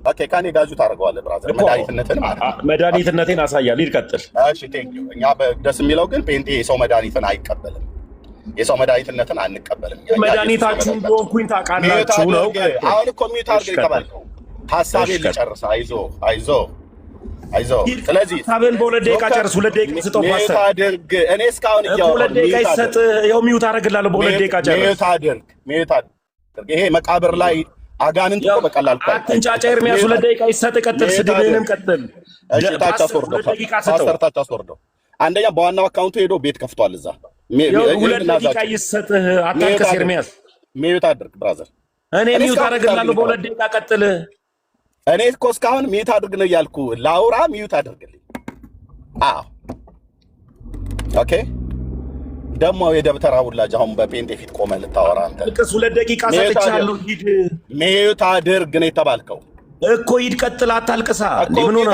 ኦኬ ካኔ ጋጁ ታደርገዋለህ ብራዘር መድኃኒትነትን ማለት ነው። መድኃኒትነቴን አሳያለሁ። ይቀጥል። እሺ ቴንክ ዩ። እኛ ደስ የሚለው ግን ጴንጤ የሰው መድኃኒትን አይቀበልም። የሰው መድኃኒትነትን አንቀበልም። መድኃኒታችሁ እንደሆንኩኝ ታውቃላችሁ ነው። አሁን እኮ ሚዩት አድርገህ የተባልከው ሐሳቤን ልጨርስ። አይዞህ። ስለዚህ ሐሳብን በሁለት ደቂቃ ጨርስ። 2 ደቂቃ ስጠው ፓስተር። አድርግ። እኔ እስካሁን እያወራሁ 2 ደቂቃ ይሰጥ። ይኸው ሚዩት አደርግልሃለሁ። በ2 ደቂቃ ጨርስ። ሚዩት አድርግ። ይሄ መቃብር ላይ አጋንንት እኮ በቀላል አትንጫጫ። ኤርሚያስ 2 ደቂቃ ይሰጥ። ቀጥል። ስድብህንም ቀጥል። እሺ ታች አስወርደው። አንደኛ በዋናው አካውንቱ ሄዶ ቤት ከፍቷል እዛ። 2 ደቂቃ ይሰጥህ። አታንከስ ኤርሚያስ። ሚዩት አድርግ ብራዘር። እኔ ሚዩት አደርግልሃለሁ። በ2 ደቂቃ ቀጥል። እኔ እኮ እስካሁን ሚዩት አድርግ ነው እያልኩ ላውራ። ሚዩት አድርግልኝ። አዎ ኦኬ። ደግሞ የደብተራ ውላጅ አሁን በጴንጤ ፊት ቆመህ ልታወራ አንተ። ልቅስ 2 ደቂቃ ሰጥቻለሁ። ሂድ። ሚዩት አድርግ ነው የተባልከው እኮ። ሂድ ቀጥል። አታልቅሳ። ምን ሆነ?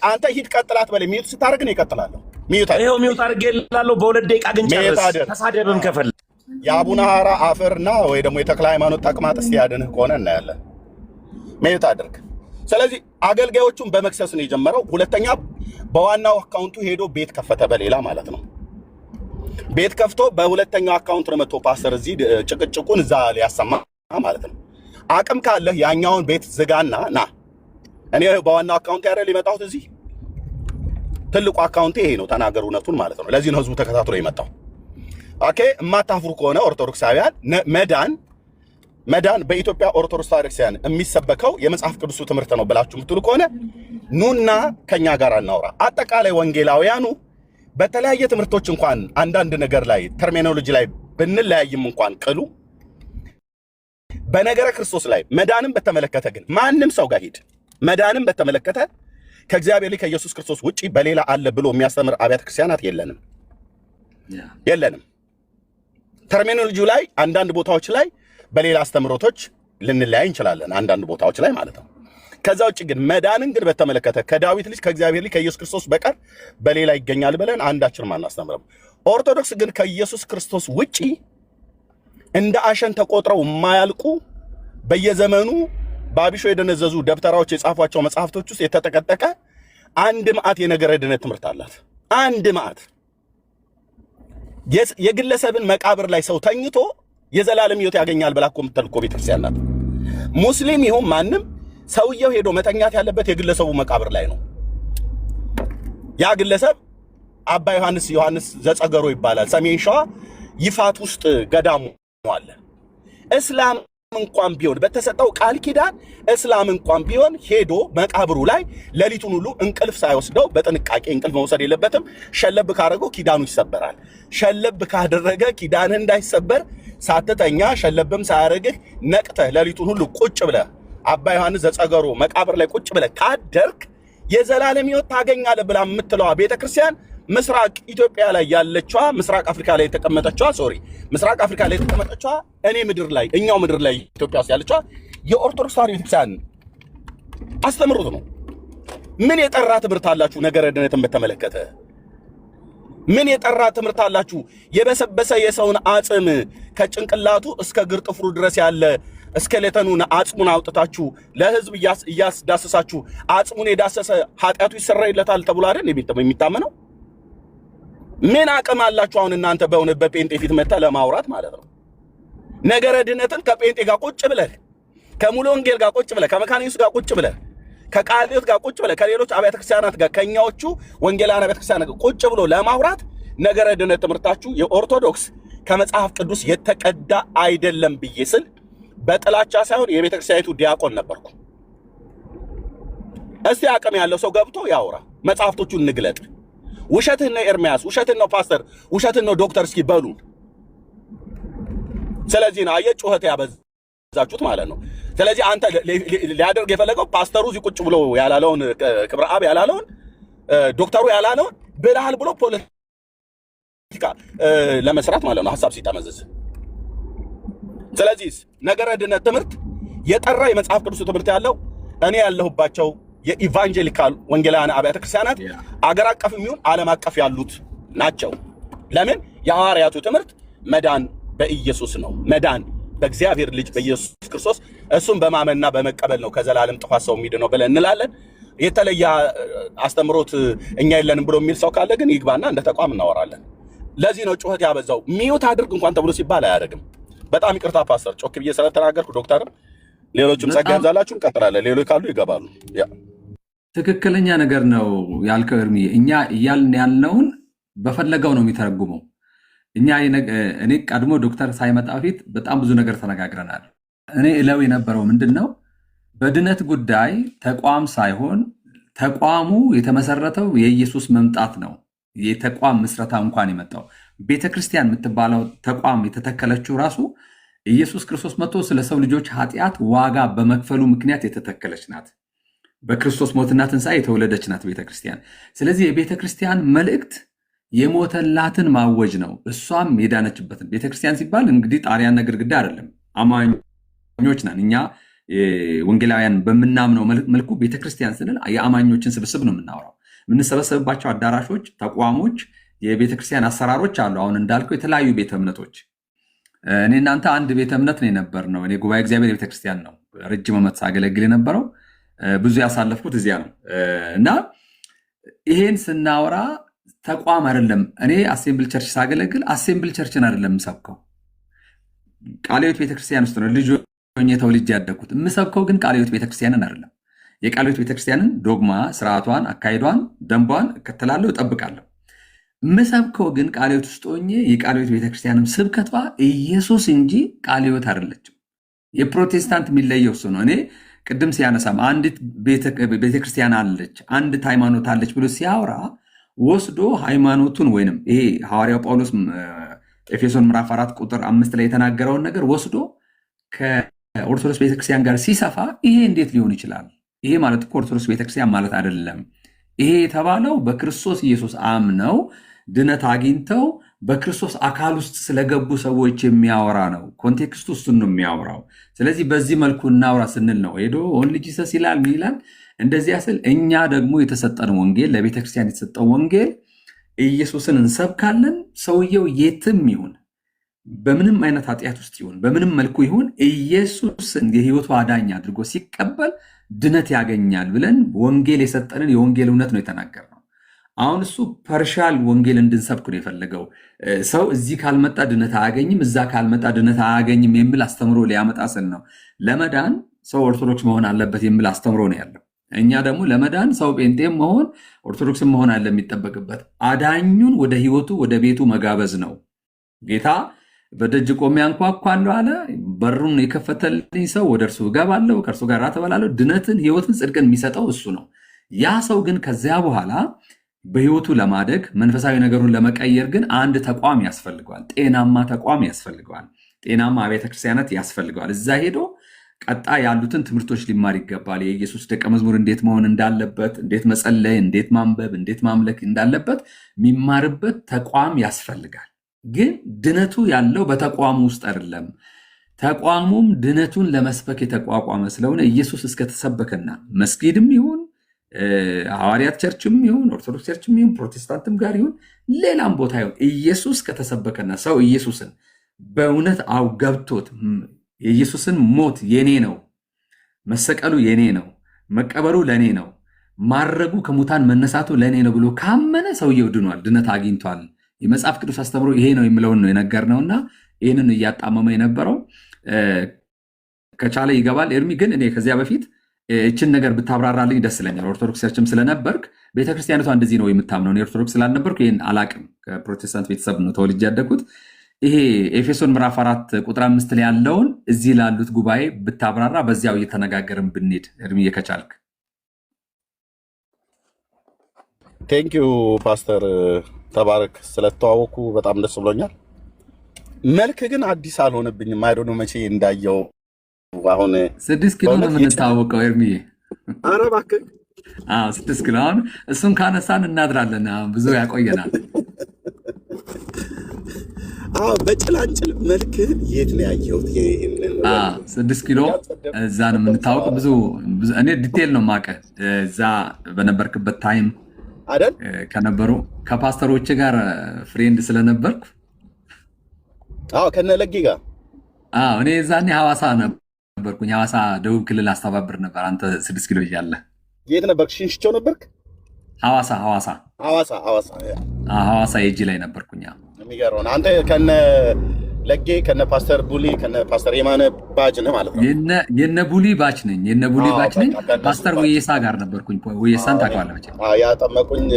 አንተ ሂድ ቀጥል አትበለኝ። ሚዩት ስታደርግ ነው ይቀጥላለሁ። ሚዩት አድርግ። ይኸው ሚዩት አድርጌልሃለሁ። በ2 ደቂቃ ግን ጨርስ። ተሳደብም ከፈለግ የአቡነ ሐራ አፈርና ወይ ደግሞ የተክለ ሃይማኖት ተቅማጥ እስቲ ያድንህ ከሆነ እናያለን። ሚዩት አድርግ። ስለዚህ አገልጋዮቹን በመክሰስ ነው የጀመረው። ሁለተኛ በዋናው አካውንቱ ሄዶ ቤት ከፈተ፣ በሌላ ማለት ነው። ቤት ከፍቶ በሁለተኛው አካውንት ነው መጥቶ ፓስተር እዚህ ጭቅጭቁን እዛ ሊያሰማ ማለት ነው። አቅም ካለህ ያኛውን ቤት ዝጋና ና። እኔ በዋናው አካውንት ያደረል የመጣሁት እዚህ ትልቁ አካውንቴ ይሄ ነው። ተናገር እውነቱን ማለት ነው። ለዚህ ነው ህዝቡ ተከታትሎ የመጣው። ኦኬ እማታፍሩ ከሆነ ኦርቶዶክሳውያን መዳን በኢትዮጵያ ኦርቶዶክስ ታሪክሲያን የሚሰበከው የመጽሐፍ ቅዱሱ ትምህርት ነው ብላችሁ የምትሉ ከሆነ ኑና ከኛ ጋር እናውራ። አጠቃላይ ወንጌላውያኑ በተለያየ ትምህርቶች እንኳን አንዳንድ ነገር ላይ ተርሚኖሎጂ ላይ ብንለያይም እንኳን ቅሉ በነገረ ክርስቶስ ላይ መዳንም በተመለከተ ግን ማንም ሰው ጋር ሂድ። መዳንም በተመለከተ ከእግዚአብሔር ላይ ከኢየሱስ ክርስቶስ ውጪ በሌላ አለ ብሎ የሚያስተምር አብያተ ክርስቲያናት የለንም። ተርሚኖሎጂ ላይ አንዳንድ ቦታዎች ላይ በሌላ አስተምሮቶች ልንለያይ እንችላለን፣ አንዳንድ ቦታዎች ላይ ማለት ነው። ከዛ ውጭ ግን መዳንን ግን በተመለከተ ከዳዊት ልጅ ከእግዚአብሔር ልጅ ከኢየሱስ ክርስቶስ በቀር በሌላ ይገኛል ብለን አንዳችንም አናስተምርም። ኦርቶዶክስ ግን ከኢየሱስ ክርስቶስ ውጪ እንደ አሸን ተቆጥረው የማያልቁ በየዘመኑ ባቢሾ የደነዘዙ ደብተራዎች የጻፏቸው መጽሐፍቶች ውስጥ የተጠቀጠቀ አንድ መዓት የነገረ ድነት ትምህርት አላት። አንድ መዓት የግለሰብን መቃብር ላይ ሰው ተኝቶ የዘላለም ሕይወት ያገኛል ብላ እኮ የምትል እኮ ቤተክርስቲያን ናት። ሙስሊም ይሁን ማንም ሰውየው ሄዶ መተኛት ያለበት የግለሰቡ መቃብር ላይ ነው። ያ ግለሰብ አባ ዮሐንስ ዘጸገሮ ይባላል። ሰሜን ሸዋ ይፋት ውስጥ ገዳሙ አለ። እስላም እንኳን ቢሆን በተሰጠው ቃል ኪዳን እስላም እንኳን ቢሆን ሄዶ መቃብሩ ላይ ሌሊቱን ሁሉ እንቅልፍ ሳይወስደው በጥንቃቄ እንቅልፍ መውሰድ የለበትም። ሸለብ ካደረገው ኪዳኑ ይሰበራል። ሸለብ ካደረገ ኪዳን እንዳይሰበር ሳትተኛ ሸለብም ሳያደርግህ ነቅተህ ሌሊቱን ሁሉ ቁጭ ብለህ አባ ዮሐንስ ዘጸገሮ መቃብር ላይ ቁጭ ብለህ ካደርክ የዘላለም ሕይወት ታገኛለህ ብላ የምትለዋ ቤተክርስቲያን ምስራቅ ኢትዮጵያ ላይ ያለችዋ ምስራቅ አፍሪካ ላይ የተቀመጠችዋ ምስራቅ አፍሪካ ላይ የተቀመጠችዋ እኛው ምድር ላይ ኢትዮጵያ ውስጥ ያለችዋ የኦርቶዶክስ ተዋሕዶ ቤተክርስቲያን አስተምሮት ነው። ምን የጠራ ትምህርት አላችሁ? ነገረ ድነትን በተመለከተ ምን የጠራ ትምህርት አላችሁ? የበሰበሰ የሰውን አጽም ከጭንቅላቱ እስከ እግር ጥፍሩ ድረስ ያለ እስኬሌተኑን አጽሙን አውጥታችሁ ለህዝብ እያስዳሰሳችሁ አጽሙን የዳሰሰ ኃጢአቱ ይሰረይለታል ተብሎ አይደል የሚታመነው? ምን አቅም አላችሁ አሁን እናንተ በእውነት በጴንጤ ፊት መጥተህ ለማውራት ማለት ነው? ነገረ ድነትን ከጴንጤ ጋር ቁጭ ብለህ ከሙሉ ወንጌል ጋር ቁጭ ብለህ ከመካነ ኢየሱስ ጋር ቁጭ ብለህ ከቃልዮት ጋር ቁጭ ብለህ ከሌሎች አብያተ ክርስቲያናት ጋር ከኛዎቹ ወንጌላውያን አብያተ ክርስቲያናት ጋር ቁጭ ብሎ ለማውራት ነገረ ድነት ትምህርታችሁ የኦርቶዶክስ ከመጽሐፍ ቅዱስ የተቀዳ አይደለም ብዬ ስል በጥላቻ ሳይሆን የቤተ ክርስቲያኒቱ ዲያቆን ነበርኩ። እስቲ አቅም ያለው ሰው ገብቶ ያውራ። መጽሐፍቶቹን እንግለጥ። ውሸትህን ነው ኤርሚያስ፣ ውሸትህን ነው ፓስተር፣ ውሸትህን ነው ዶክተር እስኪ በሉ። ስለዚህ ነው አየህ ጩኸት ያበዛችሁት ማለት ነው። ስለዚህ አንተ ሊያደርግ የፈለገው ፓስተሩ እዚህ ቁጭ ብሎ ያላለውን ክብረ አብ ያላለውን ዶክተሩ ያላለውን ብለሃል ብሎ ፖለቲካ ለመስራት ማለት ነው ሐሳብ ሲጠመዝዝ። ስለዚህ ነገረ ድነት ትምህርት የጠራ የመጽሐፍ ቅዱስ ትምህርት ያለው እኔ ያለሁባቸው የኢቫንጀሊካል ወንጌላውያን አብያተ ክርስቲያናት አገር አቀፍ የሚሆን ዓለም አቀፍ ያሉት ናቸው። ለምን? የሐዋርያቱ ትምህርት መዳን በኢየሱስ ነው። መዳን በእግዚአብሔር ልጅ በኢየሱስ ክርስቶስ እሱን በማመንና በመቀበል ነው ከዘላለም ጥፋት ሰው የሚድነው ብለን እንላለን። የተለየ አስተምሮት እኛ የለንም ብሎ የሚል ሰው ካለ ግን ይግባና እንደ ተቋም እናወራለን። ለዚህ ነው ጩኸት ያበዛው። ሚዩት አድርግ እንኳን ተብሎ ሲባል አያደርግም። በጣም ይቅርታ ፓስተር፣ ጮክ ብዬ ስለተናገርኩ። ዶክተርም ሌሎችም ጸጋ ያብዛላችሁ። እንቀጥላለን። ሌሎች ካሉ ይገባሉ። ትክክለኛ ነገር ነው ያልከው ኤርሚ። እኛ እያልን ያልነውን በፈለገው ነው የሚተረጉመው። እኔ ቀድሞ ዶክተር ሳይመጣ በፊት በጣም ብዙ ነገር ተነጋግረናል። እኔ እለው የነበረው ምንድን ነው በድነት ጉዳይ ተቋም ሳይሆን ተቋሙ የተመሰረተው የኢየሱስ መምጣት ነው። የተቋም ምስረታ እንኳን የመጣው ቤተክርስቲያን የምትባለው ተቋም የተተከለችው ራሱ ኢየሱስ ክርስቶስ መጥቶ ስለ ሰው ልጆች ኃጢአት ዋጋ በመክፈሉ ምክንያት የተተከለች ናት። በክርስቶስ ሞትና ትንሣኤ የተወለደች ናት ቤተክርስቲያን። ስለዚህ የቤተክርስቲያን መልእክት የሞተላትን ማወጅ ነው፣ እሷም የዳነችበትን። ቤተክርስቲያን ሲባል እንግዲህ ጣሪያና ግድግዳ አይደለም፣ አማኞች ነን እኛ ወንጌላውያን በምናምነው መልኩ ቤተክርስቲያን ስንል የአማኞችን ስብስብ ነው የምናወራው። የምንሰበሰብባቸው አዳራሾች፣ ተቋሞች፣ የቤተክርስቲያን አሰራሮች አሉ። አሁን እንዳልከው የተለያዩ ቤተ እምነቶች፣ እኔ እናንተ አንድ ቤተ እምነት ነው የነበርነው። እኔ ጉባኤ እግዚአብሔር ቤተክርስቲያን ነው ረጅም ዓመት ሳገለግል የነበረው፣ ብዙ ያሳለፍኩት እዚያ ነው እና ይሄን ስናወራ ተቋም አይደለም። እኔ አሴምብል ቸርች ሳገለግል አሴምብል ቸርችን አይደለም የምሰብከው፣ ቃለ ሕይወት ቤተክርስቲያን ውስጥ ነው ልጅ ሆኜ ተወልጄ ያደግኩት። የምሰብከው ግን ቃለ ሕይወት ቤተክርስቲያንን አይደለም። የቃለ ሕይወት ቤተክርስቲያንን ዶግማ፣ ስርዓቷን፣ አካሄዷን፣ ደንቧን እከተላለሁ፣ እጠብቃለሁ። የምሰብከው ግን ቃለ ሕይወት ውስጥ ሆኜ የቃለ ሕይወት ቤተክርስቲያንም ስብከቷ ኢየሱስ እንጂ ቃለ ሕይወት አይደለችም። የፕሮቴስታንት የሚለየው እሱ ነው። እኔ ቅድም ሲያነሳም አንዲት ቤተክርስቲያን አለች፣ አንዲት ሃይማኖት አለች ብሎ ሲያወራ ወስዶ ሃይማኖቱን ወይንም ይሄ ሐዋርያው ጳውሎስ ኤፌሶን ምዕራፍ 4 ቁጥር 5 ላይ የተናገረውን ነገር ወስዶ ከኦርቶዶክስ ቤተክርስቲያን ጋር ሲሰፋ ይሄ እንዴት ሊሆን ይችላል? ይሄ ማለት እኮ ኦርቶዶክስ ቤተክርስቲያን ማለት አይደለም። ይሄ የተባለው በክርስቶስ ኢየሱስ አምነው ድነት አግኝተው በክርስቶስ አካል ውስጥ ስለገቡ ሰዎች የሚያወራ ነው። ኮንቴክስቱ እሱን ነው የሚያወራው። ስለዚህ በዚህ መልኩ እናውራ ስንል ነው ሄዶ ኦንሊ ጂሰስ ይላል ምን ይላል እንደዚያ ስል፣ እኛ ደግሞ የተሰጠን ወንጌል ለቤተክርስቲያን የተሰጠው ወንጌል ኢየሱስን እንሰብካለን። ሰውየው የትም ይሁን በምንም አይነት ኃጢአት ውስጥ ይሁን በምንም መልኩ ይሁን ኢየሱስን የህይወቱ አዳኝ አድርጎ ሲቀበል ድነት ያገኛል ብለን ወንጌል የሰጠንን የወንጌል እውነት ነው የተናገርነው። አሁን እሱ ፐርሻል ወንጌል እንድንሰብክ ነው የፈለገው። ሰው እዚህ ካልመጣ ድነት አያገኝም፣ እዛ ካልመጣ ድነት አያገኝም የሚል አስተምሮ ሊያመጣ ስል ነው። ለመዳን ሰው ኦርቶዶክስ መሆን አለበት የሚል አስተምሮ ነው ያለው። እኛ ደግሞ ለመዳን ሰው ጴንጤም መሆን ኦርቶዶክስም መሆን አለ የሚጠበቅበት፣ አዳኙን ወደ ህይወቱ ወደ ቤቱ መጋበዝ ነው። ጌታ በደጅ ቆሜ አንኳኳለሁ አለ። በሩን የከፈተልኝ ሰው ወደ እርሱ እገባለሁ፣ ከእርሱ ጋር እራት እበላለሁ። ድነትን፣ ህይወትን፣ ጽድቅን የሚሰጠው እሱ ነው። ያ ሰው ግን ከዚያ በኋላ በህይወቱ ለማደግ መንፈሳዊ ነገሩን ለመቀየር ግን አንድ ተቋም ያስፈልገዋል። ጤናማ ተቋም ያስፈልገዋል። ጤናማ አብያተ ክርስቲያናት ያስፈልገዋል። እዛ ሄዶ ቀጣይ ያሉትን ትምህርቶች ሊማር ይገባል። የኢየሱስ ደቀ መዝሙር እንዴት መሆን እንዳለበት፣ እንዴት መጸለይ፣ እንዴት ማንበብ፣ እንዴት ማምለክ እንዳለበት የሚማርበት ተቋም ያስፈልጋል። ግን ድነቱ ያለው በተቋሙ ውስጥ አይደለም። ተቋሙም ድነቱን ለመስበክ የተቋቋመ ስለሆነ ኢየሱስ እስከተሰበከና መስጊድም ይሁን ሐዋርያት ቸርችም ይሁን ኦርቶዶክስ ቸርችም ይሁን ፕሮቴስታንትም ጋር ይሁን ሌላም ቦታ ይሁን ኢየሱስ ከተሰበከና ሰው ኢየሱስን በእውነት ገብቶት የኢየሱስን ሞት የኔ ነው፣ መሰቀሉ የኔ ነው፣ መቀበሩ ለኔ ነው፣ ማረጉ ከሙታን መነሳቱ ለኔ ነው ብሎ ካመነ ሰውየው ድኗል፣ ድነት አግኝቷል። የመጽሐፍ ቅዱስ አስተምሮ ይሄ ነው የሚለውን ነው የነገርነውና ይህንን እያጣመመ የነበረው ከቻለ ይገባል። ኤርሚ ግን እኔ ከዚያ በፊት እችን ነገር ብታብራራልኝ ደስ ይለኛል። ኦርቶዶክስ ቸርችም ስለነበርክ ቤተክርስቲያኒቷ እንደዚህ ነው የምታምነው። እኔ ኦርቶዶክስ ስላልነበርኩ ይህን አላቅም። ከፕሮቴስታንት ቤተሰብ ነው ተወልጄ ያደግኩት። ይሄ ኤፌሶን ምዕራፍ 4 ቁጥር 5 ላይ ያለውን እዚህ ላሉት ጉባኤ ብታብራራ፣ በዚያው እየተነጋገርን ብንሄድ እድሜ ከቻልክ። ቴንኪዩ ፓስተር ተባረክ። ስለተዋወቁ በጣም ደስ ብሎኛል። መልክ ግን አዲስ አልሆነብኝም። አይዶኖ መቼ እንዳየው አሁን 6 ኪሎ ነው የምንታወቀው ኤርሚዬ። ኧረ እባክህ 6 ኪሎ። አሁን እሱን ካነሳን እናድራለን፣ ብዙ ያቆየናል። በጭላንጭል መልክህን የት ነው ያየሁት? 6 ኪሎ እዛ ነው የምንታወቀው። ብዙ እኔ ዲቴል ነው የማውቅህ እዛ በነበርክበት ታይም አይደል? ከነበሩ ከፓስተሮች ጋር ፍሬንድ ስለነበርኩ ከነለጊ ጋር እኔ ዛኔ ሐዋሳ ነበርኩኝ። ሐዋሳ ደቡብ ክልል አስተባብር ነበር። አንተ 6 ኪሎ እያለ የት ነበርክ? ሽንሽቸው ነበርክ? ሐዋሳ የጂ ላይ ነበርኩኝ። የሚገርም ነው። አንተ ከነ ለጌ ከነ ፓስተር ቡሊ ከነ ፓስተር የማነ ባጅ ነህ ማለት ነው? የነ ቡሊ ባች ነኝ። ፓስተር ወየሳ ጋር ነበርኩኝ። ወየሳን ታውቀዋለህ መቼም? ያጠመቁኝ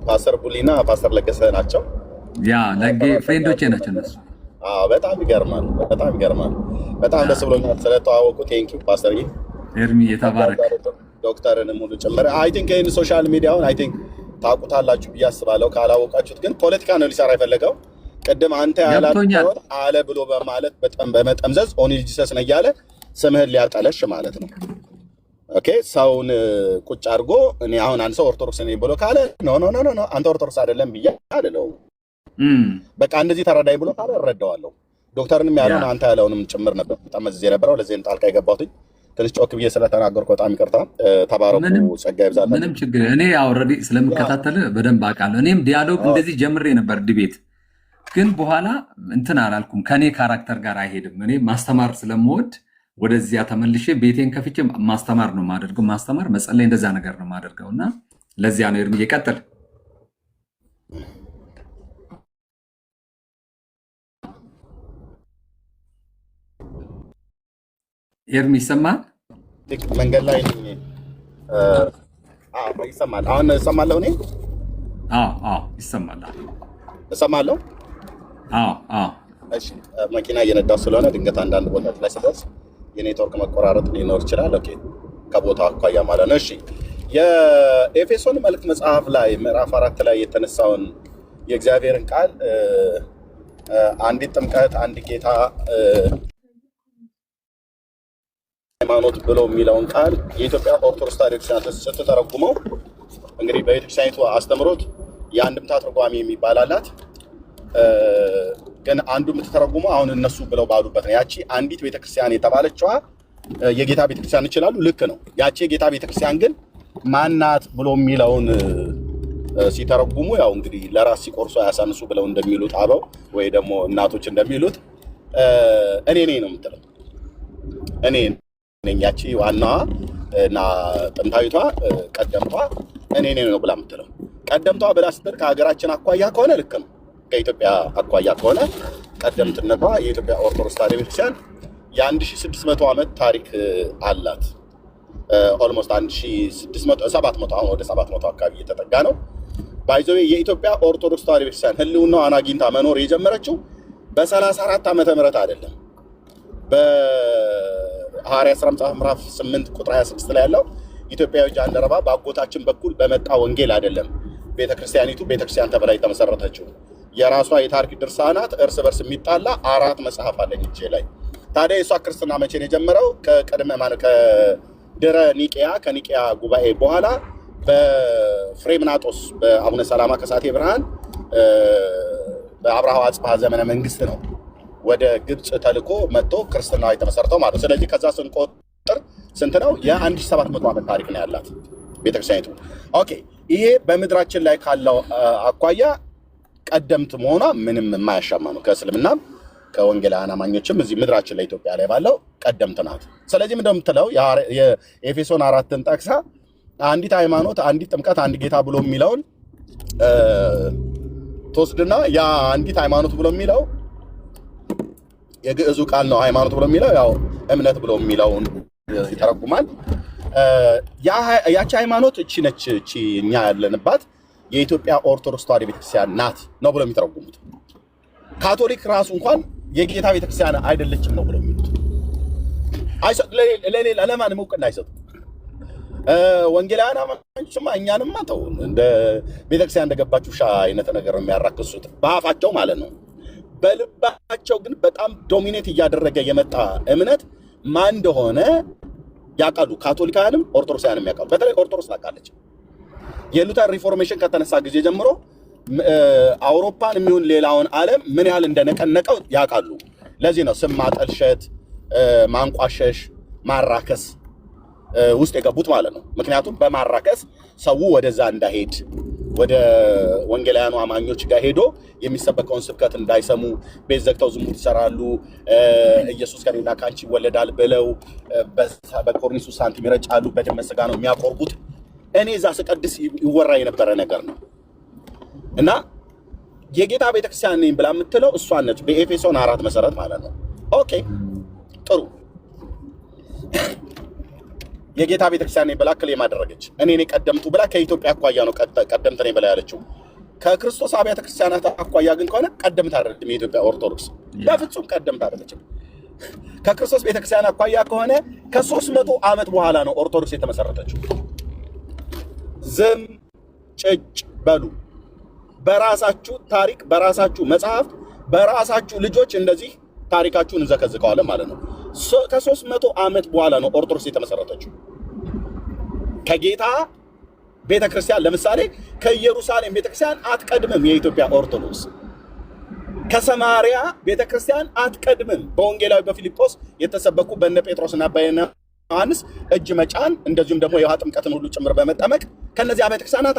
ፓስተር ቡሊና ፓስተር ለገሰ ናቸው። ያ ለጌ ፍሬንዶቼ ናቸው እነሱ። በጣም ይገርማል። በጣም ደስ ብሎኛል ስለተዋወቁ። ቴንኪው ፓስተር ኤርሚ የተባረክ ዶክተርንም ሁሉ ጭምር። አይ ቲንክ ይህን ሶሻል ሚዲያውን አይ ቲንክ ታውቁታላችሁ ብዬ አስባለሁ። ካላወቃችሁት ግን ፖለቲካ ነው ሊሰራ የፈለገው። ቅድም አንተ ያላልከውን አለ ብሎ በማለት በጣም በመጠምዘዝ ኦንሊ ጂሰስ ነው እያለ ስምህን ሊያጠለሽ ማለት ነው። ኦኬ ሰውን ቁጭ አድርጎ እኔ አሁን አንድ ሰው ኦርቶዶክስ ነኝ ብሎ ካለ ኖ አንተ ኦርቶዶክስ አይደለም ብዬ አይደለም። በቃ እንደዚህ ተረዳኝ ብሎ ካለ እረዳዋለሁ። ዶክተርንም ያለውን አንተ ያለውንም ጭምር ነበር በጣም እዚህ የነበረው። ለዚህ ጣልቃ የገባሁት ትንሽ ጮክ ብዬ ስለተናገርኩ በጣም ይቅርታ። ተባረኩ። ጸጋ ይብዛል። ምንም ችግር እኔ ኦልሬዲ ስለምከታተል በደንብ አውቃለሁ። እኔም ዲያሎግ እንደዚህ ጀምሬ ነበር ዲቤት፣ ግን በኋላ እንትን አላልኩም። ከኔ ካራክተር ጋር አይሄድም። እኔ ማስተማር ስለምወድ ወደዚያ ተመልሼ ቤቴን ከፍቼ ማስተማር ነው የማደርገው። ማስተማር፣ መጸለይ፣ እንደዛ ነገር ነው የማደርገው እና ለዚያ ነው ኤርሚ ይቀጥል። ኤርሚ ይሰማል? መንገድ ላይ ይሰማል። አሁን እሰማለሁ እኔ ይሰማል። እሰማለሁ። እሺ መኪና እየነዳሁ ስለሆነ ድንገት አንዳንድ ቦታዎች ላይ ስደርስ የኔትወርክ መቆራረጥ ሊኖር ይችላል። ኦኬ ከቦታ አኳያ ማለት ነው። እሺ የኤፌሶን መልእክት መጽሐፍ ላይ ምዕራፍ 4 ላይ የተነሳውን የእግዚአብሔርን ቃል አንዲት ጥምቀት፣ አንድ ጌታ፣ ሃይማኖት ብሎ የሚለውን ቃል የኢትዮጵያ ኦርቶዶክስ ተዋሕዶ ቤተክርስቲያን ስትተረጉመው እንግዲህ በቤተክርስቲያኒቱ አስተምሮት የአንድምታ ትርጓሜ የሚባል አላት። ግን አንዱ የምትተረጉመው አሁን እነሱ ብለው ባሉበት ነው። ያቺ አንዲት ቤተክርስቲያን የተባለችዋ የጌታ ቤተክርስቲያን ይችላሉ። ልክ ነው። ያቺ የጌታ ቤተክርስቲያን ግን ማናት ብሎ የሚለውን ሲተረጉሙ ያው እንግዲህ ለራስ ሲቆርሱ አያሳንሱ ብለው እንደሚሉት አበው ወይ ደግሞ እናቶች እንደሚሉት እኔ ነኝ ነው የምትለው። እኔ ነኝ ያቺ ዋናዋ እና ጥንታዊቷ ቀደምቷ እኔ ነኝ ነው ብላ የምትለው። ቀደምቷ ብላ ስትል ከሀገራችን አኳያ ከሆነ ልክ ነው። ከኢትዮጵያ አኳያ ከሆነ ቀደምትነቷ የኢትዮጵያ ኦርቶዶክስ ተዋሕዶ ቤተክርስቲያን የ1600 ዓመት ታሪክ አላት። ኦልሞስት 1700 አሁን ወደ 700 አካባቢ እየተጠጋ ነው። ባይዘው የኢትዮጵያ ኦርቶዶክስ ተዋሕዶ ቤተክርስቲያን ህልውናዋን አግኝታ መኖር የጀመረችው በ34 ዓመተ ምህረት አይደለም። በሐዋርያት ሥራ መጽሐፍ ምዕራፍ 8 ቁጥር 26 ላይ ያለው ኢትዮጵያዊ ጃንደረባ በአጎታችን በኩል በመጣ ወንጌል አይደለም ቤተክርስቲያኒቱ ቤተክርስቲያን ተብላ የተመሰረተችው። የራሷ የታሪክ ድርሳናት እርስ በርስ የሚጣላ 4 መጽሐፍ አለኝ እጄ ላይ። ታዲያ የሷ ክርስትና መቼ ነው የጀመረው? ከድረ ኒቄያ ከኒቄያ ጉባኤ በኋላ በፍሬምናጦስ በአቡነ ሰላማ ከሳቴ ብርሃን በአብርሃ አጽብሃ ዘመነ መንግስት ነው ወደ ግብፅ ተልኮ መጥቶ ክርስትና የተመሰረተው ማለት ነው። ስለዚህ ከዛ ስንቆጥር ስንት ነው? የ1700 ዓመት ታሪክ ነው ያላት ቤተክርስቲያኒቱ። ኦኬ ይሄ በምድራችን ላይ ካለው አኳያ ቀደምት መሆኗ ምንም የማያሻማ ነው። ከእስልምናም ከወንጌላውያን አማኞችም እዚህ ምድራችን ላይ ኢትዮጵያ ላይ ባለው ቀደምት ናት። ስለዚህ ምንድነው የምትለው? የኤፌሶን 4ን ጠቅሳ አንዲት ሃይማኖት፣ አንዲት ጥምቀት፣ አንድ ጌታ ብሎ የሚለውን ተወስድና ያ አንዲት ሃይማኖት ብሎ የሚለው የግዕዙ ቃል ነው። ሃይማኖት ብሎ የሚለው ያው እምነት ብሎ የሚለውን ይተረጉማል። ያቺ ሃይማኖት እቺ ነች። እቺ እኛ ያለንባት የኢትዮጵያ ኦርቶዶክስ ተዋሕዶ ቤተክርስቲያን ናት ነው ብሎ የሚተረጉሙት። ካቶሊክ ራሱ እንኳን የጌታ ቤተክርስቲያን አይደለችም ነው ብሎ የሚሉት። ለማንም እውቅና አይሰጡም። ወንጌላውያን አማኞችማ እኛንማ ተው እንደ ቤተክርስቲያን እንደገባችሁ ውሻ አይነት ነገር የሚያራክሱት በአፋቸው ማለት ነው። በልባቸው ግን በጣም ዶሚኔት እያደረገ የመጣ እምነት ማን እንደሆነ ያውቃሉ። ካቶሊካውያንም ኦርቶዶክሳውያንም ያውቃሉ። በተለይ ኦርቶዶክስ ታውቃለች። የሉተር ሪፎርሜሽን ከተነሳ ጊዜ ጀምሮ አውሮፓን የሚሆን ሌላውን ዓለም ምን ያህል እንደነቀነቀው ያውቃሉ። ለዚህ ነው ስም ማጠልሸት፣ ማንቋሸሽ፣ ማራከስ ውስጥ የገቡት ማለት ነው። ምክንያቱም በማራከስ ሰው ወደዛ እንዳይሄድ ወደ ወንጌላውያኑ አማኞች ጋር ሄዶ የሚሰበከውን ስብከት እንዳይሰሙ ቤት ዘግተው ዝሙት ይሰራሉ። ኢየሱስ ከኔና ከአንቺ ይወለዳል ብለው በኮርኒሱ ሳንቲም ይረጫሉ። በደመ ሥጋ ነው የሚያቆርቡት። እኔ እዛ ስቀድስ ይወራ የነበረ ነገር ነው እና የጌታ ቤተክርስቲያን ነኝ ብላ የምትለው እሷን ነች፣ በኤፌሶን 4 መሰረት ማለት ነው። ኦኬ ጥሩ። የጌታ ቤተክርስቲያን ነኝ ብላ ክሌም አደረገች። እኔ ቀደምቱ ብላ ከኢትዮጵያ አኳያ ነው ቀደምት ነኝ ብላ ያለችው። ከክርስቶስ አብያተ ክርስቲያናት አኳያ ግን ከሆነ ቀደምት አይደለም። የኢትዮጵያ ኦርቶዶክስ በፍጹም ቀደምት አይደለችም። ከክርስቶስ ቤተክርስቲያን አኳያ ከሆነ ከ300 ዓመት በኋላ ነው ኦርቶዶክስ የተመሰረተችው። ዝም ጭጭ በሉ። በራሳችሁ ታሪክ፣ በራሳችሁ መጽሐፍ፣ በራሳችሁ ልጆች እንደዚህ ታሪካችሁን እንዘከዝቀዋለን ማለት ነው። ከ300 ዓመት በኋላ ነው ኦርቶዶክስ የተመሰረተችው። ከጌታ ቤተክርስቲያን ለምሳሌ ከኢየሩሳሌም ቤተክርስቲያን አትቀድምም። የኢትዮጵያ ኦርቶዶክስ ከሰማሪያ ቤተክርስቲያን አትቀድምም። በወንጌላዊ በፊልጶስ የተሰበኩ በእነ ጴጥሮስና በእነ ዮሐንስ እጅ መጫን እንደዚሁም ደግሞ የውሃ ጥምቀትን ሁሉ ጭምር በመጠመቅ ከነዚህ ቤተክርስቲያናት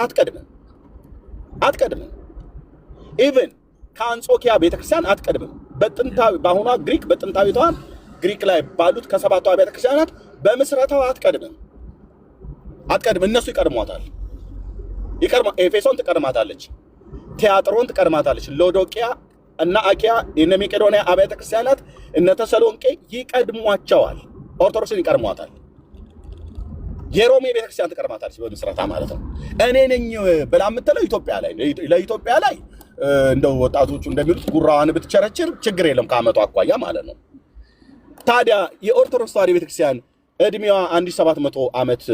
አትቀድምም። ኢቭን ከአንጾኪያ ቤተክርስቲያን አትቀድምም። በአሁኗ ግሪክ በጥንታዊቷ ግሪክ ላይ ባሉት ከ7ቱ ቤተክርስቲያናት በምስረታው አትቀድምም። እነሱ ይቀድሟታል። ኤፌሶን ትቀድማታለች፣ ቲያጥሮን ትቀድማታለች፣ ሎዶቅያ እና አኪያ እነ መቄዶንያ አብያተ ክርስቲያናት እነ ተሰሎንቄ ይቀድሟቸዋል። ኦርቶዶክስን ይቀድሟታል። የሮሜ ቤተክርስቲያን ትቀድማታለች በምስረታ ማለት ነው። እኔ ነኝ ብላ የምትለው ለኢትዮጵያ ላይ እንደው ወጣቶቹ እንደሚሉት ጉራዋን ብትቸረችር ችግር የለም ከዓመቱ አኳያ ማለት ነው። ታዲያ የኦርቶዶክስ ተዋሕዶ ቤተክርስቲያን እድሜዋ 1700 ዓመት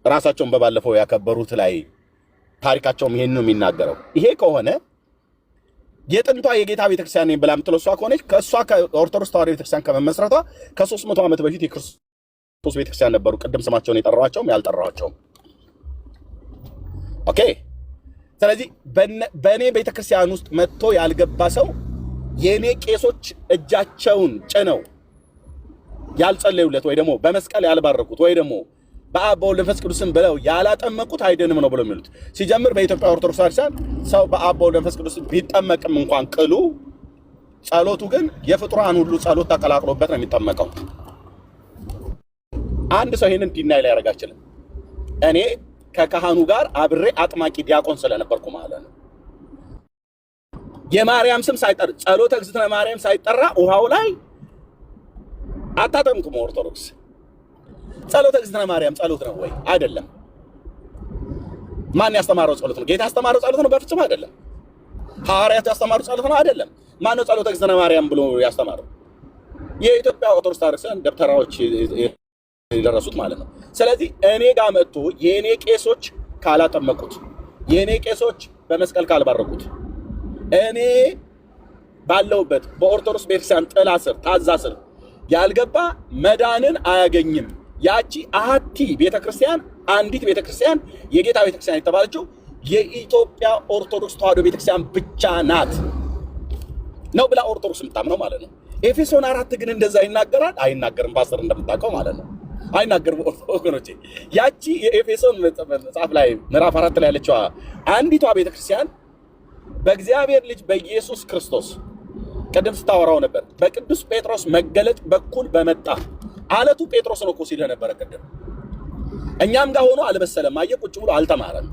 ራሳቸውን በባለፈው ያከበሩት ላይ ታሪካቸውም ይሄን ነው የሚናገረው። ይሄ ከሆነ የጥንቷ የጌታ ቤተክርስቲያን ነኝ ብላ የምትለው እሷ ከሆነች ከእሷ ከኦርቶዶክስ ተዋሕዶ ቤተክርስቲያን ከመመስረቷ ከ300 ዓመት በፊት የክርስቶስ ቤተክርስቲያን ነበሩ። ቅድም ስማቸውን የጠራኋቸውም ያልጠራኋቸውም። ኦኬ። ስለዚህ በእኔ ቤተክርስቲያን ውስጥ መጥቶ ያልገባ ሰው የእኔ ቄሶች እጃቸውን ጭነው ያልጸለዩለት ወይ ደግሞ በመስቀል ያልባረኩት ወይ ደግሞ በአብ በወልድ በመንፈስ ቅዱስም ብለው ያላጠመቁት አይድንም ነው ብሎ የሚሉት። ሲጀምር በኢትዮጵያ ኦርቶዶክስ ክርስቲያን ሰው በአብ በወልድ በመንፈስ ቅዱስ ቢጠመቅም እንኳን ቅሉ ጸሎቱ ግን የፍጡራን ሁሉ ጸሎት ተቀላቅሎበት ነው የሚጠመቀው። አንድ ሰው ይሄንን ዲናይ ላይ ያደርግ አይችልም። እኔ ከካህኑ ጋር አብሬ አጥማቂ ዲያቆን ስለነበርኩ ማለት ነው። የማርያም ስም ሳይጠራ ጸሎተ እግዝእትነ ማርያም ሳይጠራ ውሃው ላይ አታጠምቁም። ኦርቶዶክስ ጸሎተ እግዝእትነ ማርያም ጸሎት ነው ወይ? አይደለም። ማን ያስተማረው ጸሎት ነው? ጌታ ያስተማረው ጸሎት ነው? በፍጹም አይደለም። ሐዋርያት ያስተማሩት ጸሎት ነው? አይደለም። ማን ነው ጸሎተ እግዝእትነ ማርያም ብሎ ያስተማረው? የኢትዮጵያ ኦርቶዶክስ ታሪክን ደብተራዎች የደረሱት ማለት ነው። ስለዚህ እኔ ጋር መጥቶ የኔ ቄሶች ካላጠመቁት፣ የኔ ቄሶች በመስቀል ካልባረኩት፣ እኔ ባለውበት በኦርቶዶክስ ቤተክርስቲያን ጥላ ስር ታዛ ስር ያልገባ መዳንን አያገኝም። ያቺ አሐቲ ቤተክርስቲያን አንዲት ቤተክርስቲያን የጌታ ቤተክርስቲያን የተባለችው የኢትዮጵያ ኦርቶዶክስ ተዋሕዶ ቤተክርስቲያን ብቻ ናት ነው ብላ ኦርቶዶክስ የምታምነው ማለት ነው። ኤፌሶን 4 ግን እንደዛ ይናገራል? አይናገርም። ፓስተር እንደምታውቀው ማለት ነው አይናገርም። ወገኖቼ ያቺ የኤፌሶን መጽሐፍ ላይ ምዕራፍ 4 ላይ ያለችው አንዲቷ ቤተክርስቲያን በእግዚአብሔር ልጅ በኢየሱስ ክርስቶስ ቀደም ስታወራው ነበር በቅዱስ ጴጥሮስ መገለጥ በኩል በመጣ አለቱ ጴጥሮስ ነው እኮ ሲልህ ነበረ ቅድም። እኛም ጋር ሆኖ አልበሰለም። አየህ ቁጭ ብሎ አልተማረም።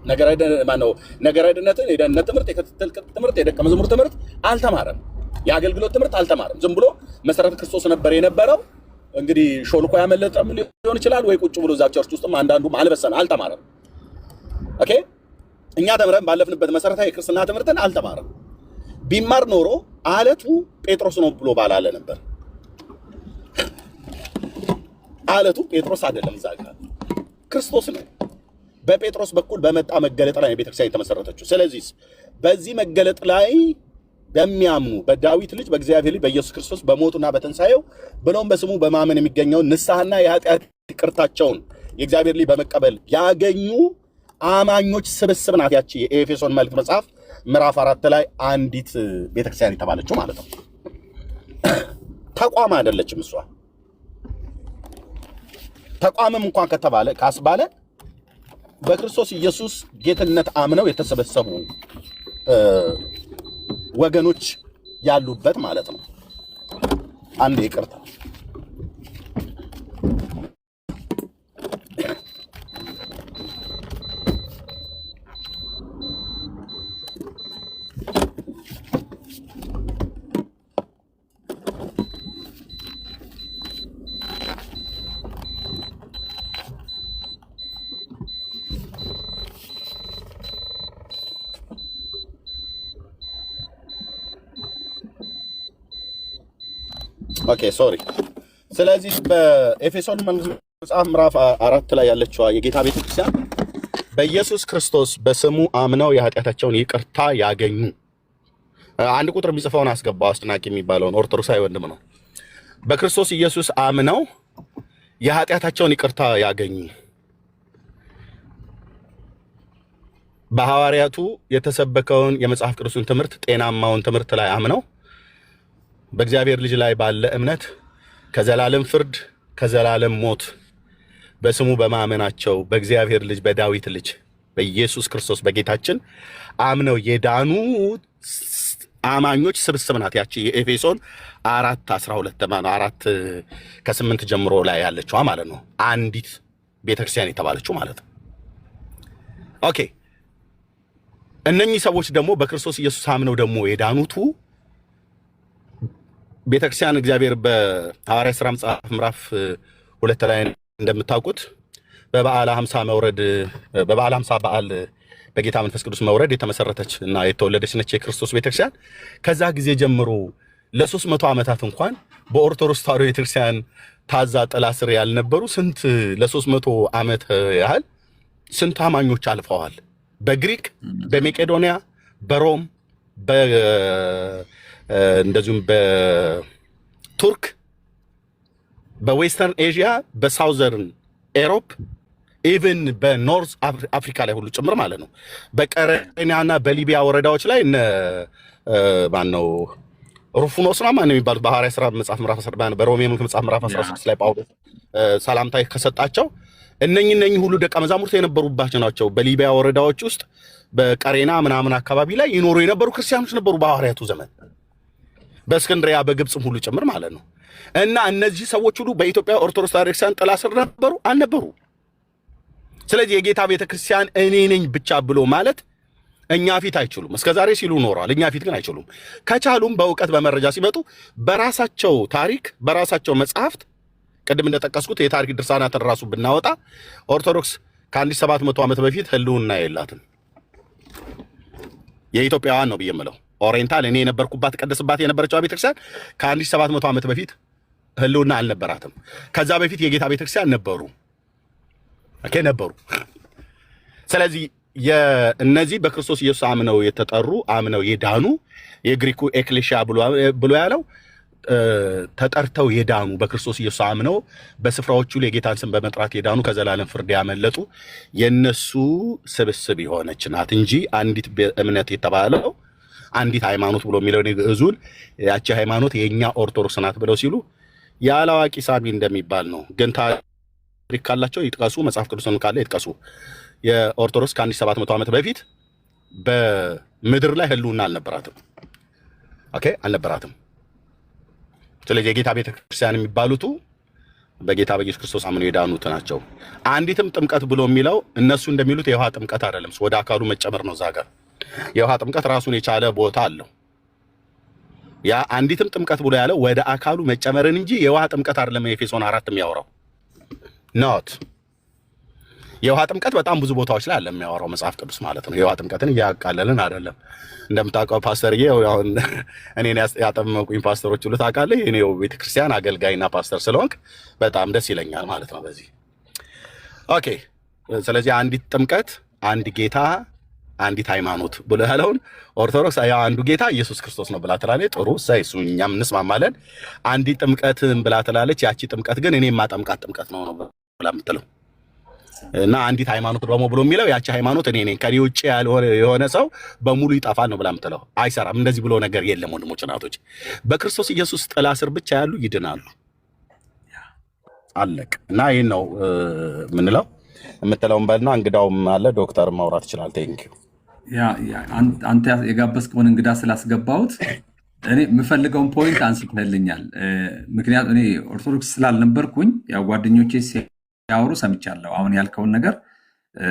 ነገረ ድነትን፣ የደህንነት ትምህርት፣ የክትትል ትምህርት፣ የደቀ መዝሙር ትምህርት አልተማረም። የአገልግሎት ትምህርት አልተማረም። ዝም ብሎ መሰረተ ክርስቶስ ነበር የነበረው። እንግዲህ ሾልኮ ያመለጠም ሊሆን ይችላል ወይ ቁጭ ብሎ እዛ ቸርች ውስጥም አንዳንዱም አልበሰለም፣ አልተማረም። ኦኬ እኛ ተምረን ባለፍንበት መሰረታዊ የክርስትና ትምህርትን አልተማረም። ቢማር ኖሮ አለቱ ጴጥሮስ ነው ብሎ ባላለ ነበር። አለቱ ጴጥሮስ አይደለም፣ እዛ ጋር ክርስቶስ ነው። በጴጥሮስ በኩል በመጣ መገለጥ ላይ ቤተክርስቲያን የተመሰረተችው። ስለዚህ በዚህ መገለጥ ላይ በሚያምኑ በዳዊት ልጅ በእግዚአብሔር ልጅ በኢየሱስ ክርስቶስ በሞቱና በትንሣኤው ብሎም በስሙ በማመን የሚገኘውን ንስሐና የኃጢአት ይቅርታቸውን የእግዚአብሔር ልጅ በመቀበል ያገኙ አማኞች ስብስብ ናት ያቺ የኤፌሶን መልእክት መጽሐፍ ምዕራፍ 4 ላይ አንዲት ቤተክርስቲያን የተባለችው ማለት ነው። ተቋም አይደለችም እሷ። ተቋምም እንኳን ከተባለ ካስባለ በክርስቶስ ኢየሱስ ጌትነት አምነው የተሰበሰቡ ወገኖች ያሉበት ማለት ነው። አንድ ይቅርታ ኦኬ ሶሪ። ስለዚህ በኤፌሶን መጽሐፍ ምዕራፍ 4 ላይ ያለችው የጌታ ቤተክርስቲያን በኢየሱስ ክርስቶስ በስሙ አምነው የኃጢአታቸውን ይቅርታ ያገኙ። አንድ ቁጥር የሚጽፈውን አስገባው። አስደናቂ የሚባለውን ኦርቶዶክሳዊ ወንድም ነው። በክርስቶስ ኢየሱስ አምነው የኃጢአታቸውን ይቅርታ ያገኙ፣ በሐዋርያቱ የተሰበከውን የመጽሐፍ ቅዱስን ትምህርት ጤናማውን ትምህርት ላይ አምነው በእግዚአብሔር ልጅ ላይ ባለ እምነት ከዘላለም ፍርድ ከዘላለም ሞት በስሙ በማመናቸው በእግዚአብሔር ልጅ በዳዊት ልጅ በኢየሱስ ክርስቶስ በጌታችን አምነው የዳኑ አማኞች ስብስብ ናት ያቺ የኤፌሶን 4:12 4:8 ጀምሮ ላይ ያለችው ማለት ነው። አንዲት ቤተክርስቲያን የተባለችው ማለት ነው። ኦኬ እነኚህ ሰዎች ደግሞ በክርስቶስ ኢየሱስ አምነው ደግሞ የዳኑቱ ቤተክርስቲያን እግዚአብሔር በሐዋርያ ሥራ መጽሐፍ ምዕራፍ 2 ላይ እንደምታውቁት በበዓለ 50 መውረድ በበዓለ 50 በዓል በጌታ መንፈስ ቅዱስ መውረድ የተመሰረተች እና የተወለደች ነች የክርስቶስ ቤተክርስቲያን። ከዛ ጊዜ ጀምሮ ለ300 ዓመታት እንኳን በኦርቶዶክስ ተዋሕዶ ቤተክርስቲያን ታዛ ጥላ ስር ያልነበሩ ስንት ለ300 ዓመት ያህል ስንት አማኞች አልፈዋል። በግሪክ፣ በመቄዶንያ፣ በሮም እንደዚሁም በቱርክ፣ በዌስተርን ኤዥያ፣ በሳውዘርን ኤሮፕ ኢቭን በኖርዝ አፍሪካ ላይ ሁሉ ጭምር ማለት ነው። በቀሬናና በሊቢያ ወረዳዎች ላይ እነ ማነው ሩፉኖስ ነው ማን የሚባሉት በሐዋርያት ሥራ መጽሐፍ ምዕራፍ 10 በሮሜ መጽሐፍ ምዕራፍ 16 ላይ ጳውሎስ ሰላምታ ከሰጣቸው እነኚህ ሁሉ ደቀ መዛሙርት የነበሩባቸው ናቸው። በሊቢያ ወረዳዎች ውስጥ በቀሬና ምናምን አካባቢ ላይ ይኖሩ የነበሩ ክርስቲያኖች ነበሩ በሐዋርያቱ ዘመን፣ በእስክንድሪያ በግብፅም ሁሉ ጭምር ማለት ነው። እና እነዚህ ሰዎች ሁሉ በኢትዮጵያ ኦርቶዶክስ ተዋሕዶ ቤተክርስቲያን ጥላ ስር ነበሩ አልነበሩ? ስለዚህ የጌታ ቤተክርስቲያን እኔ ነኝ ብቻ ብሎ ማለት እኛ ፊት አይችሉም። እስከዛሬ ሲሉ ኖረዋል። እኛ ፊት ግን አይችሉም። ከቻሉም በእውቀት በመረጃ ሲመጡ በራሳቸው ታሪክ በራሳቸው መጽሐፍት ቅድም እንደጠቀስኩት የታሪክ ድርሳናትን ራሱ ብናወጣ ኦርቶዶክስ ከ1700 ዓመት በፊት ህልውና የላትም። የኢትዮጵያውያን ነው ብዬ የምለው ኦሪየንታል እኔ የነበርኩባት ቀደስባት የነበረችው ቤተክርስቲያን ከ1700 ዓመት በፊት ህልውና አልነበራትም። ከዛ በፊት የጌታ ቤተክርስቲያን ነበሩ። ኦኬ ነበሩ። ስለዚህ እነዚህ በክርስቶስ ኢየሱስ አምነው የተጠሩ አምነው የዳኑ የግሪኩ ኤክሌሲያ ብሎ ያለው ተጠርተው የዳኑ በክርስቶስ ኢየሱስ አምነው በስፍራዎቹ ላይ የጌታን ስም በመጥራት የዳኑ ከዘላለም ፍርድ ያመለጡ የነሱ ስብስብ የሆነች ናት እንጂ አንዲት እምነት የተባለው አንዲት ሃይማኖት ብሎ የሚለው ግዕዙን ያቺ ሃይማኖት የኛ ኦርቶዶክስ ናት ብለው ሲሉ ያላዋቂ ሳቢ እንደሚባል ነው። ግን ታሪክ ካላቸው ይጥቀሱ፣ መጽሐፍ ቅዱስን ካለ ይጥቀሱ። የኦርቶዶክስ ከ1700 ዓመት በፊት በምድር ላይ ህልውና አልነበራትም። ኦኬ አልነበራትም። ስለዚህ የጌታ ቤተክርስቲያን የሚባሉቱ በጌታ በኢየሱስ ክርስቶስ አምነው የዳኑት ናቸው። አንዲትም ጥምቀት ብሎ የሚለው እነሱ እንደሚሉት የውሃ ጥምቀት አይደለም፣ ወደ አካሉ መጨመር ነው። ዛጋ የውሃ ጥምቀት ራሱን የቻለ ቦታ አለው። ያ አንዲትም ጥምቀት ብሎ ያለው ወደ አካሉ መጨመርን እንጂ የውሃ ጥምቀት አይደለም። ኤፌሶን 4 የሚያወራው ኖት የውሃ ጥምቀት በጣም ብዙ ቦታዎች ላይ አለ የሚያወራው መጽሐፍ ቅዱስ ማለት ነው። የውሃ ጥምቀትን እያቃለልን አይደለም። እንደምታውቀው ፓስተርዬ አሁን እኔን ያጠመቁኝ ፓስተሮች ሁሉ ታውቃለህ። የኔው ቤተክርስቲያን አገልጋይና ፓስተር ስለሆንክ በጣም ደስ ይለኛል ማለት ነው በዚህ ኦኬ። ስለዚህ አንዲት ጥምቀት፣ አንድ ጌታ፣ አንዲት ሃይማኖት ብሎ ያለውን ኦርቶዶክስ አንዱ ጌታ ኢየሱስ ክርስቶስ ነው ብላ ትላለች። ጥሩ እሱ እኛም እንስማማለን። አንዲት ጥምቀትን ብላ ትላለች። ያቺ ጥምቀት ግን እኔ ማጠምቃት ጥምቀት ነው ብላ የምትለው እና አንዲት ሃይማኖት ደግሞ ብሎ የሚለው ያቺ ሃይማኖት እኔ ነኝ ከኔ ውጭ የሆነ ሰው በሙሉ ይጠፋል ነው ብላ የምትለው። አይሰራም። እንደዚህ ብሎ ነገር የለም ወንድሞች እናቶች። በክርስቶስ ኢየሱስ ጥላ ስር ብቻ ያሉ ይድናሉ። አለቅ እና ይህን ነው የምንለው። የምትለውን በልና እንግዳውም አለ ዶክተር ማውራት ይችላል። ቴንክ ዩ አንተ የጋበዝከውን እንግዳ ስላስገባሁት እኔ የምፈልገውን ፖይንት አንስተህልኛል። ምክንያቱም እኔ ኦርቶዶክስ ስላልነበርኩኝ ያው ጓደኞቼ ሲያወሩ ሰምቻለሁ። አሁን ያልከውን ነገር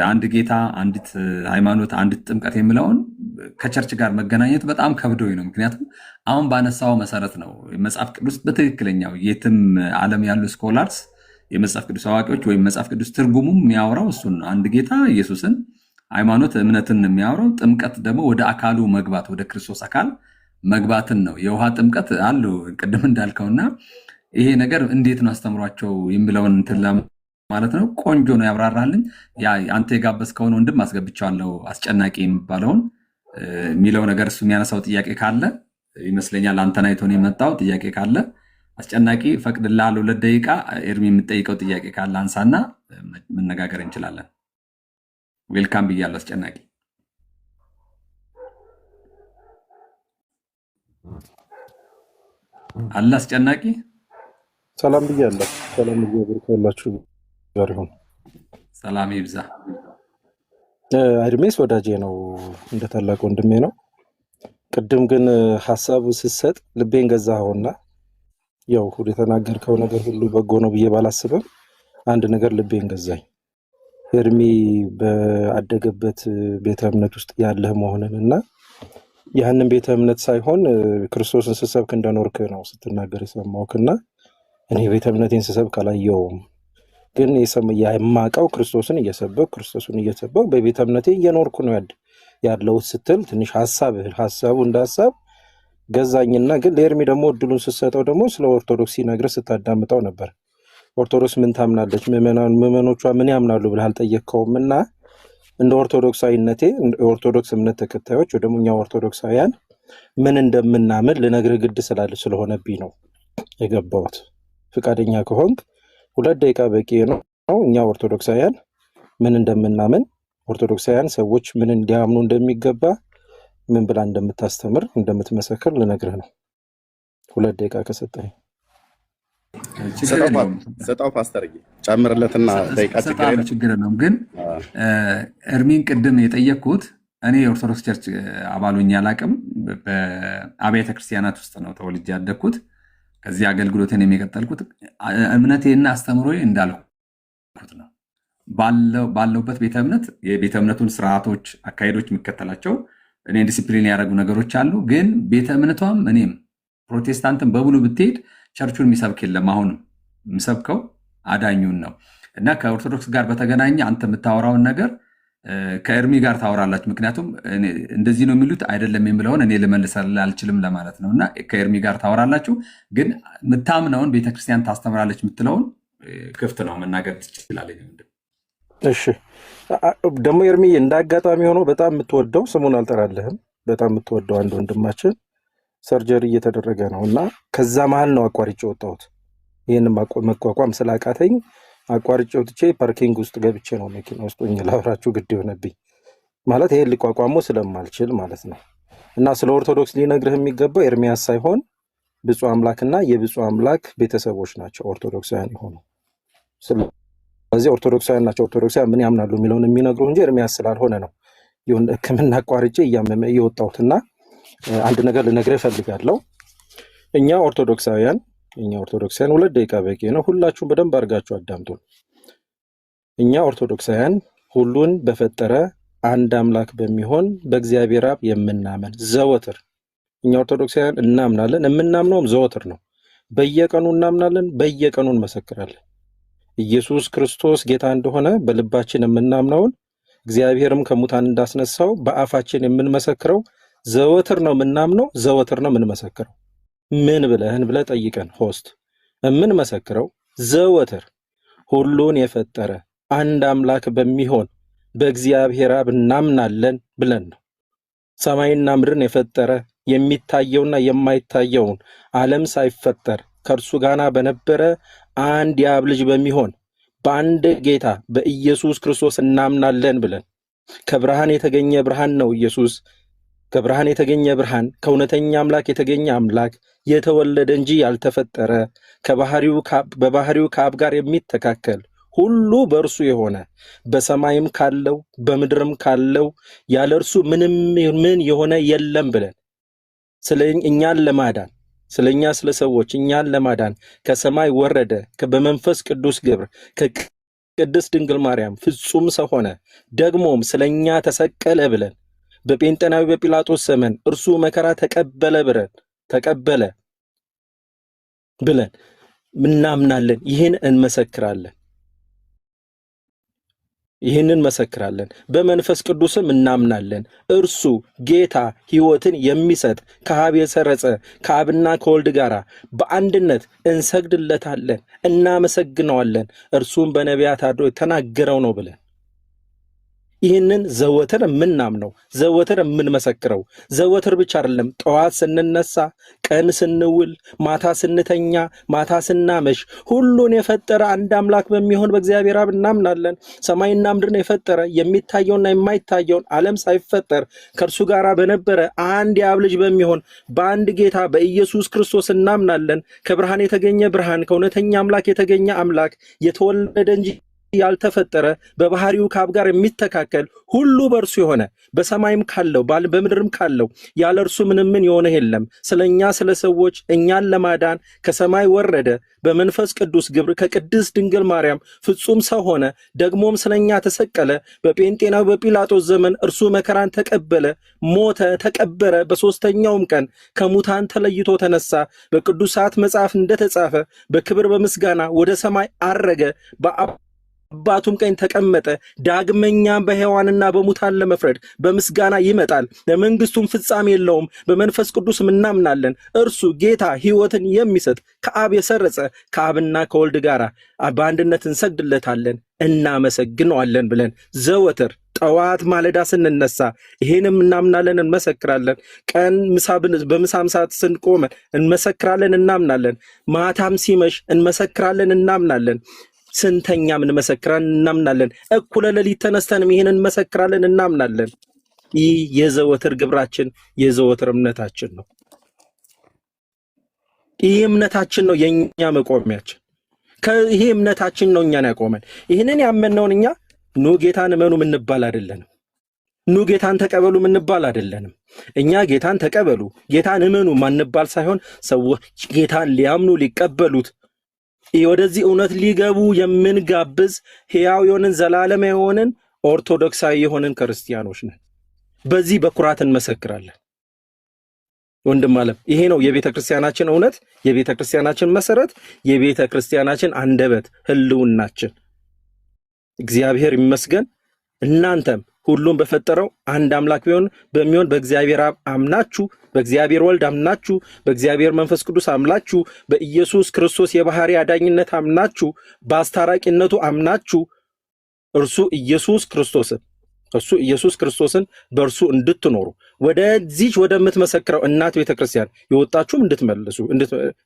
አንድ ጌታ፣ አንዲት ሃይማኖት፣ አንዲት ጥምቀት የሚለውን ከቸርች ጋር መገናኘት በጣም ከብዶኝ ነው። ምክንያቱም አሁን ባነሳው መሰረት ነው መጽሐፍ ቅዱስ በትክክለኛው የትም ዓለም ያሉ ስኮላርስ የመጽሐፍ ቅዱስ አዋቂዎች ወይም መጽሐፍ ቅዱስ ትርጉሙም የሚያወራው እሱን ነው። አንድ ጌታ ኢየሱስን፣ ሃይማኖት እምነትን የሚያወራው፣ ጥምቀት ደግሞ ወደ አካሉ መግባት ወደ ክርስቶስ አካል መግባትን ነው። የውሃ ጥምቀት አሉ ቅድም እንዳልከውና ይሄ ነገር እንዴት ነው አስተምሯቸው የሚለውን እንትን ማለት ነው። ቆንጆ ነው ያብራራልኝ። አንተ የጋበዝከውን ወንድም አስገብቻለሁ አስጨናቂ የሚባለውን የሚለው ነገር እሱ የሚያነሳው ጥያቄ ካለ ይመስለኛል አንተን አይቶ ነው የመጣው። ጥያቄ ካለ አስጨናቂ ፈቅድልሃለሁ። 2 ደቂቃ ኤርሚ የምጠይቀው ጥያቄ ካለ አንሳና መነጋገር እንችላለን። ዌልካም ብያለሁ አስጨናቂ። አለ አስጨናቂ ሰላም ብያለሁ። ሰላም እግዚአብሔር ከሁላችሁ ጋር ይሁን። ሰላም ይብዛ። አድሜስ ወዳጄ ነው፣ እንደ ታላቅ ወንድሜ ነው። ቅድም ግን ሐሳቡ ስትሰጥ ልቤን ገዛኸውና ያው ሁሉ የተናገርከው ነገር ሁሉ በጎ ነው ብዬ ባላስብም አንድ ነገር ልቤን ገዛኝ። ኤርሚ በአደገበት ቤተ እምነት ውስጥ ያለህ መሆንንና ያንን ቤተ እምነት ሳይሆን ክርስቶስን ስትሰብክ እንደኖርክ ነው ስትናገር የሰማሁትና እኔ ቤተ እምነቴን ስሰብክ አላየሁም፣ ግን የማውቀው ክርስቶስን እየሰበክ በቤተ እምነቴ እየኖርኩ ነው ያለሁት ስትል ትንሽ ሐሳቡ እንዳሳብ ገዛኝና ግን ለኤርሚ ደግሞ እድሉን ስትሰጠው ደግሞ ስለ ኦርቶዶክስ ሲነግርህ ስታዳምጠው ነበር። ኦርቶዶክስ ምን ታምናለች፣ ምዕመኖቿ ምን ያምናሉ ብለህ አልጠየቅከውምና እንደ ኦርቶዶክሳዊነቴ ኦርቶዶክስ እምነት ተከታዮች ወይ ደግሞ እኛ ኦርቶዶክሳውያን ምን እንደምናምን ልነግርህ ግድ ስለሆነብኝ ነው የገባሁት። ፍቃደኛ ከሆንክ 2 ደቂቃ በቂ ነው። እኛ ኦርቶዶክሳውያን ምን እንደምናምን ኦርቶዶክሳውያን ሰዎች ምን እንዲያምኑ እንደሚገባ ምን ብላ እንደምታስተምር እንደምትመሰክር ልነግርህ ነው። 2 ደቂቃ ከሰጠኝ ሰጣው ፓስተርዬ ጨምርለትና ደቂቃ ችግር ነው። ግን ኤርሚን ቅድም የጠየቅኩት እኔ የኦርቶዶክስ ቸርች አባሉኝ አላቅም። በአብያተ ክርስቲያናት ውስጥ ነው ተወልጄ ያደግኩት። ከዚህ አገልግሎትን የሚቀጠልኩት እምነቴና አስተምሮዬ እንዳልኩት ነው። ባለውበት ቤተ እምነት የቤተ እምነቱን ስርዓቶች፣ አካሄዶች የሚከተላቸው እኔ ዲሲፕሊን ያደረጉ ነገሮች አሉ። ግን ቤተ እምነቷም እኔም ፕሮቴስታንትን በሙሉ ብትሄድ ቸርቹን የሚሰብክ የለም። አሁንም የሚሰብከው አዳኙን ነው እና ከኦርቶዶክስ ጋር በተገናኘ አንተ የምታወራውን ነገር ከኤርሚ ጋር ታወራላችሁ። ምክንያቱም እንደዚህ ነው የሚሉት አይደለም የሚለውን እኔ ልመልስልህ አልችልም ለማለት ነው። እና ከኤርሚ ጋር ታወራላችሁ። ግን የምታምነውን ቤተክርስቲያን ታስተምራለች የምትለውን ክፍት ነው መናገር ትችላለህ። እሺ ደግሞ ኤርሚ እንደ አጋጣሚ ሆኖ በጣም የምትወደው ስሙን አልጠራልህም፣ በጣም የምትወደው አንድ ወንድማችን ሰርጀሪ እየተደረገ ነው እና ከዛ መሀል ነው አቋርጬ ወጣሁት። ይህን መቋቋም ስላቃተኝ አቋርጬ ወጥቼ ፓርኪንግ ውስጥ ገብቼ ነው መኪና ውስጥ ሆኜ ላወራችሁ ግድ የሆነብኝ። ማለት ይሄን ሊቋቋሙ ስለማልችል ማለት ነው። እና ስለ ኦርቶዶክስ ሊነግርህ የሚገባው ኤርሚያስ ሳይሆን ብፁዕ አምላክና የብፁዕ አምላክ ቤተሰቦች ናቸው ኦርቶዶክሳውያን የሆኑ። ስለዚህ ኦርቶዶክሳውያን ናቸው፣ ኦርቶዶክሳውያን ምን ያምናሉ የሚለውን የሚነግሩ እንጂ ኤርሚያስ ስላልሆነ ነው ይሁን ሕክምና አቋርጬ እያመመ እየወጣሁትና አንድ ነገር ልነግርህ እፈልጋለሁ። እኛ ኦርቶዶክሳውያን 2 ደቂቃ በቂ ነው። ሁላችሁም በደንብ አድርጋችሁ አዳምጡ። እኛ ኦርቶዶክሳውያን ሁሉን በፈጠረ አንድ አምላክ በሚሆን በእግዚአብሔር አብ የምናመን ዘወትር እኛ ኦርቶዶክሳውያን እናምናለን። የምናምነውም ዘወትር ነው። በየቀኑ እናምናለን፣ በየቀኑ እንመሰክራለን። ኢየሱስ ክርስቶስ ጌታ እንደሆነ በልባችን የምናምነውን እግዚአብሔርም ከሙታን እንዳስነሳው በአፋችን የምንመሰክረው ዘወትር ነው የምናምነው፣ ዘወትር ነው የምንመሰክረው። ምን ብለህን ብለህ ጠይቀን ሆስት የምንመሰክረው ዘወትር ሁሉን የፈጠረ አንድ አምላክ በሚሆን በእግዚአብሔር አብ እናምናለን ብለን ነው። ሰማይና ምድርን የፈጠረ የሚታየውና የማይታየውን ዓለም ሳይፈጠር ከእርሱ ጋር በነበረ አንድ የአብ ልጅ በሚሆን በአንድ ጌታ በኢየሱስ ክርስቶስ እናምናለን ብለን ከብርሃን የተገኘ ብርሃን ነው ኢየሱስ። ከብርሃን የተገኘ ብርሃን፣ ከእውነተኛ አምላክ የተገኘ አምላክ፣ የተወለደ እንጂ ያልተፈጠረ፣ በባህሪው ከአብ ጋር የሚተካከል ሁሉ በእርሱ የሆነ በሰማይም ካለው በምድርም ካለው ያለ እርሱ ምንም ምን የሆነ የለም ብለን ስለ እኛን ለማዳን ስለኛ ስለ ሰዎች እኛን ለማዳን ከሰማይ ወረደ በመንፈስ ቅዱስ ግብር ከቅድስት ድንግል ማርያም ፍጹም ሰው ሆነ ደግሞም ስለኛ ተሰቀለ ብለን በጴንጤናዊ በጲላጦስ ዘመን እርሱ መከራ ተቀበለ ብለን እናምናለን። ይህንን መሰክራለን። በመንፈስ ቅዱስም እናምናለን። እርሱ ጌታ ሕይወትን የሚሰጥ ከአብ የሰረጸ ከአብና ከወልድ ጋር በአንድነት እንሰግድለታለን፣ እናመሰግነዋለን። እርሱም በነቢያት አድሮ የተናገረው ነው ብለን ይህንን ዘወትር የምናምነው ዘወትር የምንመሰክረው ዘወትር ብቻ አይደለም። ጠዋት ስንነሳ፣ ቀን ስንውል፣ ማታ ስንተኛ፣ ማታ ስናመሽ ሁሉን የፈጠረ አንድ አምላክ በሚሆን በእግዚአብሔር አብ እናምናለን። ሰማይና ምድርን የፈጠረ የሚታየውና የማይታየውን ዓለም ሳይፈጠር ከእርሱ ጋር በነበረ አንድ የአብ ልጅ በሚሆን በአንድ ጌታ በኢየሱስ ክርስቶስ እናምናለን። ከብርሃን የተገኘ ብርሃን፣ ከእውነተኛ አምላክ የተገኘ አምላክ፣ የተወለደ እንጂ ያልተፈጠረ በባህሪው ከአብ ጋር የሚተካከል ሁሉ በእርሱ የሆነ በሰማይም ካለው በምድርም ካለው ያለ እርሱ ምንም የሆነ የለም። ስለኛ ስለ ሰዎች እኛን ለማዳን ከሰማይ ወረደ በመንፈስ ቅዱስ ግብር ከቅድስት ድንግል ማርያም ፍጹም ሰው ሆነ ደግሞም ስለኛ ተሰቀለ። በጴንጤናዊ በጲላጦስ ዘመን እርሱ መከራን ተቀበለ፣ ሞተ፣ ተቀበረ። በሦስተኛውም ቀን ከሙታን ተለይቶ ተነሳ። በቅዱሳት መጽሐፍ እንደተጻፈ በክብር በምስጋና ወደ ሰማይ አረገ፣ በአባቱም ቀኝ ተቀመጠ። ዳግመኛ በሕያዋንና በሙታን ለመፍረድ በምስጋና ይመጣል። ለመንግስቱም ፍጻሜ የለውም። በመንፈስ ቅዱስም እናምናለን። እርሱ ጌታ ሕይወትን የሚሰጥ ከአብ የሰረጸ ከአብና ከወልድ ጋር በአንድነት እንሰግድለታለን፣ እናመሰግነዋለን ብለን ዘወትር ጠዋት ማለዳ ስንነሳ ይሄንም እናምናለን፣ እንመሰክራለን። ቀን በምሳም ሰዓት ስንቆም እንመሰክራለን፣ እናምናለን። ማታም ሲመሽ እንመሰክራለን፣ እናምናለን። ስንተኛም እንመሰክራለን፣ እናምናለን። እኩለ ሌሊት ተነስተንም ይሄንን እንመሰክራለን፣ እናምናለን። ይህ የዘወትር ግብራችን የዘወትር እምነታችን ነው። ይህ እምነታችን ነው የኛ መቆሚያችን። ይሄ እምነታችን ነው እኛን ያቆመን። ይህንን ያመነውን እኛ ኑ ጌታን እመኑ ምንባል አይደለንም። ኑ ጌታን ተቀበሉ ምንባል አይደለንም። እኛ ጌታን ተቀበሉ ጌታን እመኑ ማንባል ሳይሆን ሰዎች ጌታን ሊያምኑ ሊቀበሉት ወደዚህ እውነት ሊገቡ የምንጋብዝ ሕያው የሆንን ዘላለም የሆንን ኦርቶዶክሳዊ የሆንን ክርስቲያኖች ነን። በዚህ በኩራት እንመሰክራለን። ወንድም ዓለም ይሄ ነው የቤተ ክርስቲያናችን እውነት፣ የቤተ ክርስቲያናችን መሰረት፣ የቤተ ክርስቲያናችን አንደበት፣ ህልውናችን። እግዚአብሔር ይመስገን። እናንተም ሁሉም በፈጠረው አንድ አምላክ በሚሆን በእግዚአብሔር አብ አምናችሁ፣ በእግዚአብሔር ወልድ አምናችሁ፣ በእግዚአብሔር መንፈስ ቅዱስ አምናችሁ፣ በኢየሱስ ክርስቶስ የባህሪ አዳኝነት አምናችሁ፣ በአስታራቂነቱ አምናችሁ እርሱ ኢየሱስ ክርስቶስን በእርሱ እንድትኖሩ ወደዚች ወደምትመሰክረው እናት ቤተክርስቲያን የወጣችሁም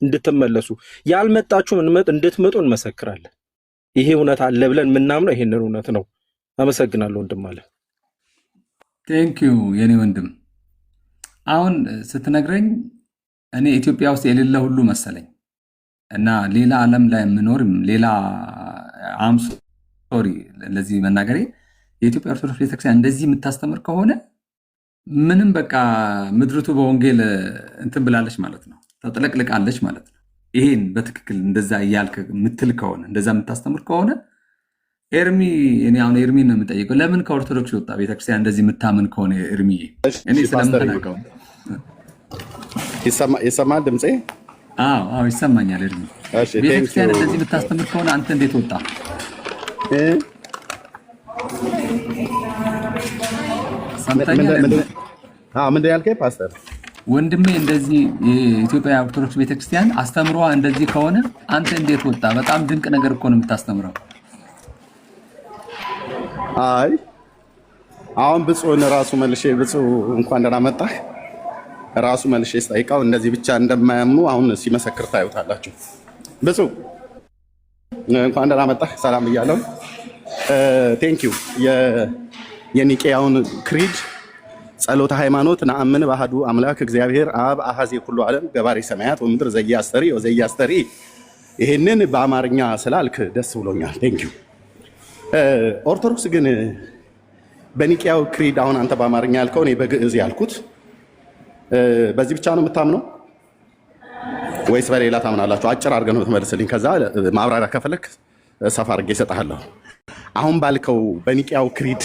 እንድትመለሱ ያልመጣችሁም እንድትመጡ እንመሰክራለን። ይሄ እውነት አለ ብለን የምናምነው ይሄንን እውነት ነው። አመሰግናለሁ ወንድም አለ። ቴንኪዩ የኔ ወንድም። አሁን ስትነግረኝ እኔ ኢትዮጵያ ውስጥ የሌለ ሁሉ መሰለኝ እና ሌላ ዓለም ላይ የምኖርም ሌላ ሶሪ ለዚህ መናገሬ የኢትዮጵያ ኦርቶዶክስ ቤተክርስቲያን እንደዚህ የምታስተምር ከሆነ ምንም በቃ ምድርቱ በወንጌል እንትን ብላለች ማለት ነው፣ ተጥለቅልቃለች ማለት ነው። ይሄን በትክክል እንደዛ እያልክ የምትል ከሆነ እንደዛ የምታስተምር ከሆነ ኤርሚ እኔ አሁን ኤርሚን ነው የምጠይቀው፣ ለምን ከኦርቶዶክስ ወጣ? ቤተክርስቲያን እንደዚህ የምታምን ከሆነ ኤርሚዬ እኔ ስለምተናቀው ይሰማል ድምጼ? አዎ ይሰማኛል ኤርሚ። ቤተክርስቲያን እንደዚህ የምታስተምር ከሆነ አንተ እንዴት ወጣ? ምንድን ያልከኝ ፓስተር ወንድሜ? እንደዚህ የኢትዮጵያ ኦርቶዶክስ ቤተክርስቲያን አስተምሯ እንደዚህ ከሆነ አንተ እንዴት ወጣ? በጣም ድንቅ ነገር እኮ ነው የምታስተምረው። አይ አሁን ብፁዕን ራሱ መልሼ ብፁዕ እንኳን ደህና መጣህ ራሱ መልሼ ስጠይቀው እንደዚህ ብቻ እንደማያምኑ አሁን ሲመሰክር ታዩታላችሁ። ብፁዕ እንኳን ደህና መጣህ፣ ሰላም ብያለሁ። ቴንኪዩ። የኒቄያውን ክሪድ ጸሎተ ሃይማኖት ነአምን በአሐዱ አምላክ እግዚአብሔር አብ አሐዜ ኩሉ ዓለም ገባሬ ሰማያት ወምድር ዘኢያስተሪ ወዘኢያስተሪ፣ ይሄንን በአማርኛ ስላልክ ደስ ብሎኛል። ቴንኪዩ ኦርቶዶክስ ግን በኒቅያው ክሪድ አሁን አንተ በአማርኛ ያልከው እኔ በግዕዝ ያልኩት በዚህ ብቻ ነው የምታምነው ወይስ በሌላ ታምናላችሁ? አጭር አድርገህ ነው ትመልስልኝ። ከዛ ማብራሪያ ከፈለክ ሰፋ አድርጌ እሰጥሃለሁ። አሁን ባልከው በኒቅያው ክሪድ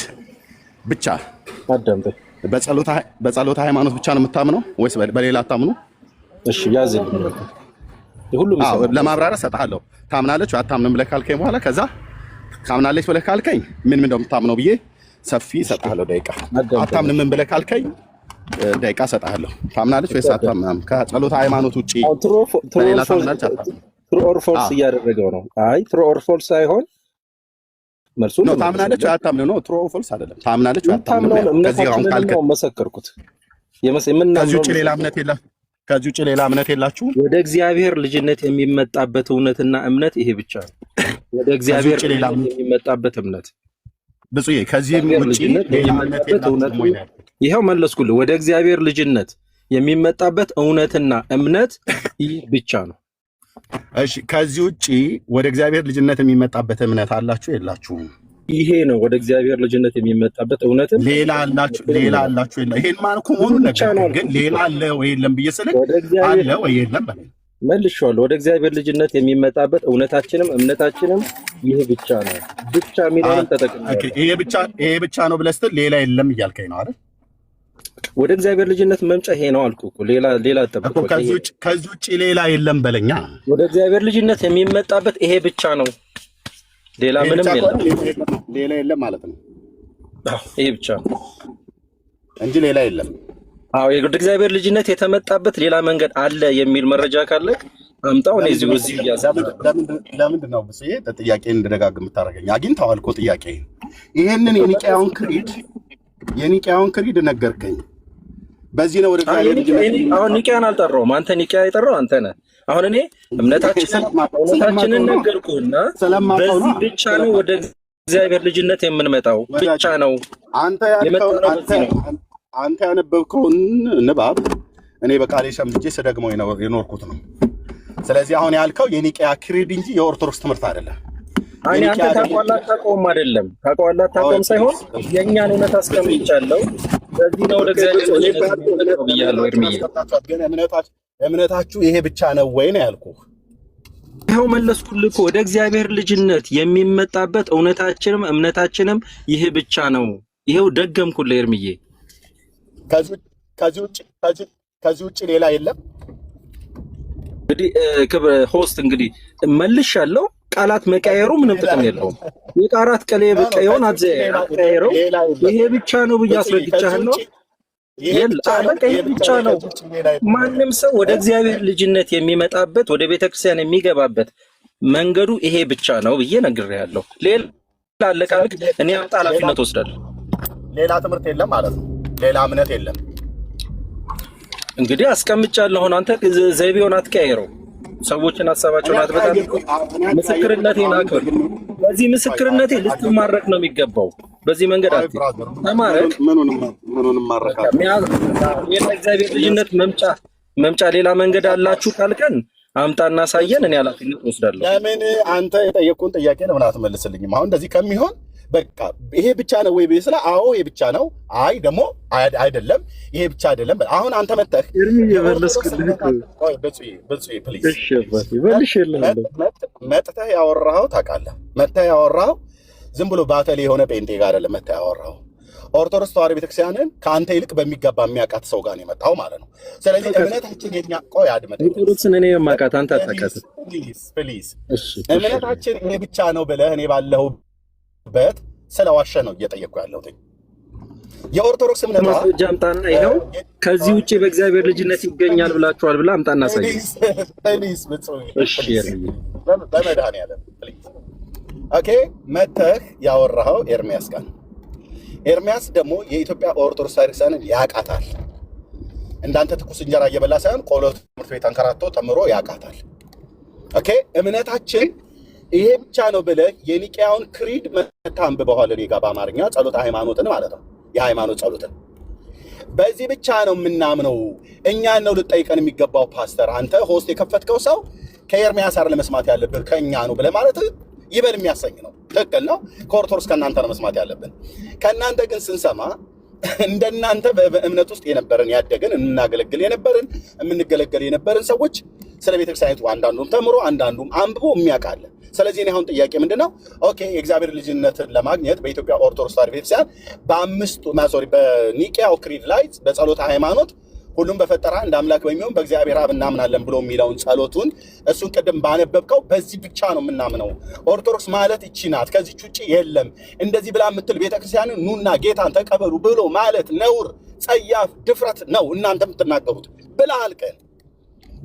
ብቻ በጸሎተ ሃይማኖት ብቻ ነው የምታምነው ወይስ በሌላ አታምኑ? እሺ ያዝልኝ። ሁሉም ለማብራሪያ እሰጥሃለሁ። ታምናለች ወይ አታምንም ብለህ ካልከኝ በኋላ ከዛ ታምናለች ብለህ ካልከኝ ምን እንደምታምነው ብዬ ሰፊ እሰጥሃለሁ ደቂቃ። አታምንም ብለህ ካልከኝ ደቂቃ እሰጥሃለሁ። ታምናለች ወይስ አታምናም? ከጸሎተ ሃይማኖት ውጪ በሌላ ታምናለች አታምንም? ትሩ ኦር ፎልስ እያደረገው ነው። አይ ትሩ ኦር ፎልስ ሳይሆን መልሱ ነው ታምናለች ወይ አታምንም ነው። ትሩ ኦር ፎልስ አይደለም። ታምናለች ወይ አታምንም? ከዚህ አሁን ካልከኝ መሰከርኩት። ከዚህ ውጪ ሌላ እምነት የለም። ከዚህ ውጪ ሌላ እምነት የላችሁም? ወደ እግዚአብሔር ልጅነት የሚመጣበት እውነትና እምነት ይሄ ብቻ ነው። ወደ እግዚአብሔር የሚመጣበት እምነት ብፁዬ፣ ከዚህም ውጪ ሌላ እምነት የላችሁም ወይ? ይሄው መለስኩልህ። ወደ እግዚአብሔር ልጅነት የሚመጣበት እውነትና እምነት ይህ ብቻ ነው። እሺ፣ ከዚህ ውጪ ወደ እግዚአብሔር ልጅነት የሚመጣበት እምነት አላችሁ የላችሁም? ይሄ ነው ወደ እግዚአብሔር ልጅነት የሚመጣበት እውነት። ሌላ አላችሁ የለም? ይሄን ማን ኮሞኑ ነገር ግን ሌላ አለ ወይ የለም ብዬ ስልህ አለ ወይ የለም በል መልሼዋለሁ። ወደ እግዚአብሔር ልጅነት የሚመጣበት እውነታችንም እምነታችንም ይሄ ብቻ ነው። ብቻ የሚለውን ተጠቅመህ ይሄ ብቻ ነው ብለህ ስትል ሌላ የለም እያልከኝ ነው አይደል? ወደ እግዚአብሔር ልጅነት መምጫ ይሄ ነው አልኩህ እኮ። ሌላ ተጠብቆ ከዚህ ውጪ ሌላ የለም በለኛ። ወደ እግዚአብሔር ልጅነት የሚመጣበት ይሄ ብቻ ነው። ሌላ ምንም የለም። ሌላ የለም ማለት ነው። ይሄ ብቻ እንጂ ሌላ የለም። አዎ ወደ እግዚአብሔር ልጅነት የተመጣበት ሌላ መንገድ አለ የሚል መረጃ ካለ አምጣው። እኔ እዚህ ለምንድን ነው ብዬ ጥያቄን እንድደጋግም የምታደርገኝ? አግኝተዋል እኮ ጥያቄ። ይሄንን የኒቅያውን ክሪድ ነገርከኝ። በዚህ ነው ወደ እግዚአብሔር ልጅነት። አሁን ኒቅያን አልጠራውም። አንተ ኒቅያ የጠራው አንተ ነህ። አሁን እኔ እምነታችንን ነገርኩህና በዚህ ብቻ ነው ወደ እግዚአብሔር ልጅነት የምንመጣው ብቻ ነው። አንተ ያነበብከውን ንባብ እኔ በቃሌ ሰምቼ ስደግመው የኖርኩት ነው። ስለዚህ አሁን ያልከው የኒቅያ ክሪድ እንጂ የኦርቶዶክስ ትምህርት አይደለም። አይ አንተ ታውቀዋለህ አታውቀውም አይደለም። ታውቀዋለህ አታውቀውም ሳይሆን የእኛን እውነት አስቀምጫለሁ። በዚህ ነው ወደ እግዚአብሔር ልጅነት ብያለሁ። እርምዬ ግን እምነታችሁ ይሄ ብቻ ነው ወይ ነው ያልኩህ? ይኸው መለስኩልህ እኮ። ወደ እግዚአብሔር ልጅነት የሚመጣበት እውነታችንም እምነታችንም ይሄ ብቻ ነው። ይኸው ደገምኩልህ እርምዬ። ከዚህ ውጭ ሌላ የለም። እንግዲህ ክብረ ሆስት እንግዲህ መልሻለሁ። ቃላት መቀየሩ ምንም ጥቅም የለውም። የቃላት ቀየውን አትቀያየረው። ይሄ ብቻ ነው ብዬ አስረድቻለሁ። ይሄ ብቻ ነው። ማንም ሰው ወደ እግዚአብሔር ልጅነት የሚመጣበት ወደ ቤተክርስቲያን የሚገባበት መንገዱ ይሄ ብቻ ነው ብዬ ነግሬያለሁ። ሌላ አለቃልቅ እኔ አምጣ ኃላፊነት ወስዳለሁ። ሌላ ትምህርት የለም ማለት ነው። ሌላ እምነት የለም። እንግዲህ አስቀምጫለሁ። አንተ ዘይቤውን አትቀያየረው። ሰዎችን ሀሳባቸውን አትበታል። ምስክርነቴን አክብር። በዚህ ምስክርነቴ ልትማረክ ነው የሚገባው። በዚህ መንገድ ተማረክ። ምኑንም ማረካት የእግዚአብሔር ልጅነት መምጫ ሌላ መንገድ አላችሁ ካልከን አምጣና ሳየን። እኔ ኃላፊነት ወስዳለሁ። ለምን አንተ የጠየቁን ጥያቄ ለምን አትመልስልኝም? አሁን እንደዚህ ከሚሆን በቃ ይሄ ብቻ ነው ወይ ብዬ ስለ አዎ ይሄ ብቻ ነው፣ አይ ደግሞ አይደለም ይሄ ብቻ አይደለም። አሁን አንተ መተህ መጥተህ ያወራኸው ታውቃለህ። መጥተህ ያወራኸው ዝም ብሎ ባተሌ የሆነ ጴንጤ ጋር አይደለም። መጥተህ ያወራኸው ኦርቶዶክስ ተዋሕዶ ቤተክርስቲያንን ከአንተ ይልቅ በሚገባ የሚያውቃት ሰው ጋር ነው የመጣው ማለት ነው። ስለዚህ እምነታችን የኛ ቆይ አድመጥ ኦርቶዶክስን እኔ የማውቃት አንተ አታውቃትም። ፕሊዝ እምነታችን ይሄ ብቻ ነው ብለህ እኔ ባለሁበት ስለዋሸ ነው እየጠየቅኩ ያለሁት። የኦርቶዶክስ እምነት ማስረጃ አምጣና ይኸው ከዚህ ውጪ በእግዚአብሔር ልጅነት ይገኛል ብላችኋል ብላ አምጣና ሳይ። ፕሊዝ እሺ በመድኃኒዓለም ፕሊዝ። ኦኬ መተህ ያወራኸው ኤርሚያስ ጋር ነው። ኤርሚያስ ደግሞ የኢትዮጵያ ኦርቶዶክስ ቤተክርስቲያንን ያውቃታል። እንዳንተ ትኩስ እንጀራ እየበላ ሳይሆን ቆሎ ትምህርት ቤት አንከራቶ ተምሮ ያውቃታል። ኦኬ እምነታችን ይሄ ብቻ ነው ብለህ የኒቅያውን ክሪድ መተህ አንብበዋል። እኔ ጋር በአማርኛ ጸሎተ ሃይማኖትን ማለት ነው፣ የሃይማኖት ጸሎትን በዚህ ብቻ ነው የምናምነው። እኛን ነው ልጠይቀን የሚገባው ፓስተር። አንተ ሆስት የከፈትከው ሰው ከኤርሚያስ አይደል መስማት ያለብህ ከእኛ ነው ብለህ ማለት ይበል የሚያሰኝ ነው። ትክክል ነው። ከኦርቶዶክስ ከእናንተ ነው መስማት ያለብን። ከእናንተ ግን ስንሰማ እንደናንተ በእምነት ውስጥ የነበረን ያደገን እናገለግል የነበርን የምንገለገል የነበርን ሰዎች ስለ ቤተክርስቲያኒቱ አንዳንዱም ተምሮ አንዳንዱም አንብቦ የሚያውቃለ። ስለዚህ እኔ አሁን ጥያቄ ምንድነው? ኦኬ የእግዚአብሔር ልጅነትን ለማግኘት በኢትዮጵያ ኦርቶዶክስ ተዋሕዶ ቤተክርስቲያን በኒቅያው ክሪድ ላይ በጸሎተ ሃይማኖት ሁሉም በፈጠረ አንድ አምላክ በሚሆን በእግዚአብሔር አብ እናምናለን ብሎ የሚለውን ጸሎቱን እሱን ቅድም ባነበብከው በዚህ ብቻ ነው የምናምነው። ኦርቶዶክስ ማለት እቺ ናት፣ ከዚች ውጭ የለም። እንደዚህ ብላ የምትል ቤተክርስቲያንን ኑና ጌታን ተቀበሉ ብሎ ማለት ነውር፣ ጸያፍ ድፍረት ነው እናንተ የምትናገሩት ብለሃል ቀን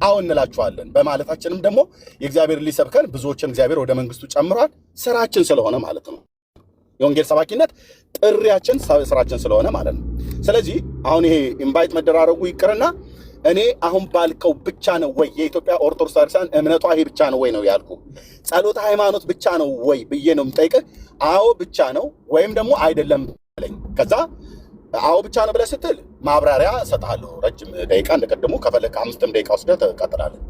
አሁን እንላችኋለን። በማለታችንም ደግሞ የእግዚአብሔር ሊሰብከን ብዙዎችን እግዚአብሔር ወደ መንግስቱ ጨምሯል። ስራችን ስለሆነ ማለት ነው። የወንጌል ሰባኪነት ጥሪያችን ስራችን ስለሆነ ማለት ነው። ስለዚህ አሁን ይሄ ኢንቫይት መደራረጉ ይቅርና እኔ አሁን ባልከው ብቻ ነው ወይ የኢትዮጵያ ኦርቶዶክስ ቤተክርስቲያን እምነቷ ይሄ ብቻ ነው ወይ ነው ያልኩ? ጸሎተ ሃይማኖት ብቻ ነው ወይ ብዬ ነው የምጠይቅህ። አዎ ብቻ ነው ወይም ደግሞ አይደለም ብለኝ። ከዛ አዎ ብቻ ነው ብለህ ስትል ማብራሪያ እሰጥሃለሁ። ረጅም ደቂቃ እንደቀድሞ ከፈለክ 5 ደቂቃ ወስደህ ትቀጥላለህ።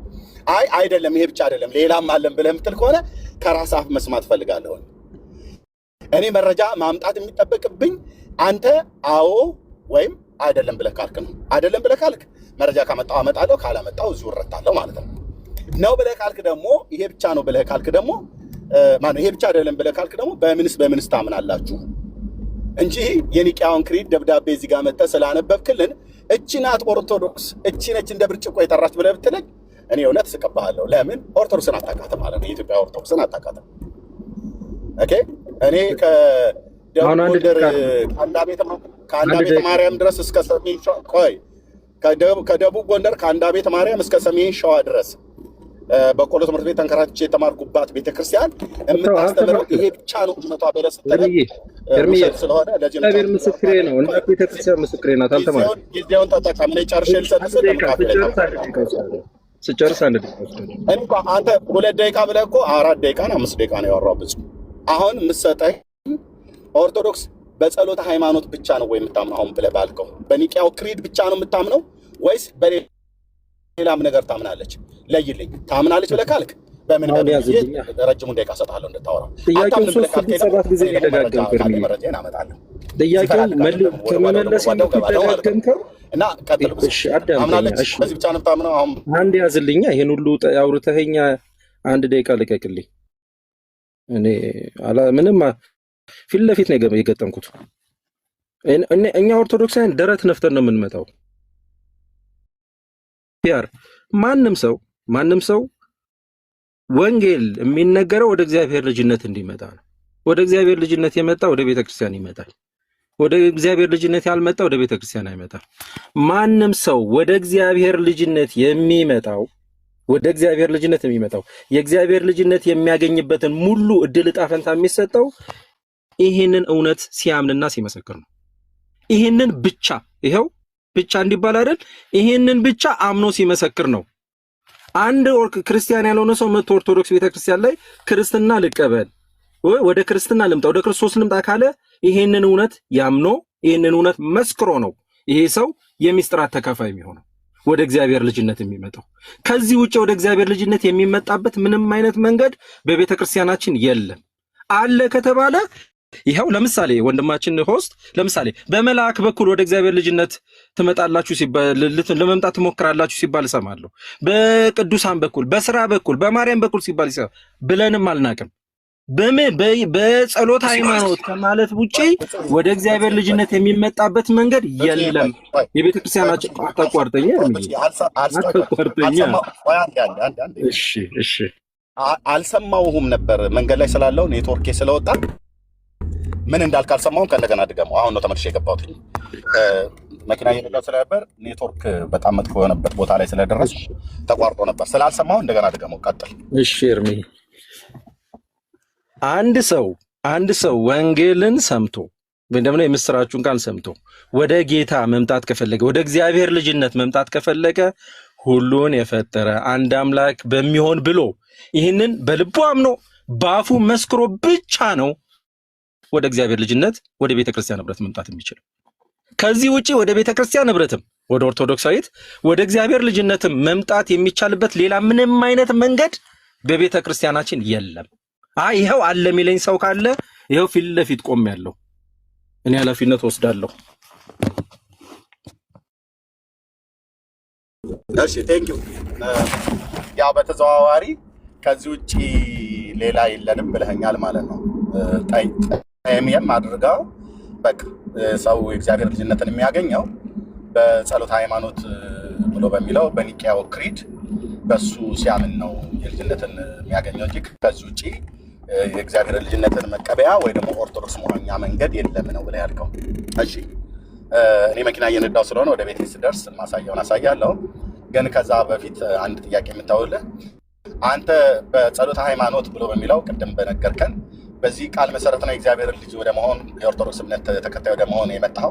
አይ አይደለም ይሄ ብቻ አይደለም ሌላም አለን ብለህ የምትል ከሆነ ከራስህ አፍ መስማት ፈልጋለሁ። እኔ መረጃ ማምጣት የሚጠበቅብኝ አንተ አዎ ወይም አይደለም ብለህ ካልክ ነው። አይደለም ብለህ ካልክ መረጃ ካመጣው አመጣለሁ፣ ካላመጣው እዚሁ እረታለሁ ማለት ነው። ነው ብለህ ካልክ ደግሞ ይሄ ብቻ ነው ብለህ ካልክ ደግሞ ማነው ይሄ ብቻ አይደለም ብለህ ካልክ ደግሞ በምንስ ታምናላችሁ እንጂ የኒቅያውን ክሪድ ደብዳቤ እዚህ ጋር መጥተህ ስላነበብክልን እቺ ናት ኦርቶዶክስ እቺ ነች እንደ ብርጭቆ የጠራች ብለህ ብትለኝ እኔ እውነት ስቀባለሁ። ለምን ኦርቶዶክስን አታውቃትም ማለት ነው። የኢትዮጵያ ኦርቶዶክስን አታውቃትም። ኦኬ እኔ ከደቡብ ጎንደር ከአንዳ ቤተ ማርያም ድረስ እስከ ሰሜን ሸዋ ከደቡብ ጎንደር ከአንዳ ቤተ ማርያም እስከ ሰሜን ሸዋ ድረስ በቆሎ ትምህርት ቤት ተንከራትቼ የተማርኩባት ቤተክርስቲያን የምታስተምረው ይሄ ብቻ ነው እውነቷ ብለህ ስትለኝ ስለሆነ ለዚህ ምስክሬ ነው እና ቤተክርስቲያን ምስክሬ ናት። አልተማርኩም። ጊዜውን ተጠቀም። እኔ ጨርሼ ልሰጥህ ስጨርስ አንድ ደቂቃ አንተ 2 ደቂቃ ብለህ እኮ 4 ደቂቃ ነው 5 ደቂቃ ነው ያወራው ብዙ። አሁን የምትሰጠኝ ኦርቶዶክስ በጸሎተ ሃይማኖት ብቻ ነው ወይ የምታምነው? አሁን ብለህ ባልከው በኒቅያው ክሪድ ብቻ ነው የምታምነው ወይስ በሌላም ነገር ታምናለች? ለይልኝ። ታምናለች ብለህ ካልክ በምን ረጅሙን ደቂቃ እሰጥሃለሁ እንድታወራው። ጥያቄውን 3-7 ጊዜ ደጋገምከው መረጃዬን አመጣለሁ። ጥያቄውን ከመመለስ ደጋገምከው እና ቀጥል። ታምናለች በዚህ ብቻ ነው የምታምነው? አሁን አንድ ያዝልኛ። ይሄን ሁሉ አውርተኸኛ 1 ደቂቃ ልቀቅልኝ። እኔ ምንም ፊት ለፊት ነው የገጠምኩት። እኛ ኦርቶዶክሳውያን ደረት ነፍተን ነው የምንመጣው። ያር ማንም ሰው ወንጌል የሚነገረው ወደ እግዚአብሔር ልጅነት እንዲመጣ ነው። ወደ እግዚአብሔር ልጅነት የመጣ ወደ ቤተክርስቲያን ይመጣል። ወደ እግዚአብሔር ልጅነት ያልመጣ ወደ ቤተክርስቲያን አይመጣም። ማንም ሰው ወደ እግዚአብሔር ልጅነት የሚመጣው የእግዚአብሔር ልጅነት የሚያገኝበትን ሙሉ እድል ዕጣ ፈንታ የሚሰጠው ይህንን እውነት ሲያምንና ሲመሰክር ነው። ይህንን ብቻ ይሄው ብቻ እንዲባል አይደል? ይህንን ብቻ አምኖ ሲመሰክር ነው። አንድ ክርስቲያን ያልሆነ ሰው መጥቶ ኦርቶዶክስ ቤተክርስቲያን ላይ ክርስትና ልቀበል ወይ ወደ ክርስትና ልምጣ ወደ ክርስቶስ ልምጣ ካለ ይህንን እውነት ያምኖ ይህንን እውነት መስክሮ ነው ይሄ ሰው የሚስጥራት ተካፋይ የሚሆነው ወደ እግዚአብሔር ልጅነት የሚመጣው። ከዚህ ውጭ ወደ እግዚአብሔር ልጅነት የሚመጣበት ምንም አይነት መንገድ በቤተክርስቲያናችን የለም። አለ ከተባለ ይሄው ለምሳሌ ወንድማችን ሆስት ለምሳሌ በመላእክ በኩል ወደ እግዚአብሔር ልጅነት ትመጣላችሁ ሲባል ለመምጣት ትሞክራላችሁ ሲባል እሰማለሁ። በቅዱሳን በኩል በስራ በኩል በማርያም በኩል ሲባል ብለንም አልናቅም። በጸሎት ሃይማኖት ከማለት ውጪ ወደ እግዚአብሔር ልጅነት የሚመጣበት መንገድ የለም። የቤተ ክርስቲያናችን አታቋርጠኛ። እሺ አልሰማሁም ነበር መንገድ ላይ ስላለው ኔትወርኬ ስለወጣ ምን እንዳልክ አልሰማሁም። ከእንደገና ድገመው። አሁን ነው ተመልሼ የገባሁት። መኪና እየነዳሁ ስለነበር ኔትወርክ በጣም መጥፎ የሆነበት ቦታ ላይ ስለደረስኩ ተቋርጦ ነበር። ስላልሰማሁ እንደገና ድገመው። ቀጥል። እሺ እርሚ አንድ ሰው ወንጌልን ሰምቶ ወይም ደግሞ የምስራቹን ቃል ሰምቶ ወደ ጌታ መምጣት ከፈለገ ወደ እግዚአብሔር ልጅነት መምጣት ከፈለገ ሁሉን የፈጠረ አንድ አምላክ በሚሆን ብሎ ይህንን በልቡ አምኖ በአፉ መስክሮ ብቻ ነው ወደ እግዚአብሔር ልጅነት ወደ ቤተክርስቲያን ህብረት መምጣት የሚችል። ከዚህ ውጪ ወደ ቤተክርስቲያን ህብረትም ወደ ኦርቶዶክሳዊት ወደ እግዚአብሔር ልጅነትም መምጣት የሚቻልበት ሌላ ምንም አይነት መንገድ በቤተክርስቲያናችን የለም። አይ ይኸው አለ የሚለኝ ሰው ካለ ይኸው ፊት ለፊት ቆሜያለሁ። እኔ ኃላፊነት ወስዳለሁ። እሺ ቴንክ ዩ። ያው በተዘዋዋሪ ከዚህ ውጪ ሌላ የለንም ብለኸኛል ማለት ነው። ጠይም አድርገው በቃ ሰው የእግዚአብሔር ልጅነትን የሚያገኘው በጸሎተ ሃይማኖት ብሎ በሚለው በኒቅያው ክሪድ በሱ ሲያምን ነው የልጅነትን የሚያገኘው እንጂ ከዚህ ውጪ የእግዚአብሔር ልጅነትን መቀበያ ወይ ደግሞ ኦርቶዶክስ መሆኛ መንገድ የለም ነው ብለህ ያልከው። እሺ እኔ መኪና እየነዳው ስለሆነ ወደ ቤት ስደርስ ማሳያውን አሳያለሁ። ግን ከዛ በፊት አንድ ጥያቄ የምታውልህ አንተ በጸሎተ ሃይማኖት ብሎ በሚለው ቅድም በነገርከን በዚህ ቃል መሰረት ነው የእግዚአብሔር ልጅ ወደ መሆን የኦርቶዶክስ እምነት ተከታይ ወደ መሆን የመጣው?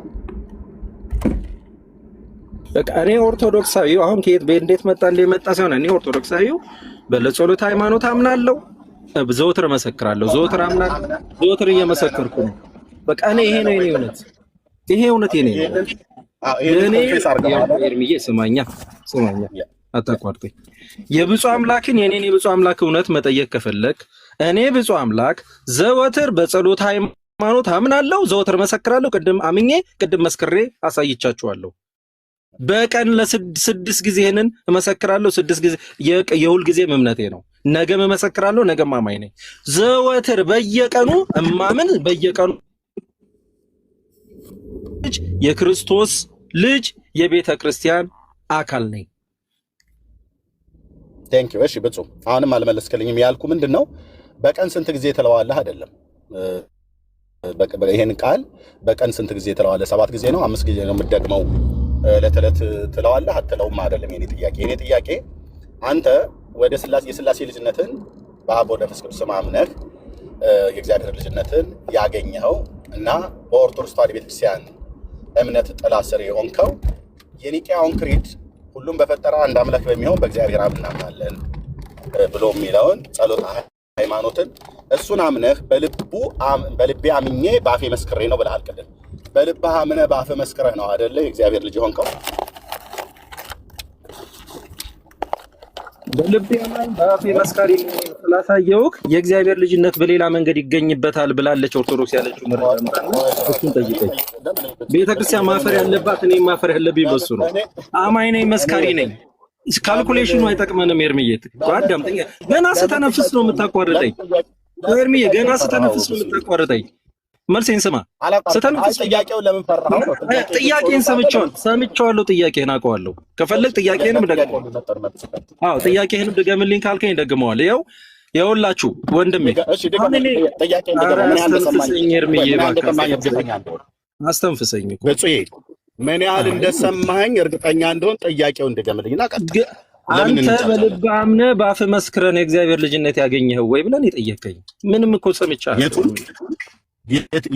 በቃ እኔ ኦርቶዶክሳዊው አሁን ከየት እንዴት መጣ እንደመጣ ሳይሆን እኔ ኦርቶዶክሳዊው በጸሎተ ሃይማኖት አምናለሁ፣ ዘወትር መሰክራለሁ፣ ዘወትር አምናለሁ፣ ዘወትር እየመሰከርኩ ነው። በቃ እኔ ይሄ ነው የኔ እውነት፣ ይሄ እውነት የኔ ነው። እኔ ኤርሚዬ ስማኛ አታቋርጠኝ። የብፁዕ አምላክን የኔን የብፁዕ አምላክ እውነት መጠየቅ ከፈለክ እኔ ብፁዕ አምላክ ዘወትር በጸሎተ ሃይማኖት አምናለሁ፣ ዘወትር መሰክራለሁ። ቅድም አምኜ ቅድም መስክሬ አሳይቻችኋለሁ። በቀን ለስድስት ጊዜ ይሄንን እመሰክራለሁ። 6 ጊዜ የሁል ጊዜም እምነቴ ነው። ነገም እመሰክራለሁ፣ ነገም አማኝ ነኝ። ዘወትር በየቀኑ እማምን በየቀኑ የክርስቶስ ልጅ የቤተ ክርስቲያን አካል ነኝ። ቴንክ ዩ። እሺ ብፁዕ አሁንም አልመለስክልኝም። ያልኩ ምንድነው በቀን ስንት ጊዜ ትለዋለህ? አይደለም ይሄን ቃል በቀን ስንት ጊዜ ትለዋለህ? 7 ጊዜ ነው? 5 ጊዜ ነው የምትደግመው? ዕለት ዕለት ትለዋለህ? አትለውም? አይደለም የኔ ጥያቄ። የኔ ጥያቄ አንተ ወደ የሥላሴ ልጅነትን በአብ ወወልድ ወመንፈስ ቅዱስ አምነህ የእግዚአብሔር ልጅነትን ያገኘኸው እና በኦርቶዶክስ ተዋሕዶ ቤተክርስቲያን እምነት ጥላ ስር የሆንከው የኒቅያውን ክሪድ ሁሉም በፈጠረ አንድ አምላክ በሚሆን በእግዚአብሔር አብ እናምናለን ብሎ የሚለውን ጸሎተ ሃይማኖትን እሱን አምነህ በልቤ አምኜ በአፌ መስክሬ ነው ብለሃል ቅድም። በልብህ አምነህ በአፌ መስክረህ ነው አይደለ የእግዚአብሔር ልጅ ሆንከው? በልቤ አምነህ በአፌ መስካሪ ስላሳየውክ የእግዚአብሔር ልጅነት በሌላ መንገድ ይገኝበታል ብላለች ኦርቶዶክስ ያለችው መረጃ። እሱን ጠይቀኝ። ቤተክርስቲያን ማፈር ያለባት እኔ ማፈር ያለብኝ በሱ ነው። አማኝ ነኝ፣ መስካሪ ነኝ። ካልኩሌሽኑ አይጠቅመንም። ኤርሚዬ አዳምጠኝ። ገና ስተነፍስ ነው የምታቋርጠኝ። ኤርሚዬ ገና ስተነፍስ ነው የምታቋርጠኝ። መልሴን ስማ። ስተነፍስ ጥያቄውን ለምን ፈራኸው? ጥያቄን ሰምቼዋለሁ። ጥያቄህን አውቀዋለሁ። ከፈለግ ጥያቄህንም ደግመዋለሁ። አዎ ጥያቄህንም ድገምልኝ ካልከኝ ደግመዋለሁ። ይኸውላችሁ ወንድሜ አስተንፍሰኝ። ኤርሚዬ አስተንፍሰኝ እኮ ምን ያህል እንደሰማኸኝ እርግጠኛ እንደሆን ጥያቄውን ድገምልኝና ቀጥል። አንተ በልብህ አምነህ በአፍህ መስክረህ የእግዚአብሔር ልጅነት ያገኘኸው ወይ ብለን የጠየቀኝ ምንም እኮ ሰምቻለሁ።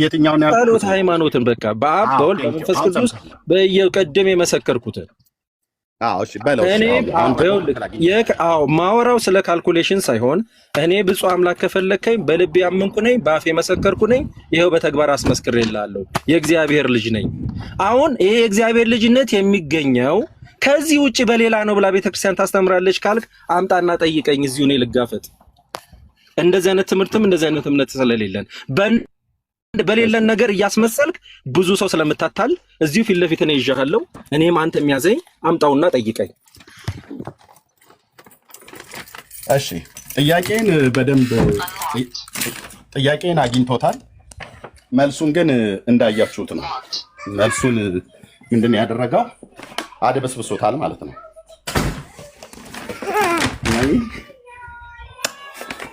የትኛውን ጸሎተ ሃይማኖትን በቃ በአብ በወልድ በመንፈስ ቅዱስ በየቀደም የመሰከርኩትን ማወራው ስለ ካልኩሌሽን ሳይሆን እኔ ብፁዕ አምላክ ከፈለከኝ በልቤ ያመንኩ ነኝ፣ በአፌ የመሰከርኩ ነኝ። ይኸው በተግባር አስመስክሬልሃለሁ። የእግዚአብሔር ልጅ ነኝ። አሁን ይሄ የእግዚአብሔር ልጅነት የሚገኘው ከዚህ ውጭ በሌላ ነው ብላ ቤተክርስቲያን ታስተምራለች ካልክ አምጣና ጠይቀኝ። እዚሁ እኔ ልጋፈጥ። እንደዚህ አይነት ትምህርትም እንደዚህ አይነት እምነት ስለሌለን በሌለን ነገር እያስመሰልክ ብዙ ሰው ስለምታታል እዚሁ ፊት ለፊት ነው ይዣለሁ። እኔም አንተ የሚያዘኝ አምጣውና ጠይቀኝ። እሺ ጥያቄን በደንብ ጥያቄን አግኝቶታል። መልሱን ግን እንዳያችሁት ነው። መልሱን ምንድን ነው ያደረገው? አደበስብሶታል ማለት ነው።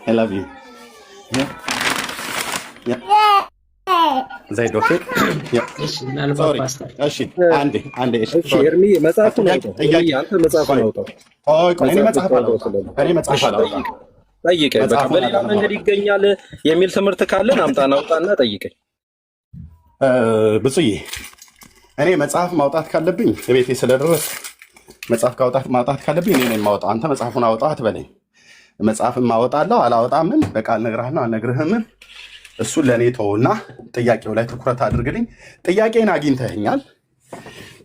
I love you. ዘይድ ኦኬ። እሺ አንዴ ኤርሚ መጽሐፉን አውጣው። አንተ መጽሐፉን አውጣው። እኔ መጽሐፍ አላውጣም። ጠይቀኝ። በቃ በሌላ መንገድ ይገኛል የሚል ትምህርት ካለን አምጣና አውጣና ጠይቀኝ። ብፁዬ እኔ መጽሐፍ ማውጣት ካለብኝ ቤቴ ስለደረስ መጽሐፍ ማውጣት ካለብኝ እኔ ነኝ የማወጣው። አንተ መጽሐፉን አውጣ አትበለኝ። መጽሐፍም አወጣለሁ አላወጣምን በቃል እነግርሃለሁ አልነግርህምን እሱን ለእኔ ተውና ጥያቄው ላይ ትኩረት አድርግልኝ። ጥያቄን አግኝተኸኛል።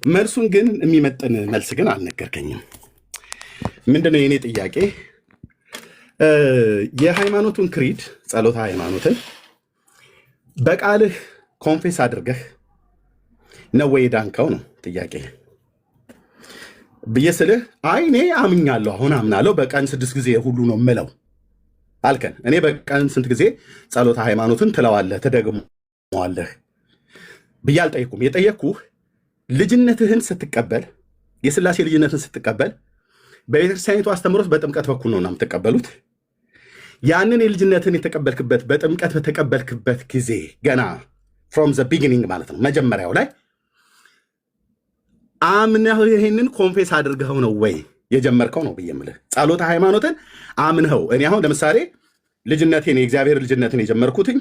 መልሱን ግን የሚመጥን መልስ ግን አልነገርከኝም። ምንድነው የእኔ ጥያቄ? የሃይማኖቱን ክሪድ ጸሎተ ሃይማኖትን በቃልህ ኮንፌስ አድርገህ ነው ወይ ዳንከው ነው ጥያቄ ብዬ ስልህ አይ እኔ አምኛለሁ አሁን አምናለሁ በቀን 6 ጊዜ ሁሉ ነው የምለው አልከን። እኔ በቀን ስንት ጊዜ ጸሎተ ሃይማኖትን ትለዋለህ ትደግመዋለህ ብዬ አልጠየኩም። የጠየኩህ ልጅነትህን ስትቀበል የሥላሴ ልጅነትን ስትቀበል በቤተክርስቲያኒቱ አስተምሮት በጥምቀት በኩል ነው የምትቀበሉት። ያንን የልጅነትን የተቀበልክበት በጥምቀት በተቀበልክበት ጊዜ ገና ፍሮም ዘ ቢጊኒንግ ማለት ነው መጀመሪያው ላይ አምነህ ይሄንን ኮንፌስ አድርገው ነው ወይ የጀመርከው ነው ብዬ የምልህ። ጸሎተ ሃይማኖትን አምነው እኔ አሁን ለምሳሌ ልጅነቴን የእግዚአብሔር ልጅነትን የጀመርኩትኝ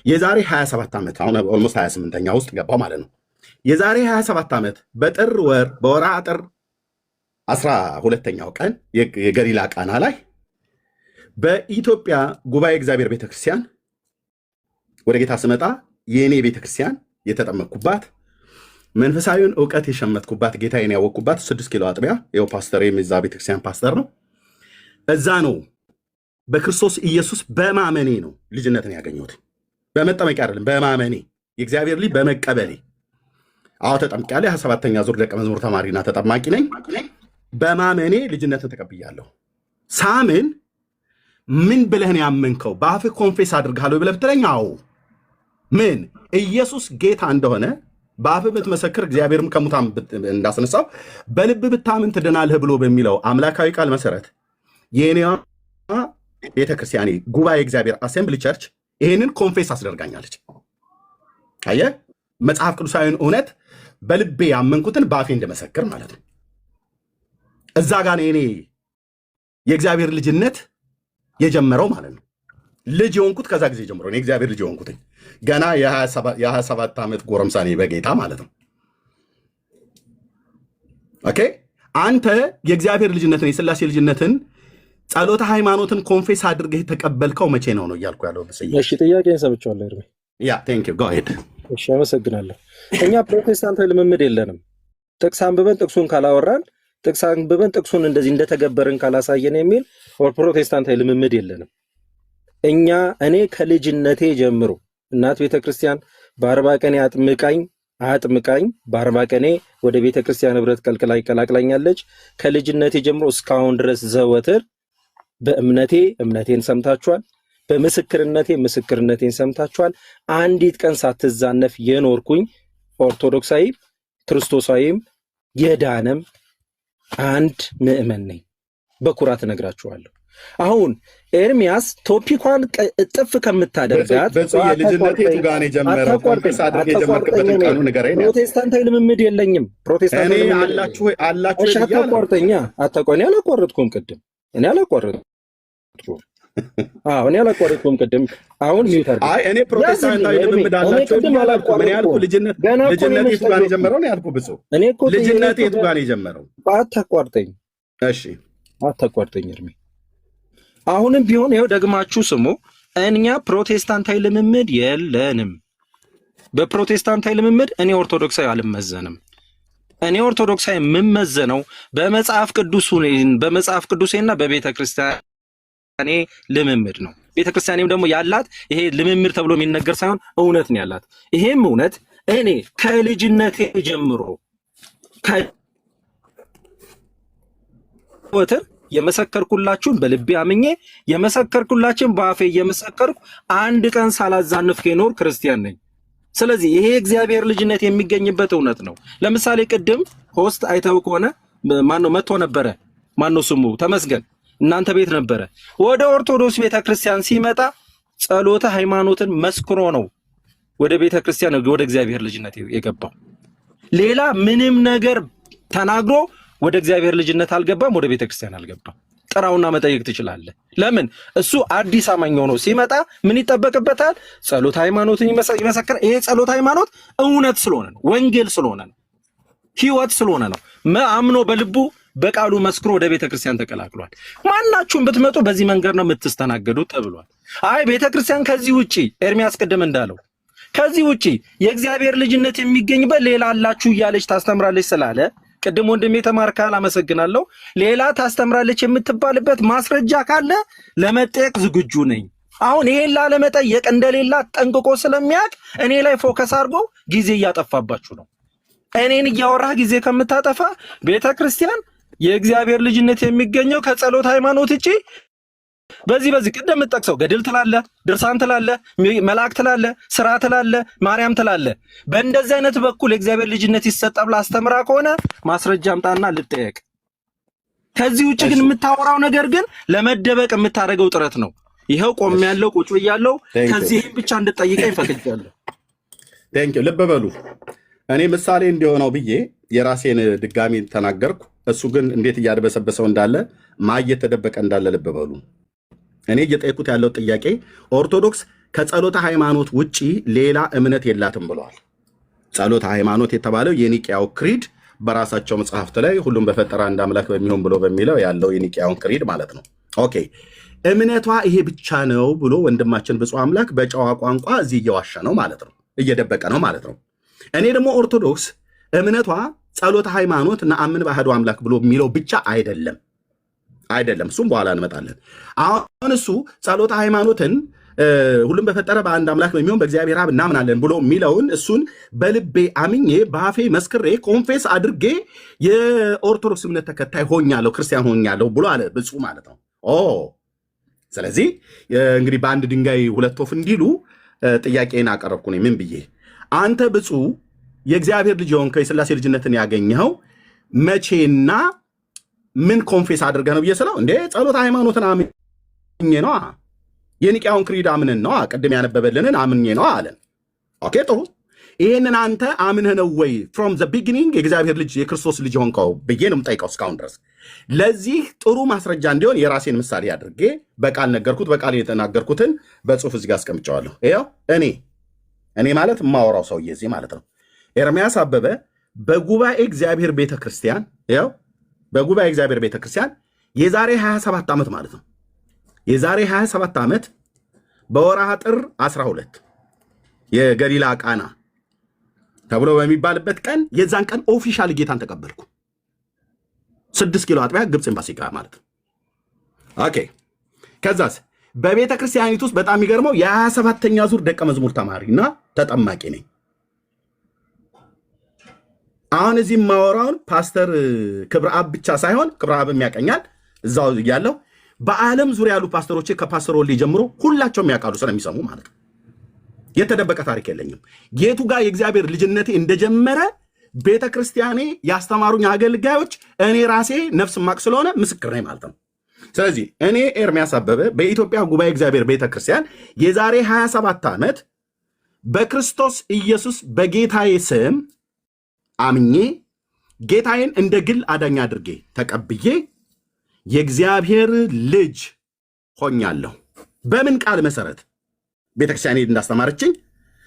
የዛሬ 27 ዓመት አሁን ኦልሞስት 28ኛ ውስጥ ገባው ማለት ነው። የዛሬ 27 ዓመት በጥር ወር በወርሃ ጥር 12ኛው ቀን የገሊላ ቃና ላይ በኢትዮጵያ ጉባኤ እግዚአብሔር ቤተክርስቲያን ወደ ጌታ ስመጣ የእኔ ቤተክርስቲያን የተጠመቅኩባት መንፈሳዊውን እውቀት የሸመትኩባት ጌታዬን ያወቅኩባት 6 ኪሎ አጥቢያ ይኸው ፓስተር የዛ ቤተክርስቲያን ፓስተር ነው። እዛ ነው በክርስቶስ ኢየሱስ በማመኔ ነው ልጅነትን ያገኘሁት። በመጠመቂያ አይደለም፣ በማመኔ የእግዚአብሔር ልጅ በመቀበሌ። አዎ ተጠምቄያለሁ። 27ኛ ዙር ደቀ መዝሙር ተማሪና ተጠማቂ ነኝ። በማመኔ ልጅነትን ተቀብያለሁ። ሳምን ምን ብለህን ያመንከው? በአፍህ ኮንፌስ አድርግሃለሁ ብለህ ብትለኝ አዎ። ምን ኢየሱስ ጌታ እንደሆነ በአፍህ ብትመሰክር እግዚአብሔርም ከሙታን እንዳስነሳው በልብ ብታምን ትድናለህ ብሎ በሚለው አምላካዊ ቃል መሰረት የኔዋ ቤተክርስቲያኔ ጉባኤ እግዚአብሔር አሴምብሊ ቸርች ይህንን ኮንፌስ አስደርጋኛለች። አየህ፣ መጽሐፍ ቅዱሳዊን እውነት በልቤ ያመንኩትን በአፌ እንደመሰክር ማለት ነው። እዛ ጋር እኔ የእግዚአብሔር ልጅነት የጀመረው ማለት ነው። ልጅ የሆንኩት ከዛ ጊዜ ጀምሮ ነው የእግዚአብሔር ልጅ የሆንኩትኝ። ገና የ27 ዓመት ጎረምሳ ነኝ በጌታ ማለት ነው። ኦኬ፣ አንተ የእግዚአብሔር ልጅነትን የሥላሴ ልጅነትን ጸሎተ ሃይማኖትን ኮንፌስ አድርገህ የተቀበልከው መቼ ነው እያልኩ ያለው። እሺ፣ ጥያቄን ሰምቼዋለሁ ኤርሚ። ያ ቴንክ ዩ ጎ ሄድ። እሺ፣ አመሰግናለሁ። እኛ ፕሮቴስታንታዊ ልምምድ የለንም። ጥቅስ አንብበን ጥቅሱን ካላወራን፣ ጥቅስ አንብበን ጥቅሱን እንደዚህ እንደተገበርን ካላሳየን የሚል ፕሮቴስታንታዊ ልምምድ የለንም። እኔ ከልጅነቴ ጀምሮ እናት ቤተክርስቲያን በ40 ቀኔ አጥምቃኝ በ40 ቀኔ ወደ ቤተክርስቲያን ህብረት ቀላቅላኛለች። ከልጅነቴ ጀምሮ እስካሁን ድረስ ዘወትር እምነቴን ሰምታችኋል። ምስክርነቴን ሰምታችኋል። አንዲት ቀን ሳትዛነፍ የኖርኩኝ ኦርቶዶክሳዊ ክርስቶሳዊም የዳነም አንድ ምዕመን ነኝ። በኩራት እነግራችኋለሁ። አሁን ኤርሚያስ ቶፒኳን እጥፍ ከምታደርጋት ፕሮቴስታንታዊ ልምምድ የለኝም። አታቋርጠኝ። እኔ አላቋረጥኩም ቅድም። አሁን ሚውተር እኔ ፕሮቴስታንታዊ ልምምድ አላችሁ አላልኩም። ምን ያልኩ ልጅነት የቱ ጋር የጀመረው ነው ያልኩ። ብፁዕ ልጅነት የቱ ጋር የጀመረው? አታቋርጠኝ። እሺ አታቋርጠኝ እርሜ። አሁንም ቢሆን ይኸው ደግማችሁ ስሙ። እኛ ፕሮቴስታንታዊ ልምምድ የለንም። በፕሮቴስታንታዊ ልምምድ እኔ ኦርቶዶክሳዊ አልመዘንም። እኔ ኦርቶዶክሳዊ የምመዘነው በመጽሐፍ ቅዱሴና በቤተ ክርስቲያኔ ልምምድ ነው። ቤተ ክርስቲያኔም ደግሞ ያላት ይሄ ልምምድ ተብሎ የሚነገር ሳይሆን እውነት ነው ያላት። ይሄም እውነት እኔ ከልጅነቴ ጀምሮ ወተር የመሰከርኩላችሁን በልቤ አምኜ የመሰከርኩላችሁን በአፌ እየመሰከርኩ አንድ ቀን ሳላዛንፍ የኖር ክርስቲያን ነኝ። ስለዚህ ይሄ እግዚአብሔር ልጅነት የሚገኝበት እውነት ነው። ለምሳሌ ቅድም ሆስት አይተው ከሆነ ማነው መጥቶ ነበረ? ማነው ስሙ? ተመስገን እናንተ ቤት ነበረ። ወደ ኦርቶዶክስ ቤተክርስቲያን ሲመጣ ጸሎተ ሃይማኖትን መስክሮ ነው ወደ ቤተክርስቲያን ወደ እግዚአብሔር ልጅነት የገባው። ሌላ ምንም ነገር ተናግሮ ወደ እግዚአብሔር ልጅነት አልገባም፣ ወደ ቤተክርስቲያን አልገባም። ጥራውና መጠየቅ ትችላለህ። ለምን? እሱ አዲስ አማኝ ሆኖ ሲመጣ ምን ይጠበቅበታል? ጸሎተ ሃይማኖትን ይመሰክር። ይሄ ጸሎተ ሃይማኖት እውነት ስለሆነ ነው፣ ወንጌል ስለሆነ ነው፣ ህይወት ስለሆነ ነው። አምኖ በልቡ በቃሉ መስክሮ ወደ ቤተክርስቲያን ተቀላቅሏል። ማናችሁም ብትመጡ በዚህ መንገድ ነው የምትስተናገዱት ተብሏል። አይ ቤተክርስቲያን ከዚህ ውጪ ኤርሚያስ ቅድም እንዳለው ከዚህ ውጪ የእግዚአብሔር ልጅነት የሚገኝበት ሌላ አላችሁ እያለች ታስተምራለች ስላለ ቅድም ወንድሜ ተማርካል፣ አመሰግናለሁ። ሌላ ታስተምራለች የምትባልበት ማስረጃ ካለ ለመጠየቅ ዝግጁ ነኝ። አሁን ይሄን ላለመጠየቅ እንደሌላ ጠንቅቆ ስለሚያውቅ እኔ ላይ ፎከስ አድርጎ ጊዜ እያጠፋባችሁ ነው። እኔን እያወራህ ጊዜ ከምታጠፋ ቤተክርስቲያን የእግዚአብሔር ልጅነት የሚገኘው ከጸሎት ሃይማኖት እጪ በዚህ ቅድም የምትጠቅሰው ገድል ትላለ፣ ድርሳን ትላለ፣ መልአክ ትላለ፣ ስራ ትላለ፣ ማርያም ትላለ። በእንደዚህ አይነት በኩል የእግዚአብሔር ልጅነት ይሰጣ ብላ አስተምራ ከሆነ ማስረጃ አምጣና ልጠየቅ። ከዚህ ውጭ ግን የምታወራው ነገር ግን ለመደበቅ የምታደርገው ጥረት ነው። ይሄው ቆም ያለው ቁጭ ብያለሁ። ከዚህ ብቻ እንድጠይቀኝ ፈቅጃለሁ። ቴንኪው። ልብ በሉ እኔ ምሳሌ እንዲሆነው ብዬ የራሴን ድጋሚ ተናገርኩ። እሱ ግን እንዴት እያደበሰበሰው እንዳለ ማየተደበቀ እንዳለ ልብ በሉ። እኔ እየጠየኩት ያለው ጥያቄ ኦርቶዶክስ ከጸሎተ ሃይማኖት ውጪ ሌላ እምነት የላትም ብለዋል። ጸሎተ ሃይማኖት የተባለው የኒቅያው ክሪድ በራሳቸው መጽሐፍት ላይ ሁሉም በፈጠረ አንድ አምላክ በሚሆን ብሎ በሚለው ያለው የኒቅያውን ክሪድ ማለት ነው። ኦኬ እምነቷ ይሄ ብቻ ነው ብሎ ወንድማችን ብፁዕ አምላክ በጨዋ ቋንቋ እዚህ እየዋሸ ነው ማለት ነው፣ እየደበቀ ነው ማለት ነው። እኔ ደግሞ ኦርቶዶክስ እምነቷ ጸሎተ ሃይማኖት ነአምን በአሐዱ አምላክ ብሎ የሚለው ብቻ አይደለም። እሱም በኋላ እንመጣለን። አሁን እሱ ጸሎተ ሃይማኖትን ሁሉም በፈጠረ በአንድ አምላክ በሚሆን በእግዚአብሔር አብ እናምናለን ብሎ የሚለውን እሱን በልቤ አምኜ በአፌ መስክሬ ኮንፌስ አድርጌ የኦርቶዶክስ እምነት ተከታይ ሆኛለሁ፣ ክርስቲያን ሆኛለሁ ብሎ አለ ብፁዕ ማለት ነው። ስለዚህ እንግዲህ በአንድ ድንጋይ ሁለት ወፍ እንዲሉ ጥያቄን አቀረብኩ። ምን ብዬ አንተ ብፁዕ የእግዚአብሔር ልጅ የሆንከው የሥላሴ ልጅነትን ያገኘኸው መቼና ምን ኮንፌስ አድርገህ ነው ብዬ ስለው እንዴ ጸሎተ ሃይማኖትን አምኜ ነዋ፣ የኒቅያውን ክሪድ አምነን ነዋ፣ ቅድም ያነበበልንን አምኜ ነዋ አለን። ኦኬ ጥሩ። ይሄንን አንተ አምነህ ነው ወይ ፍሮም ዘ ቢጊኒንግ የእግዚአብሔር ልጅ የክርስቶስ ልጅ ሆንከው ብዬ ነው የምጠይቀው እስካሁን ድረስ። ለዚህ ጥሩ ማስረጃ እንዲሆን የራሴን ምሳሌ አድርጌ በቃል ነገርኩት። በቃል የተናገርኩትን በጽሁፍ እዚህ ጋር አስቀምጨዋለሁ። ይኸው እኔ ማለት የማወራው ሰውዬ እዚህ ማለት ነው ኤርምያስ አበበ በጉባኤ እግዚአብሔር ቤተክርስቲያን በጉባኤ እግዚአብሔር ቤተክርስቲያን የዛሬ 27 ዓመት ማለት ነው የዛሬ 27 ዓመት በወርሃ ጥር 12 የገሊላ ቃና ተብሎ በሚባልበት ቀን የዛን ቀን ኦፊሻል ጌታን ተቀበልኩ። 6 ኪሎ አጥቢያ ግብፅ ኤምባሲ ጋር ማለት ነው። ኦኬ ከዛስ በቤተ ክርስቲያኒት ውስጥ በጣም የሚገርመው የ27ኛ ዙር ደቀ መዝሙር ተማሪና ተጠማቂ ነኝ። አሁን እዚህ ማወራውን ፓስተር ክብረአብ ብቻ ሳይሆን ክብረአብም ያቀኛል እዛው ያለው በዓለም ዙሪያ ያሉ ፓስተሮች ከፓስተር ወልዴ ጀምሮ ሁላቸውም ያውቃሉ ስለሚሰሙ ማለት ነው። የተደበቀ ታሪክ የለኝም። ጌቱ ጋር የእግዚአብሔር ልጅነቴ እንደጀመረ ቤተ ክርስቲያኔ ያስተማሩኝ አገልጋዮች እኔ ራሴ ነፍስ ማቅ ስለሆነ ምስክር ነኝ ማለት ነው። ስለዚህ እኔ ኤርምያስ አበበ በኢትዮጵያ ጉባኤ እግዚአብሔር ቤተ ክርስቲያን የዛሬ 27 ዓመት በክርስቶስ ኢየሱስ በጌታዬ ስም አምኜ ጌታዬን እንደ ግል አዳኝ አድርጌ ተቀብዬ የእግዚአብሔር ልጅ ሆኛለሁ። በምን ቃል መሰረት ቤተክርስቲያኔ እንዳስተማረችኝ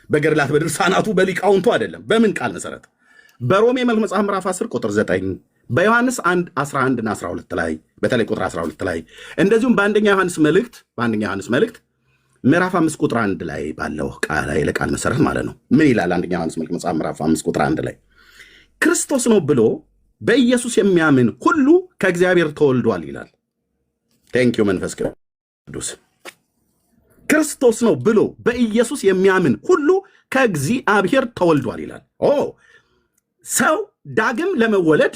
በገድላት በድርሳናቱ በሊቃውንቱ አይደለም። በምን ቃል መሰረት? በሮሜ መልእክት መጽሐፍ ምዕራፍ 10 ቁጥር 9፣ በዮሐንስ 1 11 እና 12 ላይ በተለይ ቁጥር 12 ላይ እንደዚሁም በአንደኛ ዮሐንስ መልእክት ምዕራፍ 5 ቁጥር 1 ላይ ባለው ቃል ላይ ለቃል መሰረት ማለት ነው። ምን ይላል? አንደኛ ዮሐንስ መልእክት መጽሐፍ ምዕራፍ 5 ቁጥር 1 ላይ ክርስቶስ ነው ብሎ በኢየሱስ የሚያምን ሁሉ ከእግዚአብሔር ተወልዷል ይላል። ቴንኪው መንፈስ ቅዱስ። ክርስቶስ ነው ብሎ በኢየሱስ የሚያምን ሁሉ ከእግዚአብሔር ተወልዷል ይላል። ሰው ዳግም ለመወለድ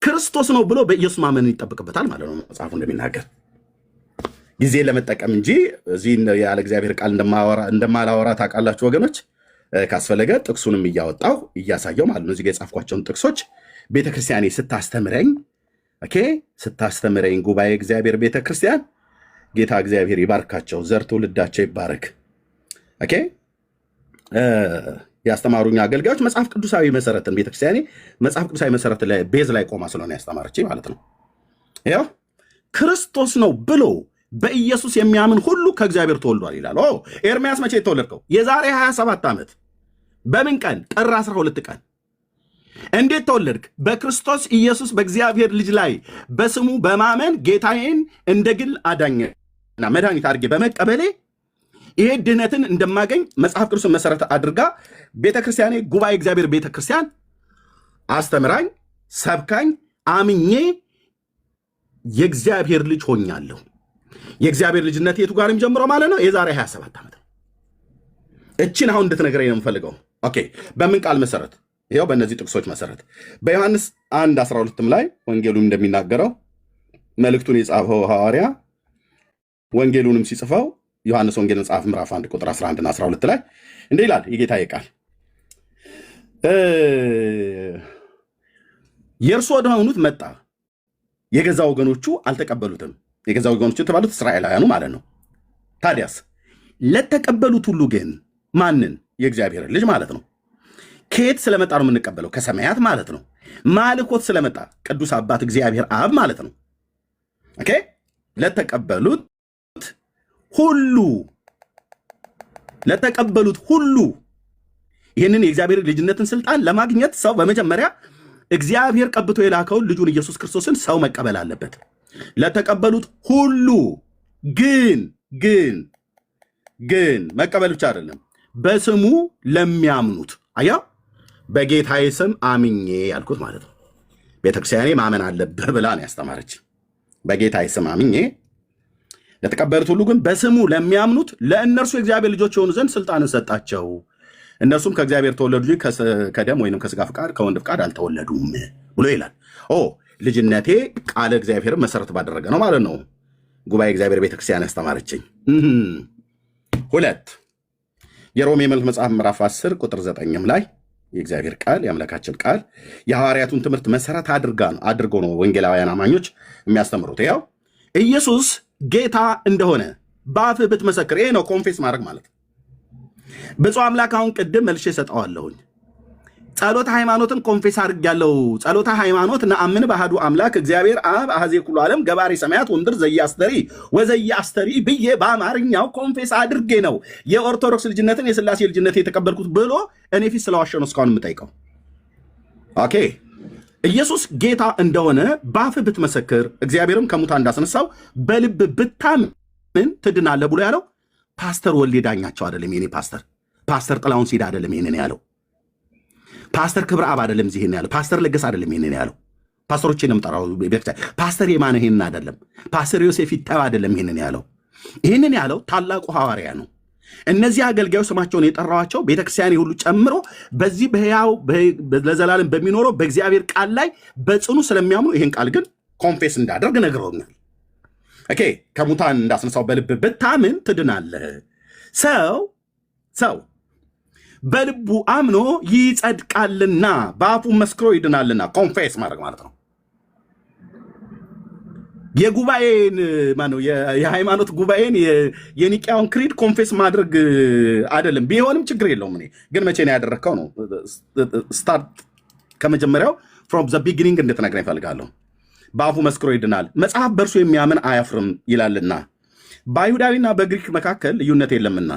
ክርስቶስ ነው ብሎ በኢየሱስ ማመን ይጠብቅበታል ማለት ነው መጽሐፉ እንደሚናገር። ጊዜ ለመጠቀም እንጂ እዚህ ያለ እግዚአብሔር ቃል እንደማላወራ ታውቃላችሁ ወገኖች። ካስፈለገ ጥቅሱንም እያወጣው እያሳየው ማለት ነው። እዚህ ጋር የጻፍኳቸውን ጥቅሶች ቤተክርስቲያኔ ስታስተምረኝ ጉባኤ እግዚአብሔር ቤተክርስቲያን ጌታ እግዚአብሔር ይባርካቸው፣ ዘር ትውልዳቸው ይባረክ። ያስተማሩኝ አገልጋዮች መጽሐፍ ቅዱሳዊ መሰረትን ቤተክርስቲያኔ መጽሐፍ ቅዱሳዊ መሰረት ላይ ቤዝ ላይ ቆማ ስለሆነ ያስተማረች ማለት ነው። ያው ክርስቶስ ነው ብሎ በኢየሱስ የሚያምን ሁሉ ከእግዚአብሔር ተወልዷል ይላል። ኤርምያስ መቼ የተወለድከው? የዛሬ 27 ዓመት። በምን ቀን? ጥር 12 ቀን። እንዴት ተወለድክ? በክርስቶስ ኢየሱስ በእግዚአብሔር ልጅ ላይ በስሙ በማመን ጌታዬን እንደ ግል አዳኝና መድኃኒት አድርጌ በመቀበሌ ይሄ ድህነትን እንደማገኝ መጽሐፍ ቅዱስን መሰረት አድርጋ ቤተክርስቲያኔ ጉባኤ እግዚአብሔር ቤተክርስቲያን አስተምራኝ ሰብካኝ አምኜ የእግዚአብሔር ልጅ ሆኛለሁ። የእግዚአብሔር ልጅነት የቱ ጋር የሚጀምረው ማለት ነው? የዛሬ 27 ዓመት ነው። እችን አሁን እንድትነግረኝ ነው የምፈልገው። ኦኬ፣ በምን ቃል መሰረት? ይኸው በእነዚህ ጥቅሶች መሰረት በዮሐንስ 1:12 ላይ ወንጌሉን እንደሚናገረው መልእክቱን የጻፈው ሐዋርያ ወንጌሉንም ሲጽፈው ዮሐንስ ወንጌል መጽሐፍ ምዕራፍ 1 ቁጥር 11 እና 12 ላይ እንዲህ ይላል የጌታዬ ቃል፣ የእርሱ ወደ ሆኑት መጣ፣ የገዛ ወገኖቹ አልተቀበሉትም። የገዛ ወገኖቹ የተባሉት እስራኤላውያኑ ማለት ነው። ታዲያስ ለተቀበሉት ሁሉ ግን ማንን? የእግዚአብሔር ልጅ ማለት ነው። ከየት ስለመጣ ነው የምንቀበለው? ከሰማያት ማለት ነው። ማልኮት ስለመጣ ቅዱስ አባት እግዚአብሔር አብ ማለት ነው። ኦኬ፣ ለተቀበሉት ሁሉ ይህንን የእግዚአብሔር ልጅነትን ስልጣን ለማግኘት ሰው በመጀመሪያ እግዚአብሔር ቀብቶ የላከውን ልጁን ኢየሱስ ክርስቶስን ሰው መቀበል አለበት። ለተቀበሉት ሁሉ ግን መቀበል ብቻ አይደለም፣ በስሙ ለሚያምኑት። አያ በጌታዬ ስም አምኜ ያልኩት ማለት ነው። ቤተክርስቲያኔ ማመን አለብህ ብላ ነው ያስተማረች። በጌታዬ ስም አምኜ ለተቀበሉት ሁሉ ግን በስሙ ለሚያምኑት ለእነርሱ የእግዚአብሔር ልጆች የሆኑ ዘንድ ስልጣንን ሰጣቸው። እነርሱም ከእግዚአብሔር ተወለዱ እንጂ ከደም ወይም ከስጋ ፍቃድ ከወንድ ፍቃድ አልተወለዱም ብሎ ይላል። ልጅነቴ ቃለ እግዚአብሔርን መሰረት ባደረገ ነው ማለት ነው። ጉባኤ እግዚአብሔር ቤተክርስቲያን ያስተማረችኝ። 2 የሮሜ መልእክት መጽሐፍ ምዕራፍ 10 ቁጥር 9 ላይ የእግዚአብሔር ቃል የአምላካችን ቃል የሐዋርያቱን ትምህርት መሰረት አድርጎ ነው ወንጌላውያን አማኞች የሚያስተምሩት። ያው ኢየሱስ ጌታ እንደሆነ በአፍህ ብትመሰክር፣ ይሄ ነው ኮንፌስ ማድረግ ማለት። ብፁዕ አምላክ አሁን ቅድም መልሼ ሰጠዋለሁኝ። ጸሎተ ሃይማኖትን ኮንፌስ አድርጌያለሁ። ጸሎተ ሃይማኖት ነአምን በአሐዱ አምላክ እግዚአብሔር አብ አሐዜ ኩሉ ዓለም ገባሬ ሰማያት ወምድር ዘያስተሪ ወዘያስተሪ ብዬ በአማርኛው ኮንፌስ አድርጌ ነው የኦርቶዶክስ ልጅነትን የሥላሴ ልጅነት የተቀበልኩት ብሎ እኔ ፊት ስለዋሸ ነው እስካሁን የምጠይቀው። ኦኬ፣ ኢየሱስ ጌታ እንደሆነ በአፍህ ብትመሰክር እግዚአብሔርም ከሙታን እንዳስነሳው በልብ ብታምን ትድናለህ ብሎ ያለው ፓስተር ወልዴ ዳኛቸው አይደለም። የኔ ፓስተር ጥላሁን ሲዳ አይደለም ይሄንን ያለው። ፓስተር ክብረ አብ አይደለም ይሄንን ያለው። ፓስተር ለገስ አይደለም ይሄንን ያለው። ፓስተሮችን የምጠራው ቤተክርስቲያን ፓስተር የማነ ይሄንን አይደለም። ፓስተር ዮሴፍ ይተባ አይደለም ይሄንን ያለው። ይሄንን ያለው ታላቁ ሐዋርያ ነው። እነዚህ አገልጋዮች ስማቸውን የጠራዋቸው ቤተክርስቲያን ሁሉ ጨምሮ በዚህ በሕያው ለዘላለም በሚኖረው በእግዚአብሔር ቃል ላይ በጽኑ ስለሚያምኑ ይሄን ቃል ግን ኮንፌስ እንዳደርግ ነግረውኛል። ኦኬ፣ ከሙታን እንዳስነሳው በልብ ብታምን ትድናለህ። ሰው በልቡ አምኖ ይጸድቃልና በአፉ መስክሮ ይድናልና። ኮንፌስ ማድረግ ማለት ነው። የጉባኤን ማነው የሃይማኖት ጉባኤን የኒቅያውን ክሪድ ኮንፌስ ማድረግ አይደለም። ቢሆንም ችግር የለውም። እኔ ግን መቼ ነው ያደረግከው ነው ስታርት ከመጀመሪያው ፍሮም ዘ ቢጊኒንግ እንድትነግረኝ እፈልጋለሁ። በአፉ መስክሮ ይድናል፣ መጽሐፍ በእርሱ የሚያምን አያፍርም ይላልና። በአይሁዳዊና በግሪክ መካከል ልዩነት የለምና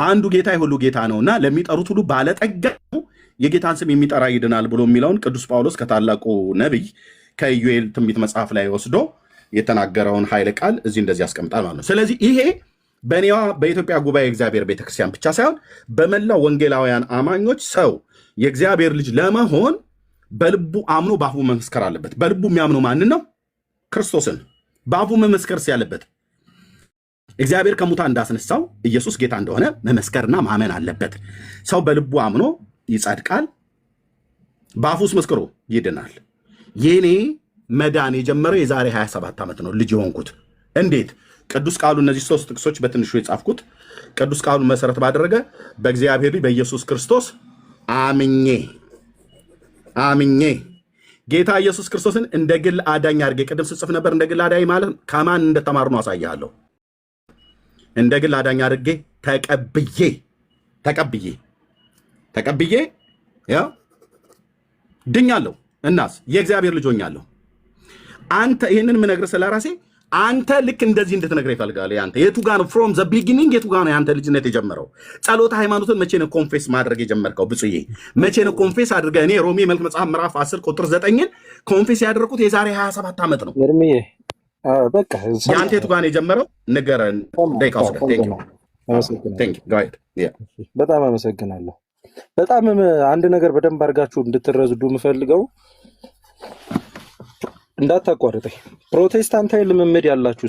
አንዱ ጌታ የሁሉ ጌታ ነውና ለሚጠሩት ሁሉ ባለጠጋ ነው፣ የጌታን ስም የሚጠራ ይድናል ብሎ የሚለውን ቅዱስ ጳውሎስ ከታላቁ ነቢይ ከኢዩኤል ትንቢት መጽሐፍ ላይ ወስዶ የተናገረውን ኃይለ ቃል እዚህ እንደዚህ ያስቀምጣል ማለት ነው። ስለዚህ ይሄ በእኔዋ በኢትዮጵያ ጉባኤ እግዚአብሔር ቤተክርስቲያን ብቻ ሳይሆን በመላው ወንጌላውያን አማኞች ሰው የእግዚአብሔር ልጅ ለመሆን በልቡ አምኖ በአፉ መመስከር አለበት። በልቡ የሚያምነው ማንን ነው? ክርስቶስን። በአፉ መመስከር ሲያለበት እግዚአብሔር ከሙታን እንዳስነሳው ኢየሱስ ጌታ እንደሆነ መመስከርና ማመን አለበት። ሰው በልቡ አምኖ ይጸድቃል፣ በአፉስ መስክሮ ይድናል። የኔ መዳን የጀመረው የዛሬ 27 ዓመት ነው ልጅ የሆንኩት። እንዴት? ቅዱስ ቃሉ እነዚህ 3 ጥቅሶች በትንሹ የጻፍኩት ቅዱስ ቃሉን መሰረት ባደረገ በእግዚአብሔር በኢየሱስ ክርስቶስ አምኜ ጌታ ኢየሱስ ክርስቶስን እንደ ግል አዳኝ አድርጌ ቅድም ስጽፍ ነበር። እንደ ግል አዳኝ ማለት ከማን እንደተማሩ ነው አሳያለሁ። እንደ ግል አዳኝ አድርጌ ተቀብዬ ያው ድኛለሁ። እናስ የእግዚአብሔር ልጅ ሆኛለሁ። አንተ ይህንን የምነግርህ ስለራሴ አንተ ልክ እንደዚህ እንድትነግረኝ እፈልጋለሁ። ያንተ የቱ ጋር ነው ፍሮም ዘ ቢጊኒንግ የቱ ጋር ነው ያንተ ልጅነት የጀመረው? ጸሎተ ሃይማኖትን መቼ ነው ኮንፌስ ማድረግ የጀመርከው? ብፁዬ መቼ ነው ኮንፌስ አድርገህ? እኔ ሮሜ መልእክት መጽሐፍ ምዕራፍ 10 ቁጥር 9ን ኮንፌስ ያደረኩት የዛሬ 27 ዓመት ነው። በቃ ያንተ የቱ ጋር ነው የጀመረው? ንገረን። በጣም አመሰግናለሁ። በጣም አንድ ነገር በደንብ አድርጋችሁ እንድትረዱ የምፈልገው እንዳታቋርጠኝ። ፕሮቴስታንታዊ ልምምድ ያላችሁ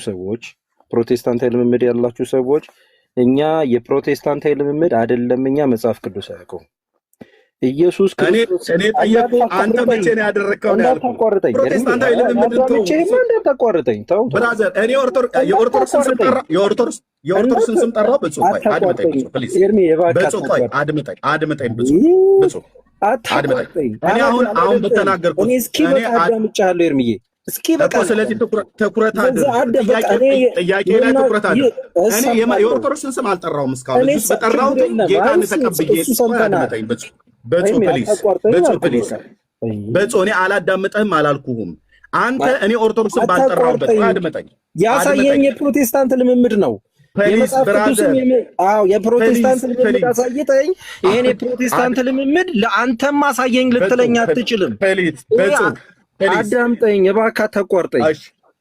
ሰዎች እኛ የፕሮቴስታንታዊ ልምምድ አይደለም፣ እኛ መጽሐፍ ቅዱስ አያውቀውም። ኢየሱስ ክርስቶስ እኔ ጠየቁ። አንተ መቼ ነው ያደረከው? እንዳታቋርጠኝ። ፕሮቴስታንታዊ ልምምድ እንዳታቋርጠኝ። ተው ብራዘር፣ እኔ የኦርቶዶክስን ስም ጠራው። ብፁዕ ቆይ አድምጠኝ፣ ፕሊዝ። ብፁዕ ቆይ አድምጠኝ፣ ብፁዕ አድምጠኝ። እኔ አሁን በተናገርኩት እስኪ በቃ አዳምጫለሁ ኤርሚዬ፣ እስኪ በቃ። ስለዚህ ትኩረት አድርግ፣ ጥያቄ ላይ ትኩረት አድርግ። እኔ የኦርቶዶክስን ስም አልጠራውም እስካሁን። በጠራሁት ጌታን ተቀብዬ አድምጠኝ ብፁዕ። በጾ ፕሊዝ እኔ አላዳምጠህም አላልኩህም። አንተ እኔ ኦርቶዶክስን ባልጠራሁበት አድምጠኝ። ያሳየኝ የፕሮቴስታንት ልምምድ ነው። የፕሮቴስታንት ልምምድ አሳይተኝ። ይሄን የፕሮቴስታንት ልምምድ ለአንተም አሳየኝ ልትለኝ አትችልም። አዳምጠኝ እባክህ፣ አታቋርጠኝ።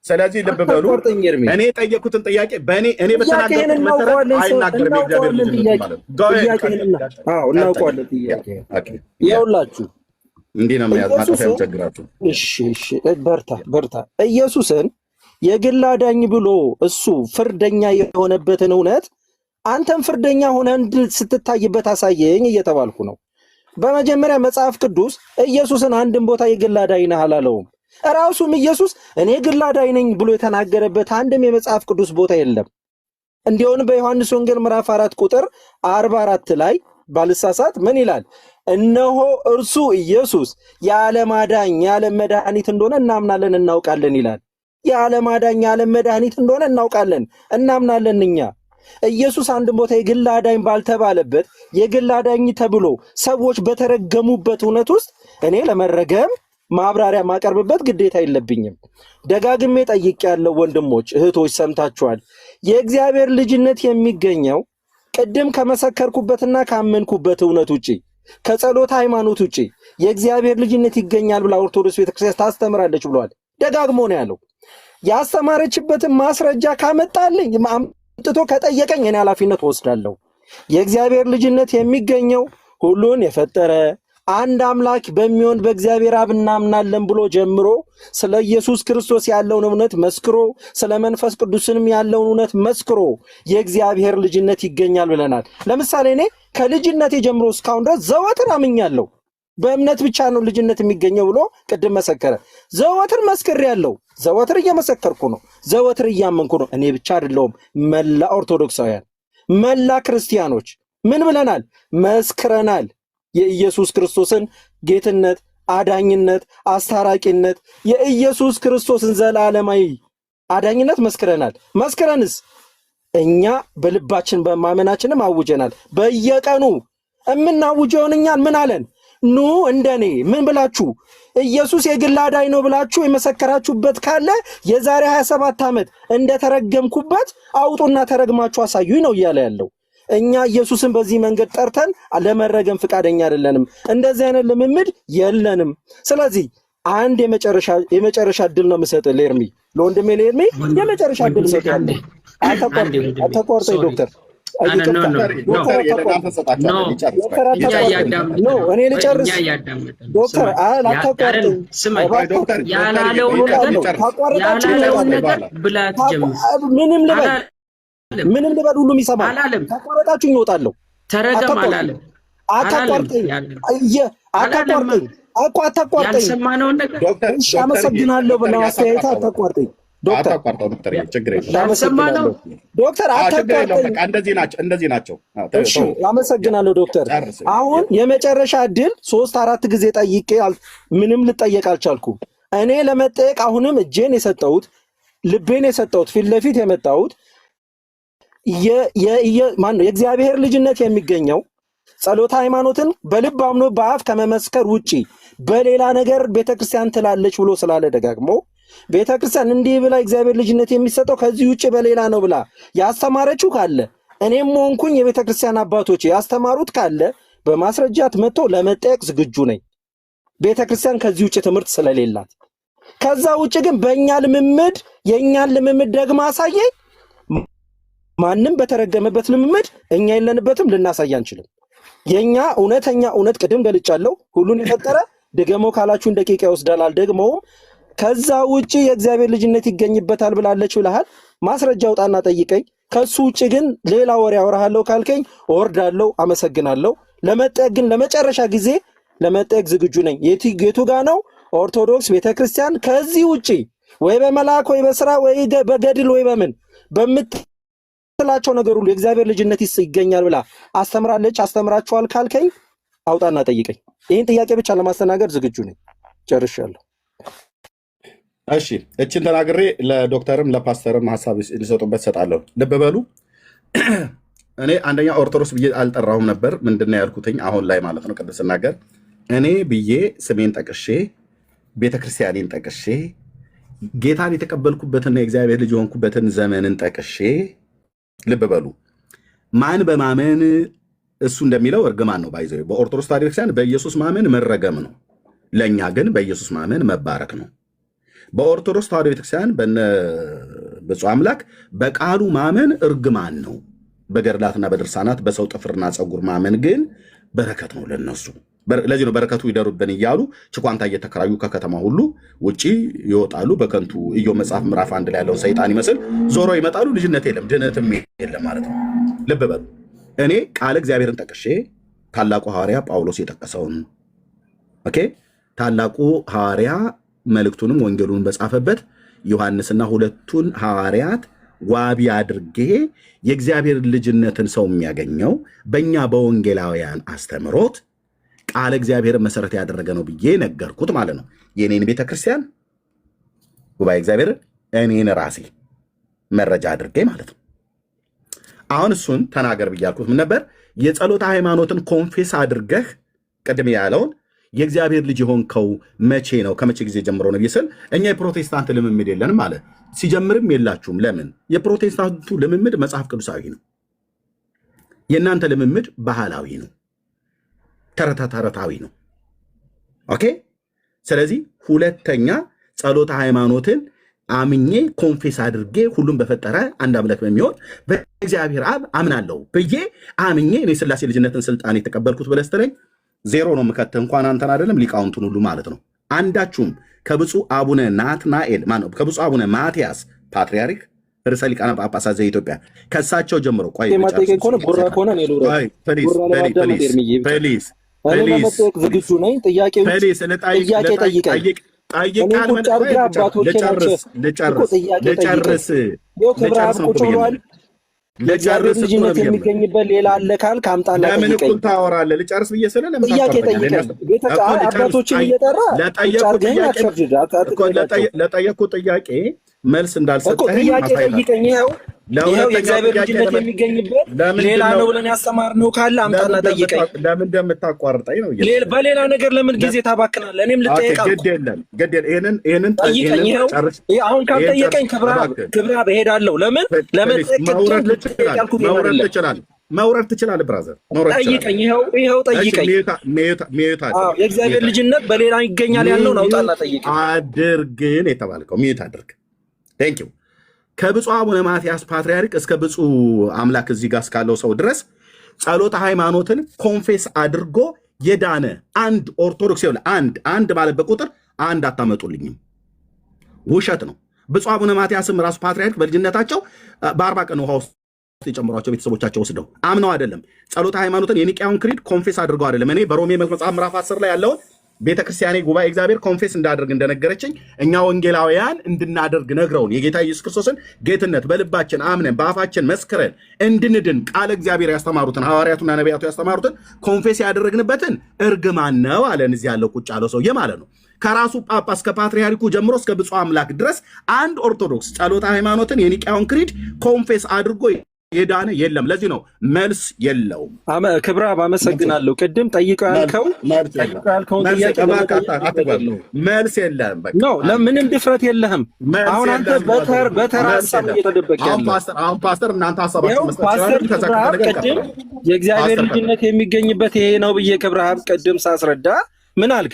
ስለዚህ ልብ በሉ። እኔ የጠየኩትን ጥያቄ እኔ በተናገርኩት መሰረት አይናገርም የእግዚአብሔር ልጅ ማለት ነው። እናውቀዋለን። ጥያቄ ይኸውላችሁ እንዲህ ነው ማጥፋት ቸግራችሁ። እሺ በርታ። ኢየሱስን የግል አዳኝ ብሎ እሱ ፍርደኛ የሆነበትን እውነት አንተም ፍርደኛ ሆነህ ስትታይበት አሳየኝ እየተባልኩ ነው። በመጀመሪያ መጽሐፍ ቅዱስ ኢየሱስን አንድም ቦታ የግል አዳኝ ነህ አላለውም። ራሱም ኢየሱስ እኔ ግል አዳኝ ነኝ ብሎ የተናገረበት አንድም የመጽሐፍ ቅዱስ ቦታ የለም። እንዲሁም በዮሐንስ ወንጌል ምዕራፍ 4 ቁጥር 44 ላይ ባልሳሳት ምን ይላል? እነሆ እርሱ ኢየሱስ የዓለም አዳኝ የዓለም መድኃኒት እንደሆነ እናምናለን እናውቃለን ይላል። የዓለም አዳኝ የዓለም መድኃኒት እንደሆነ እናውቃለን እናምናለን። እኛ ኢየሱስ አንድም ቦታ የግል አዳኝ ባልተባለበት የግል አዳኝ ተብሎ ሰዎች በተረገሙበት እውነት ውስጥ እኔ ለመረገም ማብራሪያ ማቀርብበት ግዴታ የለብኝም። ደጋግሜ ጠይቄያለሁ። ወንድሞች እህቶች ሰምታችኋል። የእግዚአብሔር ልጅነት የሚገኘው ቅድም ከመሰከርኩበትና ካመንኩበት እውነት ውጪ ከጸሎት ሃይማኖት ውጪ የእግዚአብሔር ልጅነት ይገኛል ብላ ኦርቶዶክስ ቤተክርስቲያን ታስተምራለች ብሏል። ደጋግሞ ነው ያለው። ያስተማረችበትን ማስረጃ ካመጣልኝ አምጥቶ ከጠየቀኝ እኔ ኃላፊነት ወስዳለሁ። የእግዚአብሔር ልጅነት የሚገኘው ሁሉን የፈጠረ አንድ አምላክ በሚሆን በእግዚአብሔር አብ እናምናለን ብሎ ጀምሮ ስለ ኢየሱስ ክርስቶስ ያለውን እውነት መስክሮ ስለ መንፈስ ቅዱስንም ያለውን እውነት መስክሮ የእግዚአብሔር ልጅነት ይገኛል ብለናል። ለምሳሌ እኔ ከልጅነቴ ጀምሮ እስካሁን ድረስ ዘወትር አምኛለሁ። በእምነት ብቻ ነው ልጅነት የሚገኘው ብሎ ቅድም መሰከረ። ዘወትር መስክሬያለሁ። ዘወትር እየመሰከርኩ ነው። ዘወትር እያመንኩ ነው። እኔ ብቻ አይደለሁም፣ መላ ኦርቶዶክሳውያን፣ መላ ክርስቲያኖች ምን ብለናል? መስክረናል። የኢየሱስ ክርስቶስን ጌትነት፣ አዳኝነት፣ አስታራቂነት፣ የኢየሱስ ክርስቶስን ዘላለማዊ አዳኝነት መስክረናል። መስክረንስ እኛ በልባችን በማመናችንም አውጀናል። በየቀኑ የምናውጀውን እኛን ምን አለን? ኑ እንደኔ ምን ብላችሁ ኢየሱስ የግል አዳኝ ነው ብላችሁ የመሰከራችሁበት ካለ የዛሬ 27 ዓመት እንደተረገምኩበት አውጡና ተረግማችሁ አሳዩኝ ነው እያለ ያለው። እኛ ኢየሱስን በዚህ መንገድ ጠርተን ለመረገም ፍቃደኛ አይደለንም። እንደዚህ አይነት ልምምድ የለንም። ስለዚህ አንድ የመጨረሻ እድል ነው የምሰጥህ ለኤርሚ፣ ለወንድሜ ለኤርሚ የመጨረሻ እድል ሰጥሃለሁ። አታቋርጠኝ ዶክተር። እኔ ልጨርስ ዶክተር። ምንም ልበል ሁሉም ይሰማል። ተቋረጣችሁ ይወጣለሁ። ተረገም አላለም። አታቋርጠኝ እኮ አታቋርጠኝ። ያልሰማነውን ነገር እሺ፣ አመሰግናለሁ ብለህ አስተያየት አታቋርጠኝ ዶክተር። ዶክተር አታቋርጠኝ። እንደዚህ ናቸው። እሺ፣ አመሰግናለሁ ዶክተር። አሁን የመጨረሻ እድል 3-4 ጊዜ ጠይቄ ምንም ልጠየቅ አልቻልኩም። እኔ ለመጠየቅ አሁንም እጄን የሰጠሁት ልቤን የሰጠሁት ፊት ለፊት የመጣሁት ማነው? የእግዚአብሔር ልጅነት የሚገኘው ጸሎት ሃይማኖትን በልብ አምኖ በአፍ ከመመስከር ውጪ በሌላ ነገር ቤተክርስቲያን ትላለች ብሎ ስላለ ደጋግሞ ቤተክርስቲያን እንዲህ ብላ እግዚአብሔር ልጅነት የሚሰጠው ከዚህ ውጪ በሌላ ነው ብላ ያስተማረችው ካለ እኔም ሆንኩኝ የቤተክርስቲያን አባቶች ያስተማሩት ካለ በማስረጃት መጥቶ ለመጠየቅ ዝግጁ ነኝ። ቤተክርስቲያን ከዚህ ውጪ ትምህርት ስለሌላት። ከዛ ውጪ ግን በእኛ ልምምድ የእኛን ልምምድ ደግማ አሳየኝ። ማንም በተረገመበት ልምምድ እኛ የለንበትም፣ ልናሳይ አንችልም። የኛ እውነተኛ እውነት ቅድም ገልጫለሁ፣ ሁሉን የፈጠረ ድገሞ ካላችሁን ደቂቃ ይወስዳል አልደግሞም። ከዛ ውጪ የእግዚአብሔር ልጅነት ይገኝበታል ብላለች ብለሃል። ማስረጃ አውጣና ጠይቀኝ። ከሱ ውጪ ግን ሌላ ወሬ አወራሃለሁ ካልከኝ እወርዳለሁ። አመሰግናለሁ። ለመጠየቅ ግን ለመጨረሻ ጊዜ ለመጠየቅ ዝግጁ ነኝ። የቱ ጋ ነው ኦርቶዶክስ ቤተክርስቲያን ከዚህ ውጪ ወይ በመልአክ ወይ በስራ ወይ በገድል ወይ በምን በምትላቸው ነገር ሁሉ የእግዚአብሔር ልጅነት ይገኛል ብላ አስተምራለች? አስተምራችኋል ካልከኝ አውጣና ጠይቀኝ። ይህን ጥያቄ ብቻ ለማስተናገድ ዝግጁ ነኝ። ጨርሻለሁ። እሺ፣ እችን ተናግሬ ለዶክተርም ለፓስተርም ሀሳብ ሊሰጡበት ሰጣለሁ። ልብ በሉ። እኔ አንደኛ ኦርቶዶክስ ብዬ አልጠራሁም ነበር። ምንድነው ያልኩትኝ አሁን ላይ ማለት ነው። ቅድም ስናገር እኔ ብዬ ስሜን ጠቅሼ ቤተክርስቲያኔን ጠቅሼ ጌታን የተቀበልኩበትና የእግዚአብሔር ልጅ የሆንኩበትን ዘመንን ጠቅሼ፣ ልብ በሉ፣ ማን በማመን እሱ እንደሚለው እርግማን ነው። ባይዘ በኦርቶዶክስ ተዋሕዶ ቤተክርስቲያን በኢየሱስ ማመን መረገም ነው። ለእኛ ግን በኢየሱስ ማመን መባረክ ነው። በኦርቶዶክስ ተዋሕዶ ቤተክርስቲያን በነ ብፁዕ አምላክ በቃሉ ማመን እርግማን ነው። በገድላትና በድርሳናት በሰው ጥፍርና ፀጉር ማመን ግን በረከት ነው ለነሱ። ለዚህ ነው በረከቱ ይደሩብን እያሉ ችኳንታ እየተከራዩ ከከተማ ሁሉ ውጪ ይወጣሉ። በከንቱ ኢዮብ መጽሐፍ ምዕራፍ 1 ላይ ያለውን ሰይጣን ይመስል ዞሮ ይመጣሉ። ልጅነት የለም ድህነትም የለም ማለት ነው። ልብ በሉ። እኔ ቃል እግዚአብሔርን ጠቅሼ ታላቁ ሐዋርያ ጳውሎስ የጠቀሰውን ታላቁ ሐዋርያ መልእክቱንም ወንጌሉን በጻፈበት ዮሐንስና ሁለቱን ሐዋርያት ዋቢ አድርጌ የእግዚአብሔር ልጅነትን ሰው የሚያገኘው በእኛ በወንጌላውያን አስተምሮት ቃል እግዚአብሔር መሰረት ያደረገ ነው ብዬ ነገርኩት ማለት ነው። የኔን ቤተክርስቲያን ጉባኤ እግዚአብሔር እኔን ራሴ መረጃ አድርጌ ማለት ነው። አሁን እሱን ተናገር ብያልኩት ምን ነበር? የጸሎተ ሃይማኖትን ኮንፌስ አድርገህ ቅድም ያለውን የእግዚአብሔር ልጅ የሆንከው መቼ ነው? ከመቼ ጊዜ ጀምሮ ነው ይስል? እኛ የፕሮቴስታንት ልምምድ የለንም አለ። ሲጀምርም የላችሁም። ለምን? የፕሮቴስታንቱ ልምምድ መጽሐፍ ቅዱሳዊ ነው። የእናንተ ልምምድ ባህላዊ ነው፣ ተረታዊ ነው። ኦኬ። ስለዚህ ሁለተኛ ጸሎተ ሃይማኖትን አምኜ ኮንፌስ አድርጌ ሁሉም በፈጠረ አንድ አምላክ በሚሆን በእግዚአብሔር አብ አምናለሁ ብዬ አምኜ እኔ ሥላሴ ልጅነትን ስልጣን የተቀበልኩት ብለህ ስትለኝ ዜሮ ነው የምከትህ። እንኳን አንተን አይደለም ሊቃውንቱን ሁሉ ማለት ነው። አንዳችሁም ከብፁዕ አቡነ ናትናኤል ማነው ከብፁዕ አቡነ ማትያስ ፓትርያርክ ርዕሰ ሊቃነ ጳጳሳት ዘኢትዮጵያ ከሳቸው ጀምሮ ለእግዚአብሔር ልጅነት የሚገኝበት ሌላ አለ ካልክ አምጣና ጠይቀኝ። ለምን እኩል ታወራለህ? ልጨርስ ብዬ ስለ ለምን ጥያቄ ጠይቀኝ። አባቶችን እየጠራ ለጠየቅኩ ጥያቄ መልስ እንዳልሰጠኝ ጥያቄ ጠይቀኝ። ይኸው የእግዚአብሔር ልጅነት የሚገኝበት ሌላ ነው ብለን ያስተማርነው ካለ አምጣና ጠይቀኝ። ለምን እንደምታቋርጠኝ ነው? በሌላ ነገር ለምን ጊዜ ታባክናለህ? እኔም ልጠይቅ። ግድ የለም ይሄንን ጠይቀኝ። ይኸው አሁን ካልጠየቀኝ ክብረአብ እሄዳለሁ። ለምን መውረድ ትችላለህ ብራዘር፣ ጠይቀኝ። ይኸው ጠይቀኝ። የእግዚአብሔር ልጅነት በሌላ ይገኛል ያልነውን አውጣና ጠይቀኝ። አድርግን የተባልከው ሚዩት አድርግ። ቴንኪው። ከብፁዕ አቡነ ማትያስ ፓትርያርክ እስከ ብፁዕ አምላክ እዚህ ጋር እስካለው ሰው ድረስ ጸሎተ ሃይማኖትን ኮንፌስ አድርጎ የዳነ አንድ ኦርቶዶክስ ይኸውልህ፣ አንድ ማለት በቁጥር አንድ አታመጡልኝም። ውሸት ነው። ብፁዕ አቡነ ማትያስም ራሱ ፓትርያርክ በልጅነታቸው በ40 ቀን ውሃ ውስጥ የጨምሯቸው ቤተሰቦቻቸው ወስደው አምነው አይደለም። ጸሎተ ሃይማኖትን የኒቅያውን ክሪድ ኮንፌስ አድርገው አይደለም። እኔ በሮሜ መጽሐፍ ምዕራፍ 10 ላይ ያለውን ቤተክርስቲያኔ ጉባኤ እግዚአብሔር ኮንፌስ እንዳደርግ እንደነገረችኝ እኛ ወንጌላውያን እንድናደርግ ነግረውን የጌታ ኢየሱስ ክርስቶስን ጌትነት በልባችን አምነን በአፋችን መስክረን እንድንድን ቃል እግዚአብሔር ያስተማሩትን ሐዋርያቱና ነቢያቱ ያስተማሩትን ኮንፌስ ያደረግንበትን እርግማን ነው አለን። እዚህ ያለው ቁጭ ያለው ሰውዬ ማለት ነው። ከራሱ ጳጳስ ከፓትርያርኩ ጀምሮ እስከ ብፁዕ አምላክ ድረስ አንድ ኦርቶዶክስ ጸሎተ ሃይማኖትን የኒቅያውን ክሪድ ኮንፌስ አድርጎ የዳነ የለም። ለዚህ ነው መልስ የለውም። ክብረአብ አመሰግናለሁ። ቅድም ጠይቀው ያልከውን መልስ የለም። ለምንም ድፍረት የለህም። አሁን አንተ በተራ ሀሳብ እየተደበቀ አሁን ፓስተር እናንተ ሀሳባችሁ ቅድም የእግዚአብሔር ልጅነት የሚገኝበት ይሄ ነው ብዬ ክብረአብ ቅድም ሳስረዳ ምን አልክ?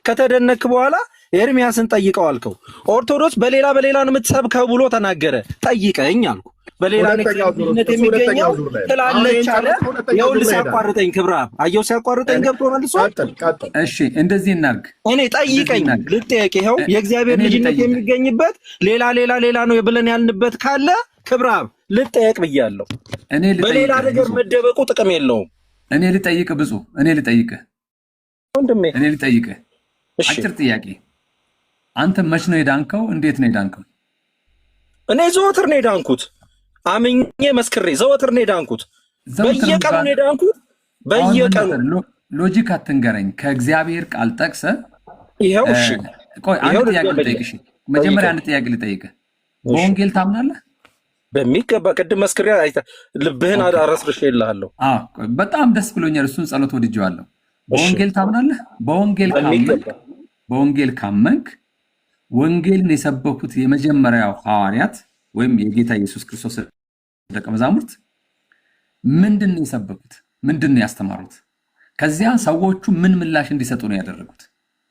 ከተደነክ በኋላ ኤርሚያስን ጠይቀው አልከው። ኦርቶዶክስ በሌላ ነው የምትሰብከው ብሎ ተናገረ። ጠይቀኝ አልኩ። በሌላ ንግግርነት የሚገኘው ትላለች አለ። ይኸውልህ ሲያቋርጠኝ ክብረአብ አየሁ፣ ሲያቋርጠኝ ገብቶ መልሷል። እሺ እንደዚህ እናድርግ። እኔ ጠይቀኝ ልጠየቅ። ይኸው የእግዚአብሔር ልጅነት የሚገኝበት ሌላ ነው ብለን ያልንበት ካለ ክብረአብ ልጠየቅ ብያለሁ። በሌላ ነገር መደበቁ ጥቅም የለውም። እኔ ልጠይቅ ብዙ እኔ ልጠይቅ ወንድሜ፣ እኔ ልጠይቅ። አጭር ጥያቄ፣ አንተ መች ነው የዳንከው? እንዴት ነው የዳንከው? እኔ ዘወትር ነው የዳንኩት። አምኜ መስክሬ ዘወትር ነው የዳንኩት። በየቀኑ ነው የዳንኩት። በየቀኑ ሎጂክ አትንገረኝ። ከእግዚአብሔር ቃል ጠቅሰህ ይሄው። እሺ ቆይ አንድ ጥያቄ ልጠይቅሽ። መጀመሪያ አንድ ጥያቄ ልጠይቅህ። በወንጌል ታምናለህ? በሚገባ ቅድም መስክሬ ልብህን አረስርሽ ይልሃለሁ። በጣም ደስ ብሎኛል። እሱን ጸሎት ወድጄዋለሁ። በወንጌል ታምናለህ? በወንጌል ካመንክ ወንጌልን የሰበኩት የመጀመሪያው ሐዋርያት ወይም የጌታ ኢየሱስ ክርስቶስ ደቀ መዛሙርት ምንድን ነው የሰበኩት? ምንድን ነው ያስተማሩት? ከዚያ ሰዎቹ ምን ምላሽ እንዲሰጡ ነው ያደረጉት?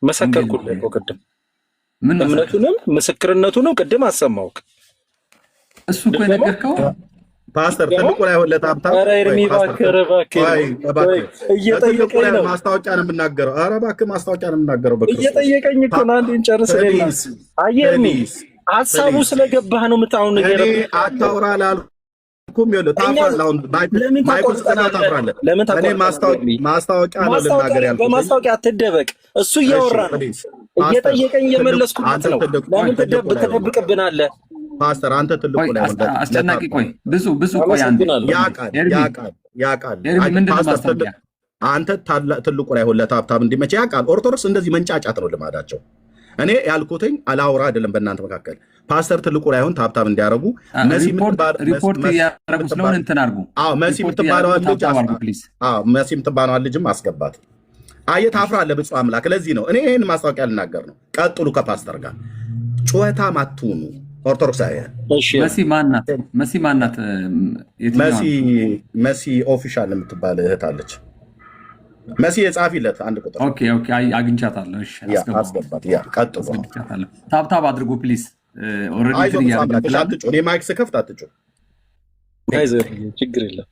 መሰከርኩልህ እኮ ቅድም። እምነቱንም ምስክርነቱንም ቅድም አሰማሁህ። እሱ እኮ የነገርከው ፓስተር ትልቁ ላይ ሁለት ሀብታም እየጠየቀኝ ነው። ማስታወቂያ ነው የምናገረው። ኧረ እባክህ ማስታወቂያ ነው የምናገረው። እየጠየቀኝ እኮ ነው። አንዴን ጨርስ። አየርሚ ሀሳቡ ስለገባህ ነው የምታውን ነገር አታውራ ላልኩም። ይኸውልህ ታፍራለህ። አሁን ማይኩን ስጠና ታፍራለህ። እኔ ማስታወቂያ ነው ልናገር ያልኩት። በማስታወቂያ አትደበቅ። እሱ እያወራ ነው፣ እየጠየቀኝ እየመለስኩት ነው። ለምን ትደብቅብናለህ? ፓስተር አንተ ትልቁ ላይ አስጨናቂ። ቆይ ብዙ ቆይ ያቃል አንተ ትልቁ ላይ ሁለት ሀብታም እንዲመች ያቃል። ኦርቶዶክስ እንደዚህ መንጫጫት ነው ልማዳቸው። እኔ ያልኩትኝ አላውራ አይደለም በእናንተ መካከል። ፓስተር ትልቁ ላይ ሆን ሀብታም እንዲያረጉ ሪፖርት ያረጉ ስለሆነ እንትን አድርጉ። መሲ የምትባለዋን ልጅም አስገባት። አየህ ታፍራለህ። ብፁዕ አምላክ። ለዚህ ነው እኔ ይህን ማስታወቂያ ልናገር ነው። ቀጥሉ ከፓስተር ጋር ጩኸታም አትሁኑ። ኦርቶዶክሳውያን መሲ ማናት? መሲ ኦፊሻል የምትባል እህት አለች። መሲ የጻፊለት አንድ ቁጥር አግኝቻታለሁ። አስገባት። ቀጥሉ። ታብታብ አድርጉ ፕሊዝ። እኔ ማይክ ስከፍት አትጩ። ችግር የለም።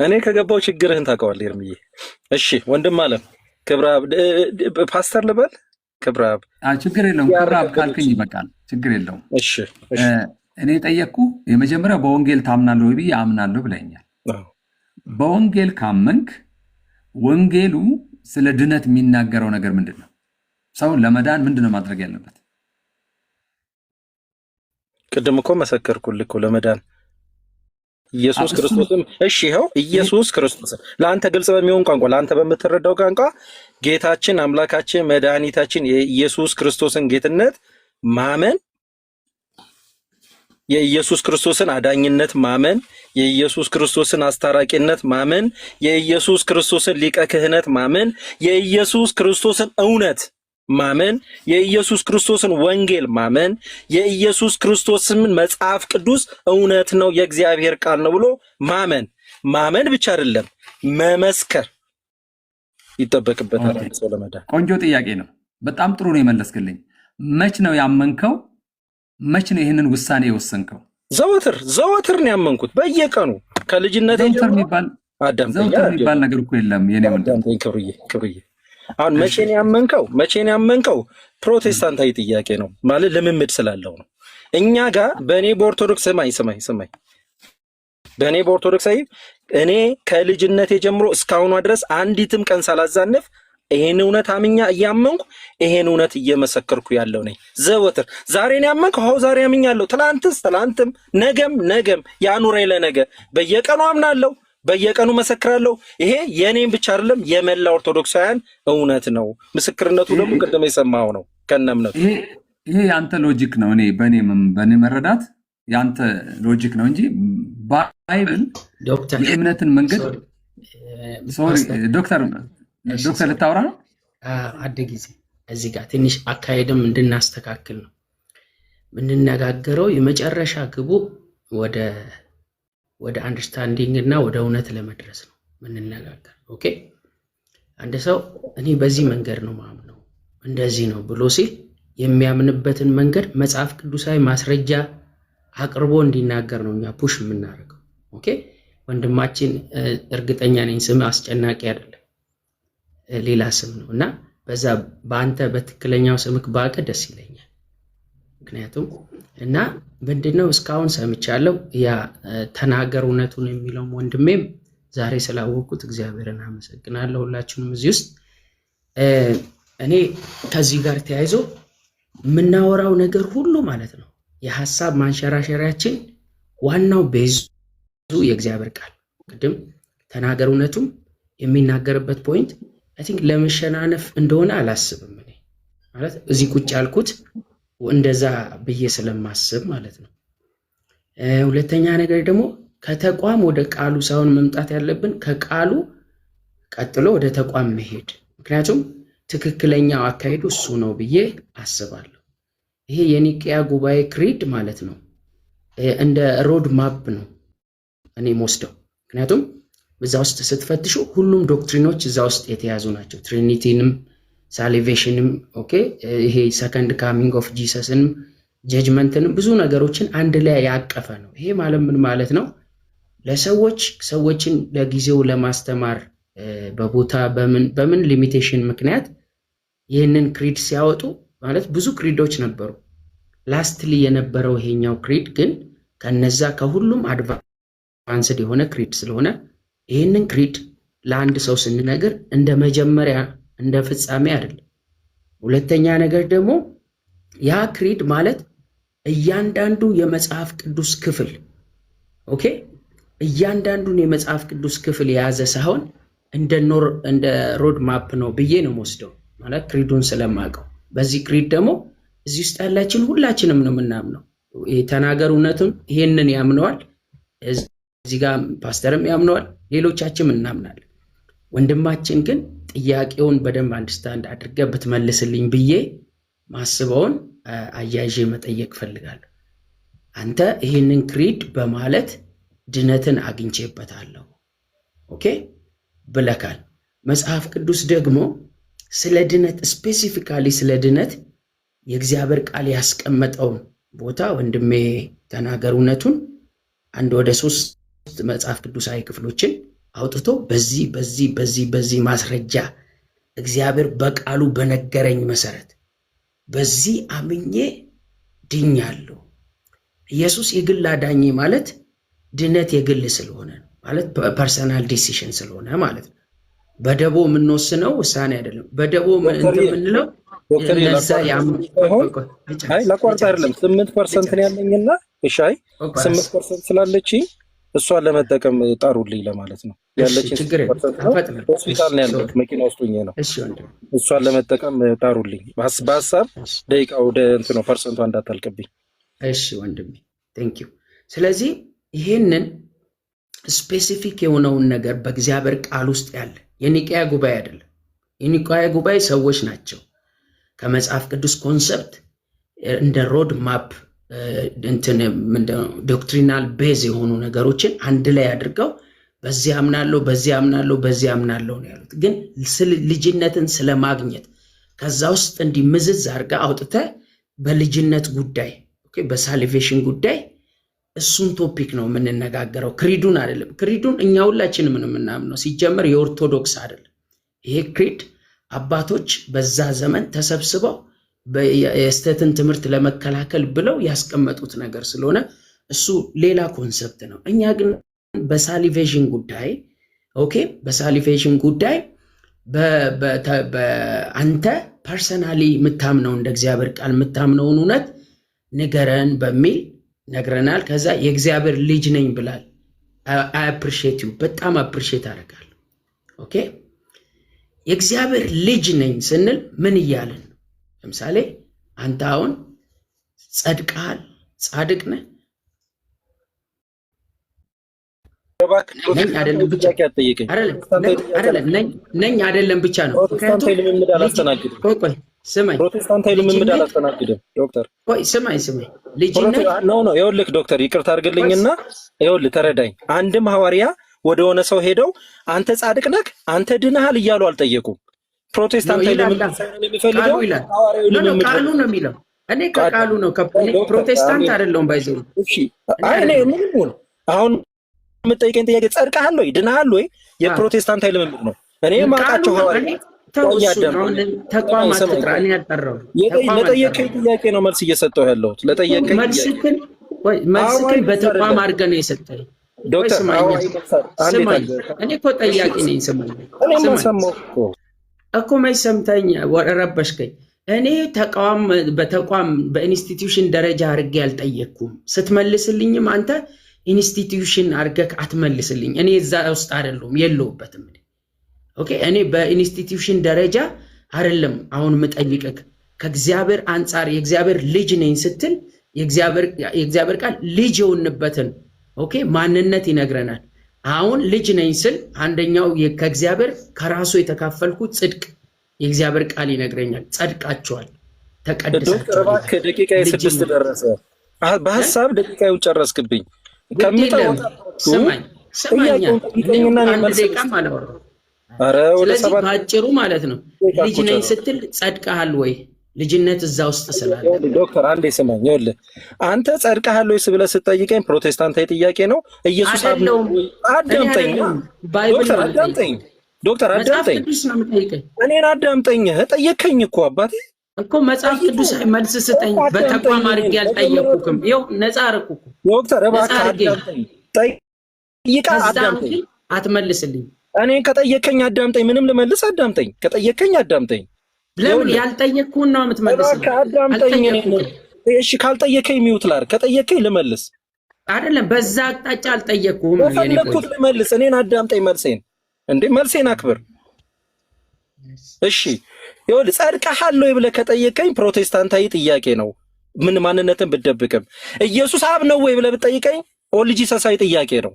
እኔ ከገባው ችግርህን ታውቀዋለህ ኤርምዬ። እሺ ወንድም አለም ክብረአብ ፓስተር ልበል? ክብረአብ ችግር የለውም። ክብረአብ ካልከኝ ይበቃል። ችግር የለውም። እኔ ጠየቅኩ የመጀመሪያው በወንጌል ታምናለህ ወይ ብዬ አምናለሁ ብለኛል። በወንጌል ካመንክ ወንጌሉ ስለ ድነት የሚናገረው ነገር ምንድን ነው? ሰውን ለመዳን ምንድን ነው ማድረግ ያለበት? ቅድም እኮ መሰከርኩልህ እኮ ለመዳን ኢየሱስ ክርስቶስም። እሺ ይኸው ኢየሱስ ክርስቶስም ለአንተ ግልጽ በሚሆን ቋንቋ፣ ለአንተ በምትረዳው ቋንቋ ጌታችን አምላካችን መድኃኒታችን የኢየሱስ ክርስቶስን ጌትነት ማመን፣ የኢየሱስ ክርስቶስን አዳኝነት ማመን፣ የኢየሱስ ክርስቶስን አስታራቂነት ማመን፣ የኢየሱስ ክርስቶስን ሊቀ ክህነት ማመን፣ የኢየሱስ ክርስቶስን እውነት ማመን፣ የኢየሱስ ክርስቶስን ወንጌል ማመን፣ የኢየሱስ ክርስቶስን መጽሐፍ ቅዱስ እውነት ነው የእግዚአብሔር ቃል ነው ብሎ ማመን ብቻ አይደለም መመስከር ይጠበቅበታል። ሰው ለመዳን ቆንጆ ጥያቄ ነው። በጣም ጥሩ ነው የመለስክልኝ። መች ነው ያመንከው? መች ነው ይህንን ውሳኔ የወሰንከው? ዘወትር ነው ያመንኩት። በየቀኑ ከልጅነቴ ዘውትር የሚባል ነገር እኮ የለም። የኔ ወንድም ክብርዬ አሁን መቼ ነው ያመንከው? ፕሮቴስታንታዊ ጥያቄ ነው ማለት ልምምድ ስላለው ነው። እኛ ጋር በእኔ በኦርቶዶክስ ስማኝ በእኔ በኦርቶዶክሳዊ እኔ ከልጅነቴ ጀምሮ እስካሁኗ ድረስ አንዲትም ቀን ሳላዛንፍ ይሄን እውነት አምኛ እያመንኩ ይሄን እውነት እየመሰከርኩ ያለው ነኝ። ዘወትር ዛሬ ነው ያመንከው? ዛሬ አምኛለሁ። ትላንትም ነገም ያኑረኝ ለነገ። በየቀኑ አምናለሁ፣ በየቀኑ መሰክራለሁ። ይሄ የኔም ብቻ አይደለም የመላ ኦርቶዶክሳውያን እውነት ነው። ምስክርነቱ ደግሞ ቅድም የሰማው ነው ከነምነቱ። ይሄ ያንተ ሎጂክ ነው። እኔ በኔ መረዳት ያንተ ሎጂክ ነው እንጂ ባይብል የእምነትን መንገድ ዶክተር ልታወራ ነው። አንድ ጊዜ እዚህ ጋር ትንሽ አካሄድም እንድናስተካክል ነው የምንነጋገረው። የመጨረሻ ግቡ ወደ አንደርስታንዲንግ እና ወደ እውነት ለመድረስ ነው የምንነጋገር። ኦኬ አንድ ሰው እኔ በዚህ መንገድ ነው ማምነው እንደዚህ ነው ብሎ ሲል የሚያምንበትን መንገድ መጽሐፍ ቅዱሳዊ ማስረጃ አቅርቦ እንዲናገር ነው እኛ ፑሽ የምናደርገው። ኦኬ ወንድማችን እርግጠኛ ነኝ ስም አስጨናቂ አይደለም፣ ሌላ ስም ነው እና በዛ በአንተ በትክክለኛው ስምክ ባቀ ደስ ይለኛል። ምክንያቱም እና ምንድነው እስካሁን ሰምቻለሁ ያ ተናገር እውነቱን የሚለው ወንድሜም ዛሬ ስላወቁት እግዚአብሔርን አመሰግናለሁ። ሁላችሁንም እዚህ ውስጥ እኔ ከዚህ ጋር ተያይዞ የምናወራው ነገር ሁሉ ማለት ነው የሐሳብ ማንሸራሸሪያችን ዋናው ቤዙ የእግዚአብሔር ቃል ቅድም ተናገር እውነቱም የሚናገርበት ፖይንት አይ ቲንክ ለመሸናነፍ እንደሆነ አላስብም። እኔ ማለት እዚህ ቁጭ ያልኩት እንደዛ ብዬ ስለማስብ ማለት ነው። ሁለተኛ ነገር ደግሞ ከተቋም ወደ ቃሉ ሳይሆን መምጣት ያለብን ከቃሉ ቀጥሎ ወደ ተቋም መሄድ፣ ምክንያቱም ትክክለኛው አካሄዱ እሱ ነው ብዬ አስባለሁ። ይሄ የኒቅያ ጉባኤ ክሪድ ማለት ነው እንደ ሮድ ማፕ ነው እኔ ወስደው። ምክንያቱም እዛ ውስጥ ስትፈትሹ ሁሉም ዶክትሪኖች እዛ ውስጥ የተያዙ ናቸው። ትሪኒቲንም፣ ሳሊቬሽንም፣ ኦኬ ይሄ ሰከንድ ካሚንግ ኦፍ ጂሰስንም፣ ጀጅመንትንም ብዙ ነገሮችን አንድ ላይ ያቀፈ ነው። ይሄ ማለት ምን ማለት ነው? ሰዎችን ለጊዜው ለማስተማር በቦታ በምን ሊሚቴሽን ምክንያት ይህንን ክሪድ ሲያወጡ ማለት ብዙ ክሪዶች ነበሩ። ላስትሊ የነበረው ይሄኛው ክሪድ ግን ከነዛ ከሁሉም አድቫንስድ የሆነ ክሪድ ስለሆነ ይህንን ክሪድ ለአንድ ሰው ስንነግር እንደ መጀመሪያ እንደ ፍጻሜ አይደለም። ሁለተኛ ነገር ደግሞ ያ ክሪድ ማለት እያንዳንዱ የመጽሐፍ ቅዱስ ክፍል ኦኬ እያንዳንዱን የመጽሐፍ ቅዱስ ክፍል የያዘ ሳይሆን እንደ ሮድ ማፕ ነው ብዬ ነው ወስደው ማለት ክሪዱን ስለማውቀው። በዚህ ክሪድ ደግሞ እዚህ ውስጥ ያላችን ሁላችንም ነው የምናምነው። ተናገር እውነቱን ይሄንን ያምነዋል፣ እዚህ ጋር ፓስተርም ያምነዋል፣ ሌሎቻችንም እናምናለን። ወንድማችን ግን ጥያቄውን በደንብ አንደርስታንድ አድርገህ ብትመልስልኝ ብዬ ማስበውን አያይዤ መጠየቅ ፈልጋለሁ። አንተ ይሄንን ክሪድ በማለት ድነትን አግኝቼበታለሁ ኦኬ ብለካል። መጽሐፍ ቅዱስ ደግሞ ስለ ድነት ስፔሲፊካሊ ስለ ድነት የእግዚአብሔር ቃል ያስቀመጠውን ቦታ ወንድሜ ተናገር እውነቱን አንድ ወደ 3 መጽሐፍ ቅዱሳዊ ክፍሎችን አውጥቶ በዚህ ማስረጃ እግዚአብሔር በቃሉ በነገረኝ መሰረት በዚህ አምኜ ድኛለሁ። ኢየሱስ የግል አዳኜ ማለት ድነት የግል ስለሆነ ማለት ፐርሰናል ዲሲሽን ስለሆነ ማለት ነው። በደቦ የምንወስነው ውሳኔ አይደለም። በደቦ የምንለው ለቋርጥ አይደለም። 8% ነው ያለኝና እሻይ 8% ስላለች እሷን ለመጠቀም ጣሩልኝ ለማለት ነው። ያለችን ሆስፒታል ነው ያለው መኪና ውስጥ ሆኜ ነው። እሷን ለመጠቀም ጣሩልኝ በሐሳብ ደቂቃ ወደ እንት ነው ፐርሰንቷ እንዳታልቅብኝ። እሺ ወንድሜ ቴንክ ዩ። ስለዚህ ይሄንን ስፔሲፊክ የሆነውን ነገር በእግዚአብሔር ቃል ውስጥ ያለ የኒቅያ ጉባኤ አይደለም። የኒቅያ ጉባኤ ሰዎች ናቸው ከመጽሐፍ ቅዱስ ኮንሰፕት እንደ ሮድ ማፕ ዶክትሪናል ቤዝ የሆኑ ነገሮችን አንድ ላይ አድርገው በዚህ አምናለሁ ነው ያሉት። ግን ልጅነትን ስለማግኘት ከዛ ውስጥ እንዲምዝዝ አድርጋ አውጥተ በልጅነት ጉዳይ በሳሊቬሽን ጉዳይ እሱን ቶፒክ ነው የምንነጋገረው፣ ክሪዱን አይደለም። ክሪዱን እኛ ሁላችንም የምናምነው ሲጀመር የኦርቶዶክስ አይደለም። ይሄ ክሪድ አባቶች በዛ ዘመን ተሰብስበው የስተትን ትምህርት ለመከላከል ብለው ያስቀመጡት ነገር ስለሆነ እሱ ሌላ ኮንሰፕት ነው። እኛ ግን በሳሊቬሽን ጉዳይ በሳሊቬሽን ጉዳይ በአንተ ፐርሰናሊ የምታምነው እንደ እግዚአብሔር ቃል የምታምነውን እውነት ንገረን በሚል ነግረናል። ከዛ የእግዚአብሔር ልጅ ነኝ ብላል። አይ አፕሪሺየት ዩ በጣም አፕሪሺየት አደርጋለሁ። ኦኬ የእግዚአብሔር ልጅ ነኝ ስንል ምን እያለን ነው? ለምሳሌ አንተ አሁን ጸድቀሃል፣ ጻድቅ ነህ ነኝ አይደለም ብቻ ነኝ አይደለም ብቻ ነው። ስማኝ ፕሮቴስታንታዊ ልምምድ አላስተናግድም ዶክተር። ቆይ ስማኝ ልጅነት ነው ይኸውልህ ዶክተር ይቅርታ አድርግልኝና ይኸውልህ ተረዳኝ። አንድም ሐዋርያ ወደ ሆነ ሰው ሄደው አንተ ጻድቅ ነህ አንተ ድነሃል እያሉ አልጠየቁም። ፕሮቴስታንታዊ ልምምድ ሳይሆን የሚፈልገው ሐዋርያዊ ልምምድ ቃሉ ነው የሚለው። እኔ ከቃሉ ነው ፕሮቴስታንት አይደለሁም ባይዘው። እሺ እኔ ምንም ነው አሁን የምጠይቀኝ ጥያቄ ጸድቀሃል ወይ ድነሃል ወይ የፕሮቴስታንት ኃይል ልምምድ ነው። እኔ ማቃቸው ተቋም አትጥራ። እኔ ያጠራው ለጠየቀኝ ጥያቄ ነው መልስ እየሰጠው ያለሁት። ለጠየቀኝ መልስክን በተቋም አድርገህ ነው የሰጠኝ ዶክተር። እኔ እኮ ጠያቂ ነኝ። ስማኝ እኮ መች ሰምተኝ ረበሽከኝ። እኔ በተቋም በኢንስቲትዩሽን ደረጃ አድርጌ አልጠየቅኩም። ስትመልስልኝም አንተ ኢንስቲትዩሽን አድርገህ አትመልስልኝ። እኔ እዛ ውስጥ አይደለሁም የለሁበትም። ኦኬ እኔ በኢንስቲትዩሽን ደረጃ አይደለም አሁን የምጠይቅህ። ከእግዚአብሔር አንጻር የእግዚአብሔር ልጅ ነኝ ስትል የእግዚአብሔር ቃል ልጅ የሆንበትን ኦኬ ማንነት ይነግረናል። አሁን ልጅ ነኝ ስል አንደኛው ከእግዚአብሔር ከራሱ የተካፈልኩት ጽድቅ የእግዚአብሔር ቃል ይነግረኛል። ጸድቃቸዋል፣ ተቀድሳቸዋል። ደቂቃ 6 ደረሰ። በሐሳብ ደቂቃው ጨረስክብኝ። ስማኝ አንድ ደቂቃም አላወራሁም። ስለዚህ በአጭሩ ማለት ነው ልጅ ነኝ ስትል ጸድቀሃል ወይ? ልጅነት እዛ ውስጥ ስላለ ዶክተር አንዴ ስማኝ። ይኸውልህ አንተ ጸድቀሃል ወይ ብለህ ስትጠይቀኝ ፕሮቴስታንታዊ ጥያቄ ነው። ኢየሱስ አዳምጠኝ ዶክተር አዳምጠኝ። እኔን አዳምጠኝ። ጠየከኝ እኮ አባቴ እኮ መጽሐፍ ቅዱስ መልስ ስጠኝ። በተቋም አድርጌ አልጠየቅኩህም። ይኸው ነፃ አደረኩህ ዶክተር። እባክህ አዳምጠኝ። ጠይቃ አዳምጠኝ። አትመልስልኝ። እኔን ከጠየከኝ አዳምጠኝ። ምንም ልመልስ አዳምጠኝ። ከጠየከኝ አዳምጠኝ። ለምን ያልጠየቅኩህን ነው የምትመልስልኝ? አዳምጠኝ። እሺ ካልጠየከኝ ሚውት ላድርግ፣ ከጠየከኝ ልመልስ። አይደለም በዛ አቅጣጫ አልጠየቅኩህም። የፈለኩት ልመልስ። እኔን አዳምጠኝ። መልሴን እንዴ መልሴን አክብር። እሺ ይኸውልህ ጸድቀሃል ወይ ብለህ ከጠየቀኝ ፕሮቴስታንታዊ ጥያቄ ነው። ምን ማንነትን ብትደብቅም ኢየሱስ አብ ነው ወይ ብለህ ብትጠይቀኝ ኦልጂሰሳዊ ጥያቄ ነው።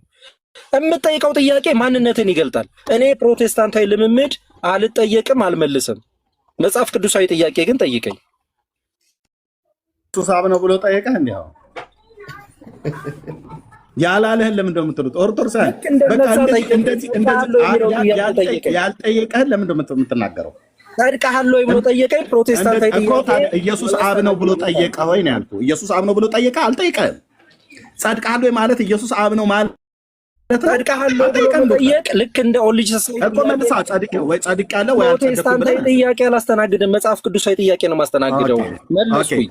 የምጠይቀው ጥያቄ ማንነትን ይገልጣል። እኔ ፕሮቴስታንታዊ ልምምድ አልጠየቅም፣ አልመልስም። መጽሐፍ ቅዱሳዊ ጥያቄ ግን ጠይቀኝ። ኢየሱስ አብ ነው ብሎ ጠየቀህ? እንዴ ያላለህን ለምን እንደምትሉት ኦርቶዶክሳን ያልጠየቀህን ለምን እንደምትናገረው? ጸድቀሃል ወይ ብሎ ጠየቀኝ። ፕሮቴስታንታዊ ጥያቄ ኢየሱስ አብ ነው ብሎ ጠየቀ ወይ ነው ያልኩህ። ኢየሱስ አብ ነው ብሎ ጠየቀ? አልጠየቀህም። ጸድቀሃል ወይ ማለት ኢየሱስ አብ ነው ማለት ጸድቀሃል ወይ ብሎ ጠየቅ። ልክ እንደ ኦልጂሰስ እኮ መልሳ ጸድቅ ያለ ወይ ፕሮቴስታንታዊ ጥያቄ አላስተናግድም። መጽሐፍ ቅዱሳዊ ጥያቄ ነው ማስተናግደው። መልሱኝ።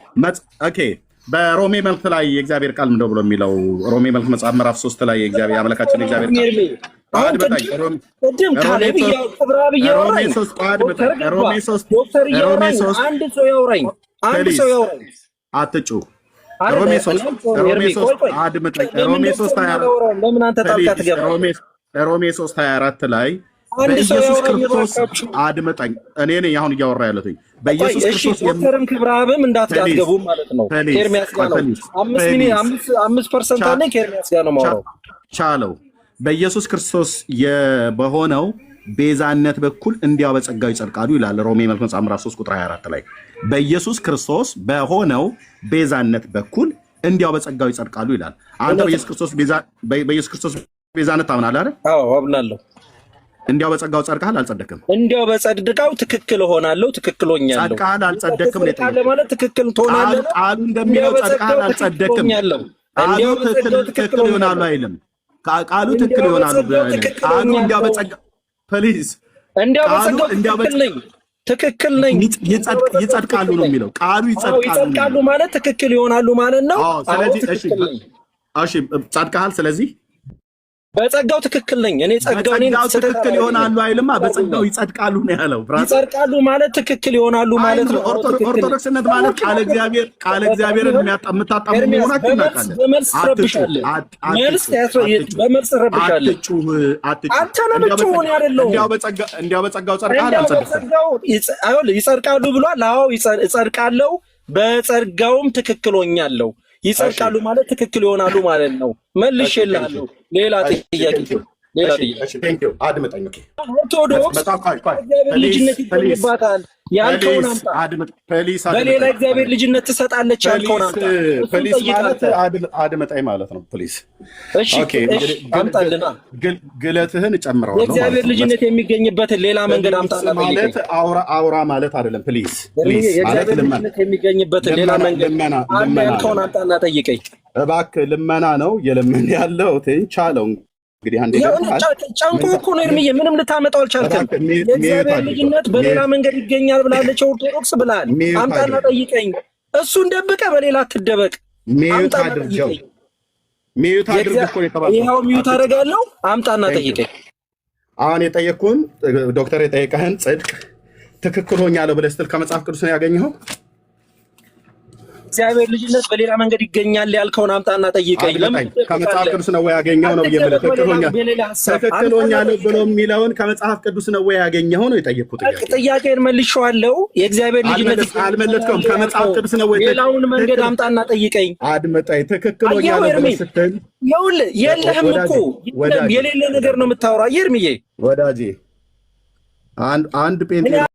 ኦኬ በሮሜ መልክ ላይ የእግዚአብሔር ቃል ምንድነው ብሎ የሚለው? ሮሜ መልክ መጽሐፍ ምዕራፍ 3 ላይ የእግዚአብሔር አምላካችን የእግዚአብሔር ቃል አትጩ። ሮሜ 3:24 ላይ በኢየሱስ ክርስቶስ አድመጠኝ። እኔ ነኝ አሁን እያወራ ያለሁት በኢየሱስ ክርስቶስ ዶክተርም ክብረአብም እንዳትጋገቡ ማለት ነው። ኬርሚያስ ጋር ነው 5% አለኝ። ኬርሚያስ ጋር ነው ማውራው። ቻለው በኢየሱስ ክርስቶስ በሆነው ቤዛነት በኩል እንዲያው በጸጋው ይጸድቃሉ ይላል ሮሜ መልክ መጽሐፍ ምዕራፍ 3:24 ላይ በኢየሱስ ክርስቶስ በሆነው ቤዛነት በኩል እንዲያው በጸጋው ይጸድቃሉ ይላል። አንተ በኢየሱስ ክርስቶስ ቤዛነት ታምናለህ አይደል? አዎ አምናለሁ። እንዲያው በጸጋው ጸድቀሃል አልጸደቅም? እንዲያው በጸድቃው ትክክል ሆናለሁ፣ ትክክል ሆኛለሁ። ጸድቀሃል አልጸደቅም ማለት ትክክል ትሆናለህ። ቃሉ እንደሚለው ጸድቀሃል አልጸደቅም። ቃሉ ትክክል ይሆናሉ አይልም። ቃሉ ትክክል ይሆናሉ። ቃሉ እንዲያው በጸጋው ፕሊዝ፣ እንዲያው በጸጋው ትክክል ነኝ። ይጸድቃሉ ነው የሚለው ቃሉ። ይጸድቃሉ ማለት ትክክል ይሆናሉ ማለት ነው። ስለዚህ እሺ ጸድቀሃል። ስለዚህ በጸጋው ትክክል ነኝ እኔ። ጸጋው ትክክል ይሆናሉ አይልማ፣ በጸጋው ይጸድቃሉ ነው ያለው። ይጸድቃሉ ማለት ትክክል ይሆናሉ ማለት ነው። ኦርቶዶክስነት ማለት ቃለ እግዚአብሔርን የምታጣሙ መሆናችሁ እናውቃለን። በመልስ ረብሻለሁ። አንተ ነው ብቻውን ያደለው። እንዲያው በጸጋው ጸድቀሃል አልጸደቅም? ይጸድቃሉ ብሏል። አዎ ይጸድቃለሁ፣ በጸጋውም ትክክል ሆኛለሁ። ይጸድቃሉ ማለት ትክክል ይሆናሉ ማለት ነው። መልሼልሃለሁ። ሌላ ጥያቄ አድምጠኝ። ኦርቶዶክስ ልጅነት ይገኝባታል። ያልከውን አምጣ። በሌላ እግዚአብሔር ልጅነት ትሰጣለች ያልከውን አምጣ። ፕሊስ ማለት አድመጣኝ ማለት ነው። ፕሊስ እሺ፣ አምጣልና ግለትህን እጨምረዋለሁ። የእግዚአብሔር ልጅነት የሚገኝበትን ሌላ መንገድ አምጣና ማለት አውራ ማለት አይደለም። ፕሊስ ማለት ልጅነት የሚገኝበትን ሌላ መንገድ አለ ያልከውን አምጣና ጠይቀኝ እባክህ። ልመና ነው የለምን ያለው ቻለው እንግዲህ አንዴ ጨንቆ እኮ ነው ኤርሚዬ፣ ምንም ልታመጣው አልቻልክም። የእግዚአብሔር ልጅነት በሌላ መንገድ ይገኛል ብላለች ኦርቶዶክስ ብላል። አምጣና ጠይቀኝ። እሱን ደብቀህ በሌላ አትደበቅ። ሚዩት አድርገው። ይኸው ሚዩት አደርጋለሁ። አምጣና ጠይቀኝ። አሁን የጠየቅኩህን ዶክተር የጠየቀህን ጽድቅ ትክክል ሆኛለሁ ብለህ ስትል ከመጽሐፍ ቅዱስ ነው ያገኘኸው? እግዚአብሔር ልጅነት በሌላ መንገድ ይገኛል ያልከውን አምጣና ጠይቀኝ። ከመጽሐፍ ቅዱስ ነው ወይ ያገኘኸው ነው ብዬ ትክክል ሆኛለሁ ብሎ የሚለውን ከመጽሐፍ ቅዱስ ነው ወይ ያገኘኸው ነው የጠየቅኩት። ጥያቄን መልሼዋለሁ። የእግዚአብሔር ልጅነት አልመለስከውም። ከመጽሐፍ ቅዱስ ነው ወይ? ሌላውን መንገድ አምጣና ጠይቀኝ። አድመጣኝ። ትክክል ሆኛለሁ ብለህ ስትል ይኸውልህ፣ የለህም እኮ የሌለ ነገር ነው የምታወራው። ኤርሚዬ ወዳጄ አንድ ጴንጤ